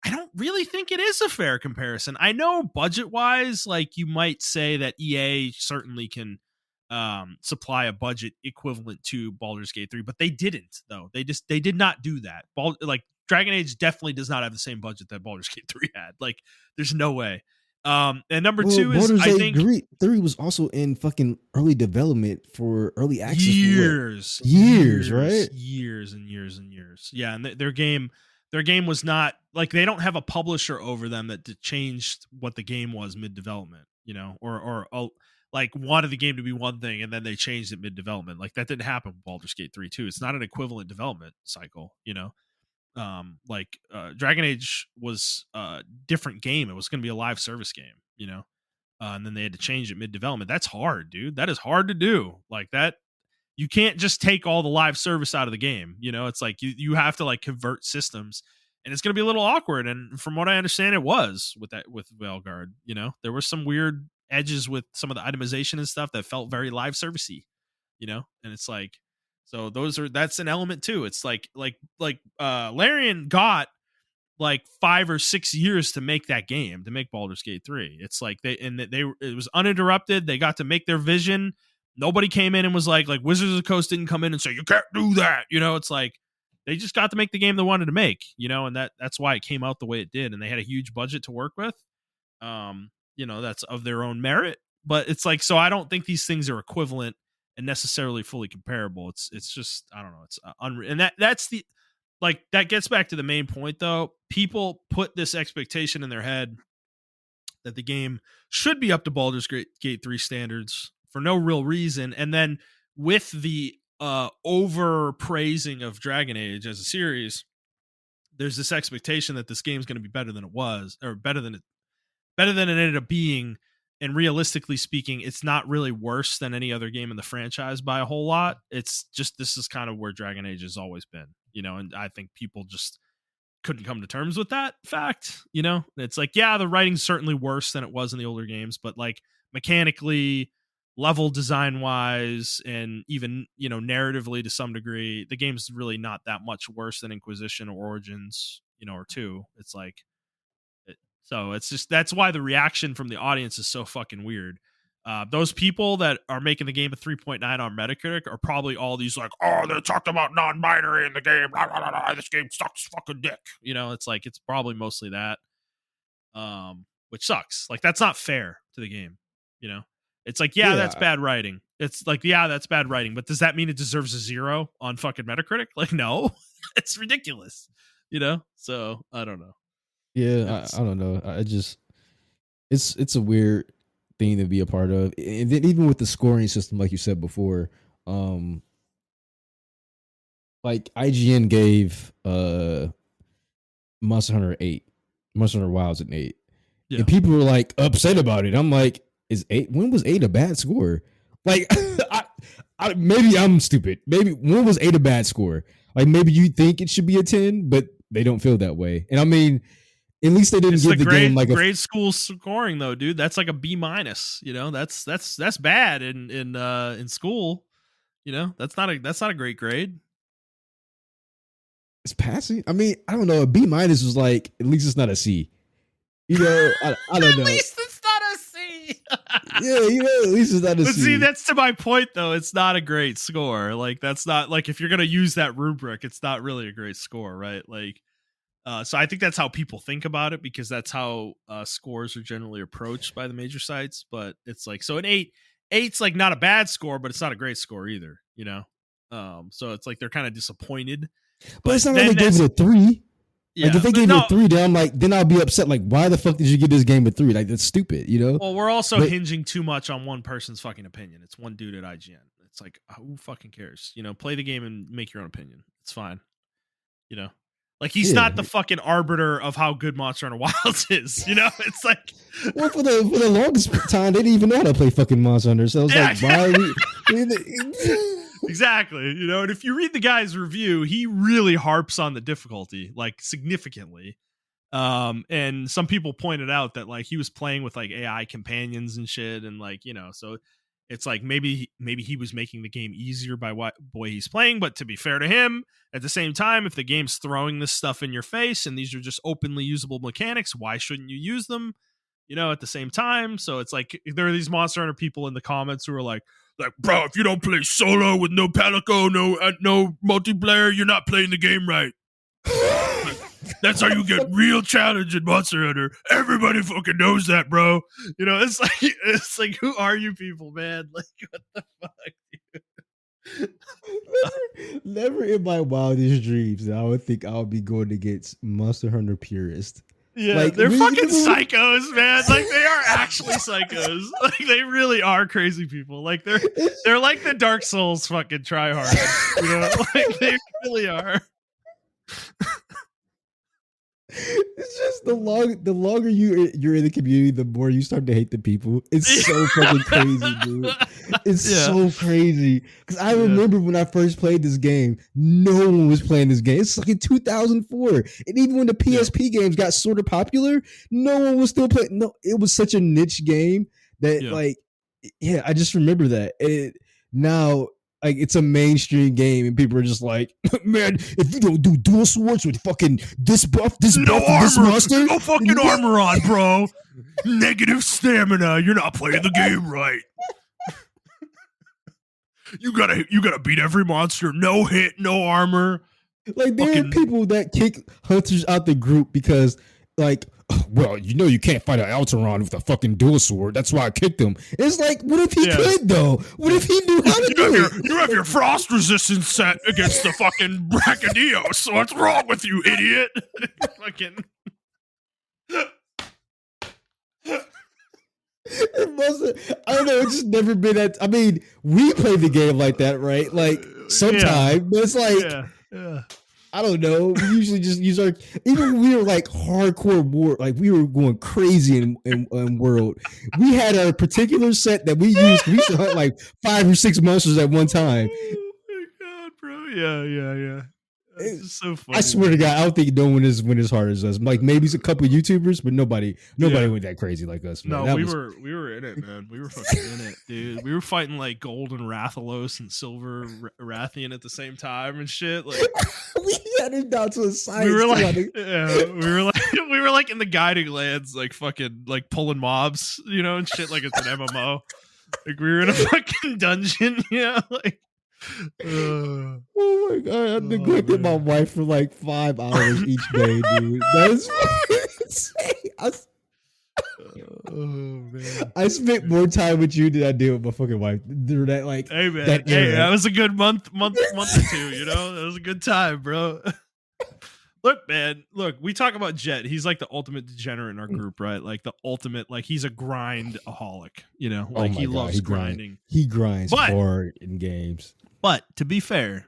don't really think it is a fair comparison. I know budget wise, like you might say that EA certainly can supply a budget equivalent to Baldur's Gate 3, but they didn't though. They did not do that. Like Dragon Age definitely does not have the same budget that Baldur's Gate 3 had. Like there's no way. And number two is Baldur's I think 3 was also in fucking early development for early access years, right? Years and years and years. Yeah, and their game was not like, they don't have a publisher over them that changed what the game was mid development, you know, or like wanted the game to be one thing and then they changed it mid development. Like that didn't happen with Baldur's Gate 3 too. It's not an equivalent development cycle, you know. Dragon Age was a different game. It was going to be a live service game, you know, and then they had to change it mid development. That's hard, dude. That is hard to do. Like that, you can't just take all the live service out of the game. You know, it's like you have to like convert systems, and it's going to be a little awkward. And from what I understand, it was with Veilguard. You know, there were some weird edges with some of the itemization and stuff that felt very live servicey. You know, and it's like, so that's an element too. It's like Larian got like 5 or 6 years to make that game, to make Baldur's Gate 3. It's like it was uninterrupted. They got to make their vision. Nobody came in and was like Wizards of the Coast didn't come in and say, you can't do that. You know, it's like they just got to make the game they wanted to make, you know, and that's why it came out the way it did. And they had a huge budget to work with. You know, that's of their own merit, but it's like, so I don't think these things are equivalent and necessarily fully comparable. It's just, I don't know. It's unreal. And that's the, like, that gets back to the main point though. People put this expectation in their head that the game should be up to Baldur's Gate 3 standards for no real reason. And then with the over praising of Dragon Age as a series, there's this expectation that this game is going to be better than it was, or better than it ended up being. And realistically speaking, it's not really worse than any other game in the franchise by a whole lot. It's just, this is kind of where Dragon Age has always been, you know, and I think people just couldn't come to terms with that fact, you know. It's like, yeah, the writing's certainly worse than it was in the older games, but like mechanically, level design wise, and even, you know, narratively to some degree, the game's really not that much worse than Inquisition or Origins, you know, or 2. It's like, so it's just, that's why the reaction from the audience is so fucking weird. Those people that are making the game a 3.9 on Metacritic are probably all these like, oh, they talked about non-binary in the game, blah, blah, blah, blah. This game sucks fucking dick. You know, it's like, it's probably mostly that, which sucks. Like, that's not fair to the game, you know? It's like, yeah, that's bad writing. It's like, yeah, that's bad writing, but does that mean it deserves a 0 on fucking Metacritic? Like, no. It's ridiculous, you know? So, I don't know. Yeah, I don't know. I just, it's a weird thing to be a part of. And then even with the scoring system, like you said before, like IGN gave Monster Hunter Wilds an 8. Yeah. And people were like upset about it. I'm like, when was 8 a bad score? Like, maybe I'm stupid. Maybe when was 8 a bad score? Like, maybe you think it should be a 10, but they don't feel that way. And I mean, at least they didn't give the game like grade school scoring though, dude. That's like a B-. You know, that's bad in school. You know, that's not a great grade. It's passing. I mean, I don't know. A B- was like, at least it's not a C. You know, I don't know. At least it's not a C. Yeah, you know, at least it's not a C. But see, that's to my point though. It's not a great score. Like, that's not, like, if you're gonna use that rubric, it's not really a great score, right? Like, so I think that's how people think about it, because that's how scores are generally approached by the major sites. But it's like, so an 8's like not a bad score, but it's not a great score either, you know? So it's like they're kind of disappointed. But it's not like they gave it a 3. Yeah, like, if they gave it a 3, then I'll be upset. Like, why the fuck did you give this game a 3? Like, that's stupid, you know? Well, we're also hinging too much on one person's fucking opinion. It's one dude at IGN. It's like, who fucking cares? You know, play the game and make your own opinion. It's fine. You know? Like, he's not the fucking arbiter of how good Monster Hunter Wilds is, you know? It's like, well, for the longest time, they didn't even know how to play fucking Monster Hunter. So I was like, why are we? Exactly. You know, and if you read the guy's review, he really harps on the difficulty, like significantly. And some people pointed out that like he was playing with like AI companions and shit, and like, you know, so it's like maybe he was making the game easier by what boy he's playing. But to be fair to him, at the same time, if the game's throwing this stuff in your face and these are just openly usable mechanics, why shouldn't you use them? You know, at the same time. So it's like there are these Monster Hunter people in the comments who are like, bro, if you don't play solo with no palico, no multiplayer, you're not playing the game right. That's how you get real challenge in Monster Hunter. Everybody fucking knows that, bro. You know, it's like, who are you people, man? Like, what the fuck, dude? Never in my wildest dreams I would think I would be going against Monster Hunter purists. Yeah, like, they're fucking psychos, man. Like, they are actually psychos. Like, they really are crazy people. Like, they're like the Dark Souls fucking tryhards. You know, like they really are. It's just the longer you're in the community, the more you start to hate the people. It's so fucking crazy, dude. It's so crazy. Because I remember when I first played this game, no one was playing this game. It's like in 2004, and even when the PSP games got sort of popular, no one was still playing. No, it was such a niche game that like, I just remember that. Now, like, it's a mainstream game, and people are just like, man, if you don't do dual swords with fucking this buff, this monster, no fucking armor on, bro. Negative stamina. You're not playing the game right. You gotta beat every monster. No hit, no armor. Like, there are people that kick hunters out the group because, like, well, you know, you can't fight an Alteron with a fucking dual sword. That's why I kicked him. It's like, what if he could, though? What if he knew how to do it? You have your frost resistance set against the fucking Brachydios. So what's wrong with you, idiot? Fucking. It mustn't. I don't know. It's just never been that. I mean, we play the game like that, right? Like, sometimes, but it's like, I don't know. We usually just use our, even when we were like hardcore war, like we were going crazy in world. We had a particular set that we used. We used to hunt like 5 or 6 monsters at one time. Oh my god, bro! Yeah. It's so funny. I swear to God, I don't think no one is went as hard as us. Like, maybe it's a couple of YouTubers, but nobody went that crazy like us. Man. No, we were in it, man. We were fucking in it, dude. We were fighting like Golden Rathalos and Silver Rathian at the same time and shit. Like, we had him down to a science. We were like in the guiding lands, like fucking like pulling mobs, you know, and shit. Like it's an MMO. Like we were in a fucking dungeon, like. Oh my god! I neglected my wife for like 5 hours each day, dude. That's insane. Man. I spent more time with you than I did with my fucking wife. Through that, like, hey man, that was a good month or two. You know, that was a good time, bro. Look, man, we talk about Jet. He's like the ultimate degenerate in our group, right? Like the ultimate, like he's a grindaholic, you know, like he loves grinding. He grinds hard in games. But to be fair,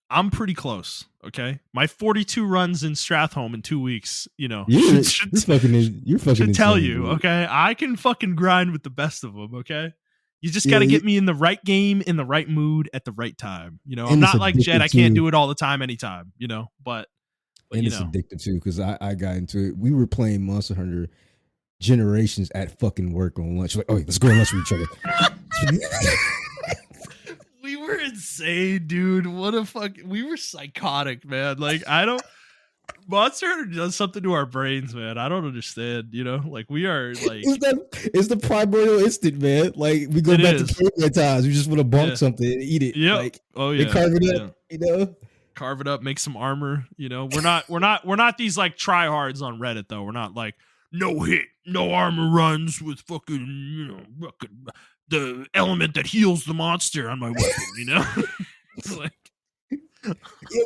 I'm pretty close. Okay, my 42 runs in Strathholm in 2 weeks. You know, you're fucking tell insane, you. Dude. Okay, I can fucking grind with the best of them. Okay, you just got to get me in the right game, in the right mood, at the right time. You know, I'm not like Jet. I can't do it all the time, anytime. You know, but and it's addictive too, because I got into it. We were playing Monster Hunter Generations at fucking work on lunch. Like, oh, let's go on lunch with each other. We were insane, dude. What a fuck. We were psychotic, man. Like, Monster Hunter does something to our brains, man. I don't understand, you know? Like, we are like. It's the primordial instinct, man. Like, we go back to caveman times. We just want to bonk something and eat it. Yeah. Like, oh yeah. Carve it up, you know. Carve it up, make some armor. You know, we're not these like tryhards on Reddit though. We're not like no hit, no armor runs with fucking, you know, fucking the element that heals the monster on my weapon. You know, it's like.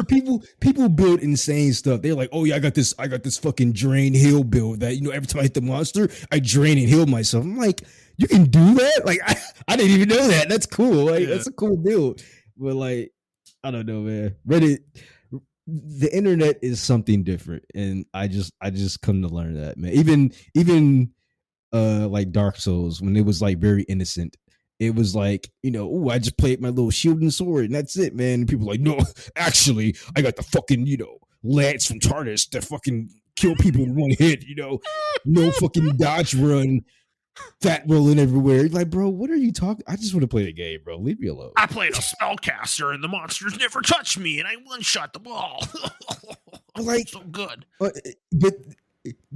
People build insane stuff. They're like, oh yeah, I got this fucking drain heal build that, you know, every time I hit the monster, I drain and heal myself. I'm like, you can do that? Like, I didn't even know that. That's cool. Like, that's a cool build. But like, I don't know, man. Reddit, the internet is something different, and I just come to learn that, man. Even like Dark Souls, when it was like very innocent, it was like, I just played my little shield and sword and that's it, man. And people were like, no, actually, I got the fucking, lance from Tartarus to fucking kill people in one hit, no fucking dodge run, fat rolling everywhere. Like, bro, what are you talking? I just want to play the game, bro. Leave me alone. I played a spellcaster and the monsters never touched me and I one-shot the ball. Like, so good. But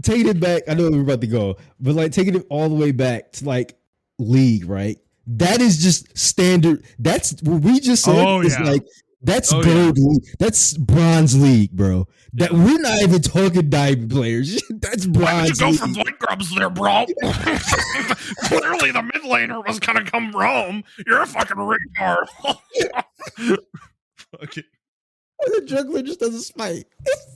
taking it back, I know we're about to go, but like taking it all the way back to like League, right? That is just standard. That's what we just said. Like that's gold. Yeah. That's bronze league, bro. That we're not even talking diamond players. That's bronze. Why would you go for void grubs there, bro? Clearly, the mid laner was gonna come roam. You're a fucking retard. Okay. Or the juggler just doesn't smite.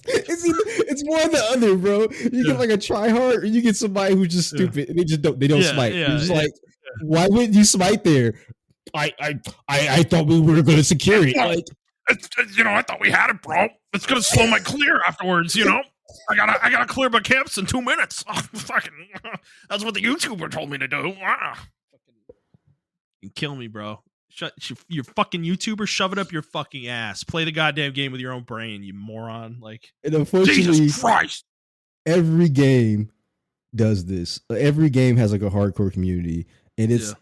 It's one or the other, bro. You get like a tryhard, or you get somebody who's just stupid and they don't smite. You're just like, why wouldn't you smite there? I thought we were going to secure it. Like, I thought we had it, bro. It's going to slow my clear afterwards. I gotta clear my camps in 2 minutes. Oh, fucking, that's what the YouTuber told me to do. You kill me, bro. Shut your fucking YouTuber, shove it up your fucking ass. Play the goddamn game with your own brain, you moron. Like, and unfortunately, Jesus Christ. Every game does this. Every game has like a hardcore community, and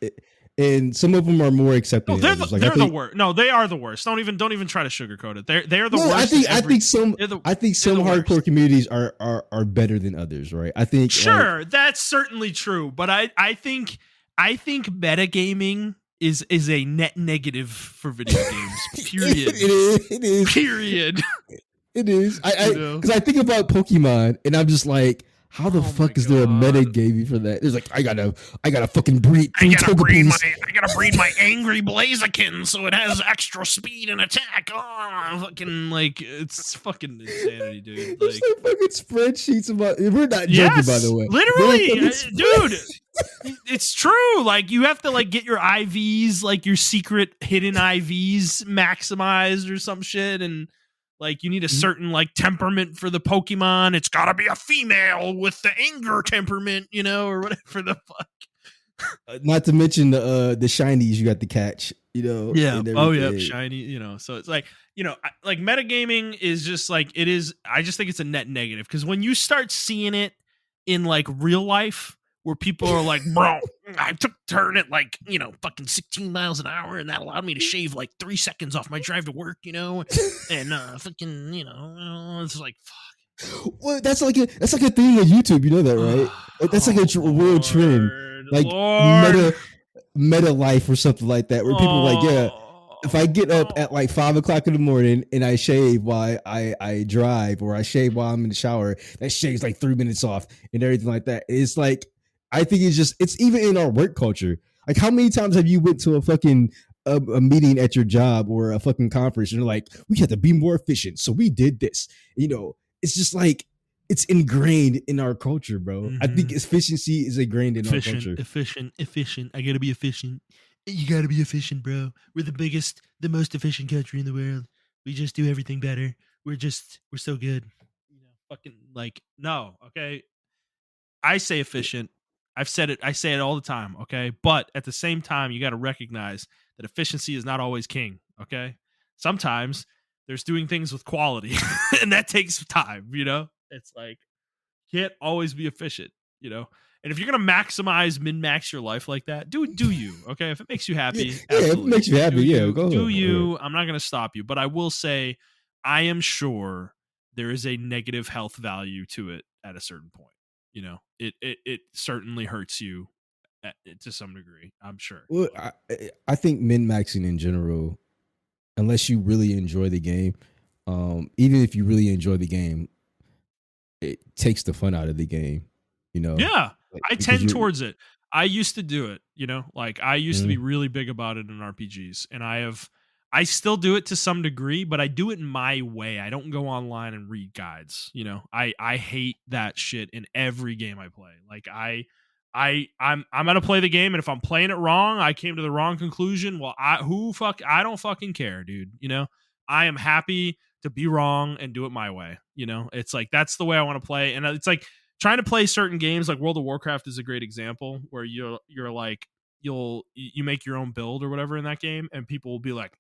and some of them are more accepting. No, they're the worst. No, they are the worst. Don't even try to sugarcoat it. They're the worst. I think some hardcore communities are better than others, right? I think sure, that's certainly true, but I think metagaming is a net negative for video games. Period. It is. Period. It is. Because I think about Pokemon and I'm just like, how the fuck is there a meta gaming for that? There's like, I gotta fucking breed. I gotta breed my angry Blaziken so it has extra speed and attack. Oh, fucking like it's fucking insanity, dude. There's like fucking spreadsheets about. We're not joking, by the way. Literally, dude. It's true. Like you have to like get your IVs, like your secret hidden IVs maximized or some shit, and like you need a certain like temperament for the Pokemon. It's gotta be a female with the anger temperament, or whatever the fuck. Not to mention the shinies you got to catch, Yeah. Oh yeah, shiny. So it's like like metagaming is just like it is. I just think it's a net negative because when you start seeing it in like real life. Where people are like, bro, I took a turn at like, fucking 16 miles an hour and that allowed me to shave like 3 seconds off my drive to work, and fucking, it's like, fuck. Well, that's like a thing on YouTube, you know that, right? That's like a real trend. Like meta life or something like that, where people are like, yeah, if I get up at like 5 o'clock in the morning and I shave while I drive or I shave while I'm in the shower, that shaves like 3 minutes off and everything like that. It's like, I think it's even in our work culture. Like, how many times have you went to a fucking a meeting at your job or a fucking conference and they're like, we have to be more efficient, so we did this. It's just like it's ingrained in our culture, bro. Mm-hmm. I think efficiency is ingrained in our culture. Efficient. I gotta be efficient. You gotta be efficient, bro. We're the most efficient country in the world. We just do everything better. We're so good. Fucking like no, okay. I say efficient. I've said it. I say it all the time. Okay. But at the same time, you got to recognize that efficiency is not always king. Okay. Sometimes there's doing things with quality and that takes time, it's like, can't always be efficient, and if you're going to maximize min-max your life like that, do you, okay? If it makes you happy. Yeah, if it makes you happy. Go do you. I'm not going to stop you, but I will say, I am sure there is a negative health value to it at a certain point. It certainly hurts you to some degree, I'm sure. Well, I think min-maxing in general, unless you really enjoy the game, even if you really enjoy the game, it takes the fun out of the game, Yeah, I tend towards it. I used to do it, like I used to be really big about it in RPGs, and I still do it to some degree, but I do it my way. I don't go online and read guides. I hate that shit in every game I play. Like I'm gonna play the game, and if I'm playing it wrong, I came to the wrong conclusion. Well, I don't fucking care, dude. I am happy to be wrong and do it my way. It's like that's the way I want to play, and it's like trying to play certain games. Like World of Warcraft is a great example where you're like you make your own build or whatever in that game, and people will be like,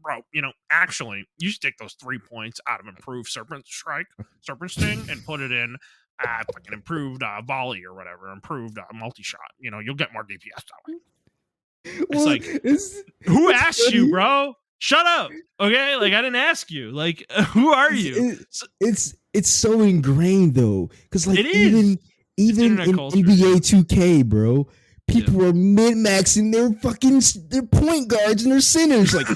bro, actually, you should take those 3 points out of improved serpent sting, and put it in fucking improved volley or whatever, improved multi shot. You'll get more DPS that way. It's like, who asked funny. You, bro? Shut up. Okay, like I didn't ask you. Like, who are you? It's so ingrained though, because like even in culture, NBA 2K, bro, people are min-maxing their point guards and their centers. Like,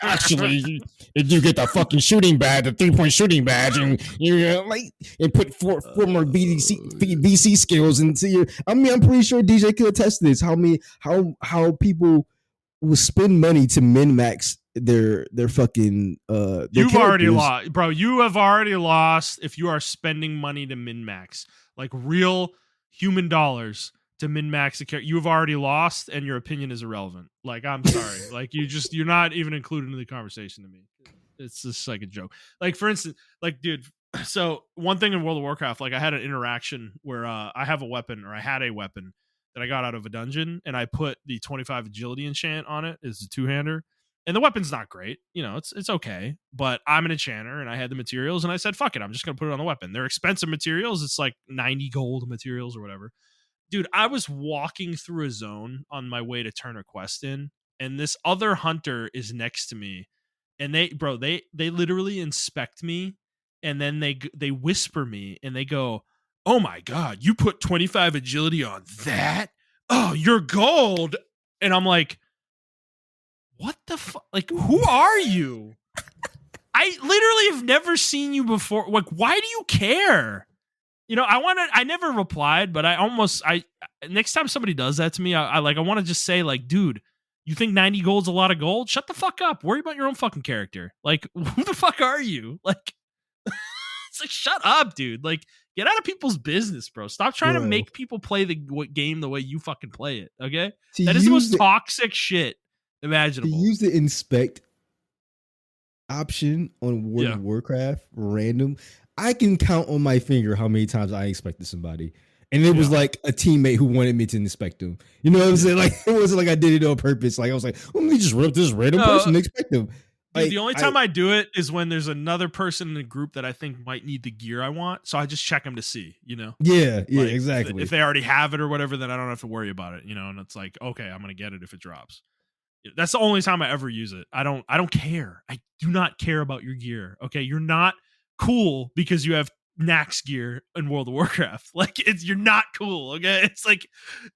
actually, if you get the fucking shooting badge, the 3-point shooting badge, and and put four more BC skills into your. I mean, I'm pretty sure DJ could attest to this. How people will spend money to min-max their fucking you've already lost, bro. You have already lost if you are spending money to min-max, like real human dollars to min-max a character. You have already lost, and your opinion is irrelevant. Like, I'm sorry. Like, you're not even included in the conversation to me. It's just like a joke. Like, for instance, like, dude, so one thing in World of Warcraft, like I had an interaction where I had a weapon that I got out of a dungeon, and I put the 25 agility enchant on it as a 2-hander. And the weapon's not great. It's okay. But I'm an enchanter, and I had the materials, and I said, fuck it, I'm just going to put it on the weapon. They're expensive materials. It's like 90 gold materials or whatever. Dude, I was walking through a zone on my way to turn a quest in, and this other hunter is next to me. And they literally inspect me, and then they whisper me, and they go, oh my God, you put 25 agility on that? Oh, you're gold. And I'm like, what the fuck? Like, who are you? I literally have never seen you before. Like, why do you care? I never replied, but next time somebody does that to me, I want to just say, like, dude, you think 90 gold's a lot of gold? Shut the fuck up. Worry about your own fucking character. Like, who the fuck are you? Like, it's like, shut up, dude. Like, get out of people's business, bro. Stop trying to make people play the game the way you fucking play it, okay? That is the most toxic shit imaginable. To use the inspect option on World of Warcraft random, I can count on my finger how many times I inspected somebody. And it was like a teammate who wanted me to inspect them. You know what I'm saying? Like, it wasn't like I did it on purpose. Like, I was like, well, let me just rip this random person and inspect them. Dude, the only time I do it is when there's another person in the group that I think might need the gear I want. So I just check them to see, Yeah, exactly. If they already have it or whatever, then I don't have to worry about it, and it's like, okay, I'm going to get it if it drops. That's the only time I ever use it. I don't care. I do not care about your gear. Okay. You're not cool because you have Nax gear in World of Warcraft. Like, you're not cool. Okay. It's like,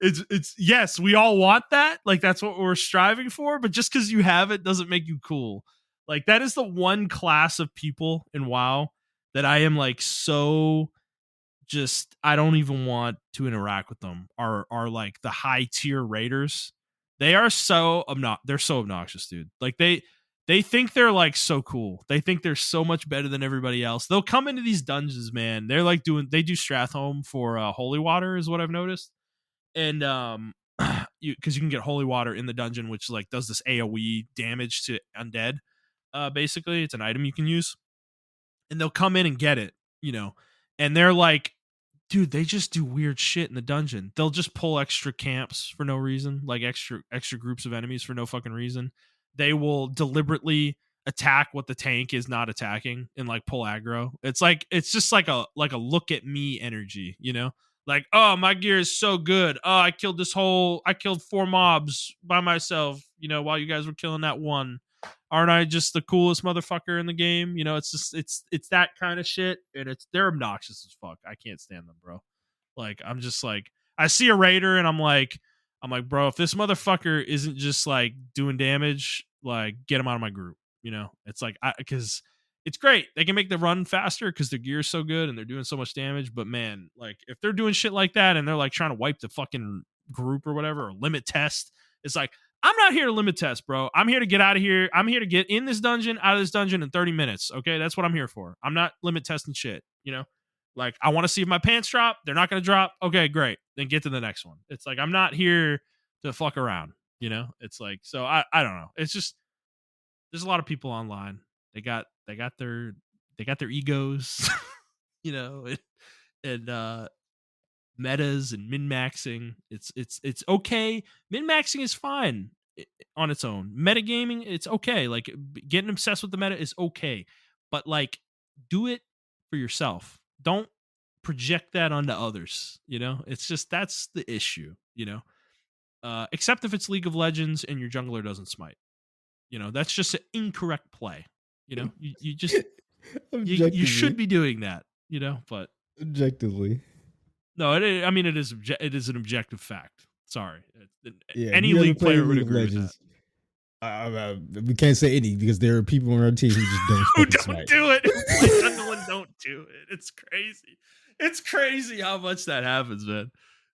it's yes, we all want that. Like, that's what we're striving for, but just because you have it doesn't make you cool. Like, that is the one class of people in WoW that I am like, so just, I don't even want to interact with them, are like the high tier raiders. They are they're so obnoxious, dude. Like, they think they're like so cool. They think they're so much better than everybody else. They'll come into these dungeons, man. They're like they do Stratholme for holy water is what I've noticed. And because you can get holy water in the dungeon, which like does this AoE damage to undead. Basically, it's an item you can use. And they'll come in and get it, and they're like, dude, they just do weird shit in the dungeon. They'll just pull extra camps for no reason, like extra groups of enemies for no fucking reason. They will deliberately attack what the tank is not attacking and like pull aggro. It's just like a look at me energy, Like, oh, my gear is so good. Oh, I killed 4 mobs by myself, while you guys were killing that one. Aren't I just the coolest motherfucker in the game? It's just it's that kind of shit, and they're obnoxious as fuck. I can't stand them, bro. Like, I'm just like, I see a raider and I'm like, bro, if this motherfucker isn't just like doing damage, like, get him out of my group. It's like, because it's great. They can make the run faster because their gear is so good and they're doing so much damage. But man, like, if they're doing shit like that and they're like trying to wipe the fucking group or whatever, or limit test, it's like, I'm not here to limit test, bro. I'm here to get out of here. I'm here to get in this dungeon, out of this dungeon in 30 minutes. Okay, that's what I'm here for. I'm not limit testing shit, Like, I want to see if my pants drop. They're not going to drop. Okay, great. Then get to the next one. It's like, I'm not here to fuck around, It's like, so I don't know. It's just, there's a lot of people online. They got their egos, and metas and min-maxing. It's okay. Min-maxing is fine on its own. Metagaming, it's okay. Like getting obsessed with the meta is okay. But like do it for yourself. Don't project that onto others, you know? It's just that's the issue, you know? Except if it's League of Legends and your jungler doesn't smite. You know, that's just an incorrect play. You know, you just you should be doing that, you know, but objectively. No, I mean it is an objective fact. Sorry. Any League player would agree with that. We can't say any because there are people on our team who just don't who don't do it. Who play jungle and don't do it. It's crazy. It's crazy how much that happens, man.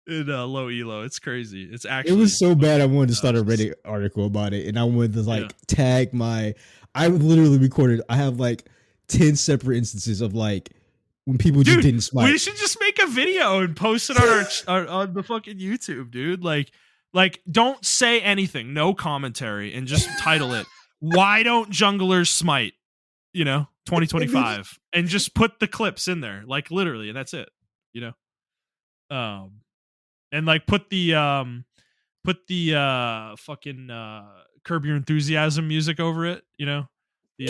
In low elo, it's crazy. It's actually it was so bad. I wanted to start a Reddit article about it, and I wanted to tag my. I literally recorded. I have like 10 separate instances of like when people just didn't smite. We should just make a video and post it on our on the fucking YouTube, dude. Like don't say anything, no commentary, and just title it "Why Don't Junglers Smite?" You know, 2025, and just put the clips in there, like literally, and that's it. You know, and like put the fucking Curb Your Enthusiasm music over it. You know, you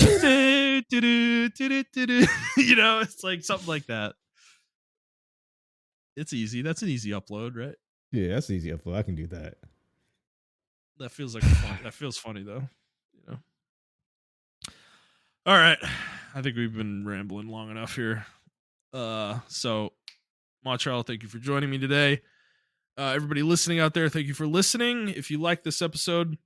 know, it's like something like that. It's easy. That's an easy upload, right? Yeah, that's an easy upload. I can do that. That feels like fun. That feels funny though. You know. All right. I think we've been rambling long enough here. So Montrell, thank you for joining me today. Everybody listening out there, thank you for listening. If you like this episode,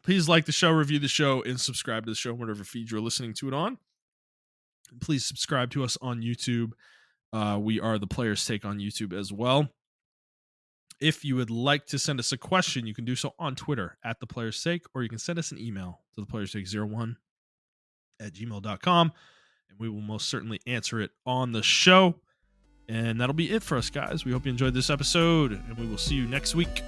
please like the show, review the show, and subscribe to the show, whatever feed you're listening to it on. Please subscribe to us on YouTube. We are the Players Take on YouTube as well. If you would like to send us a question, you can do so on Twitter at the Players Take, or you can send us an email to theplayerstake01@gmail.com, and we will most certainly answer it on the show. And that'll be it for us, guys. We hope you enjoyed this episode, and we will see you next week.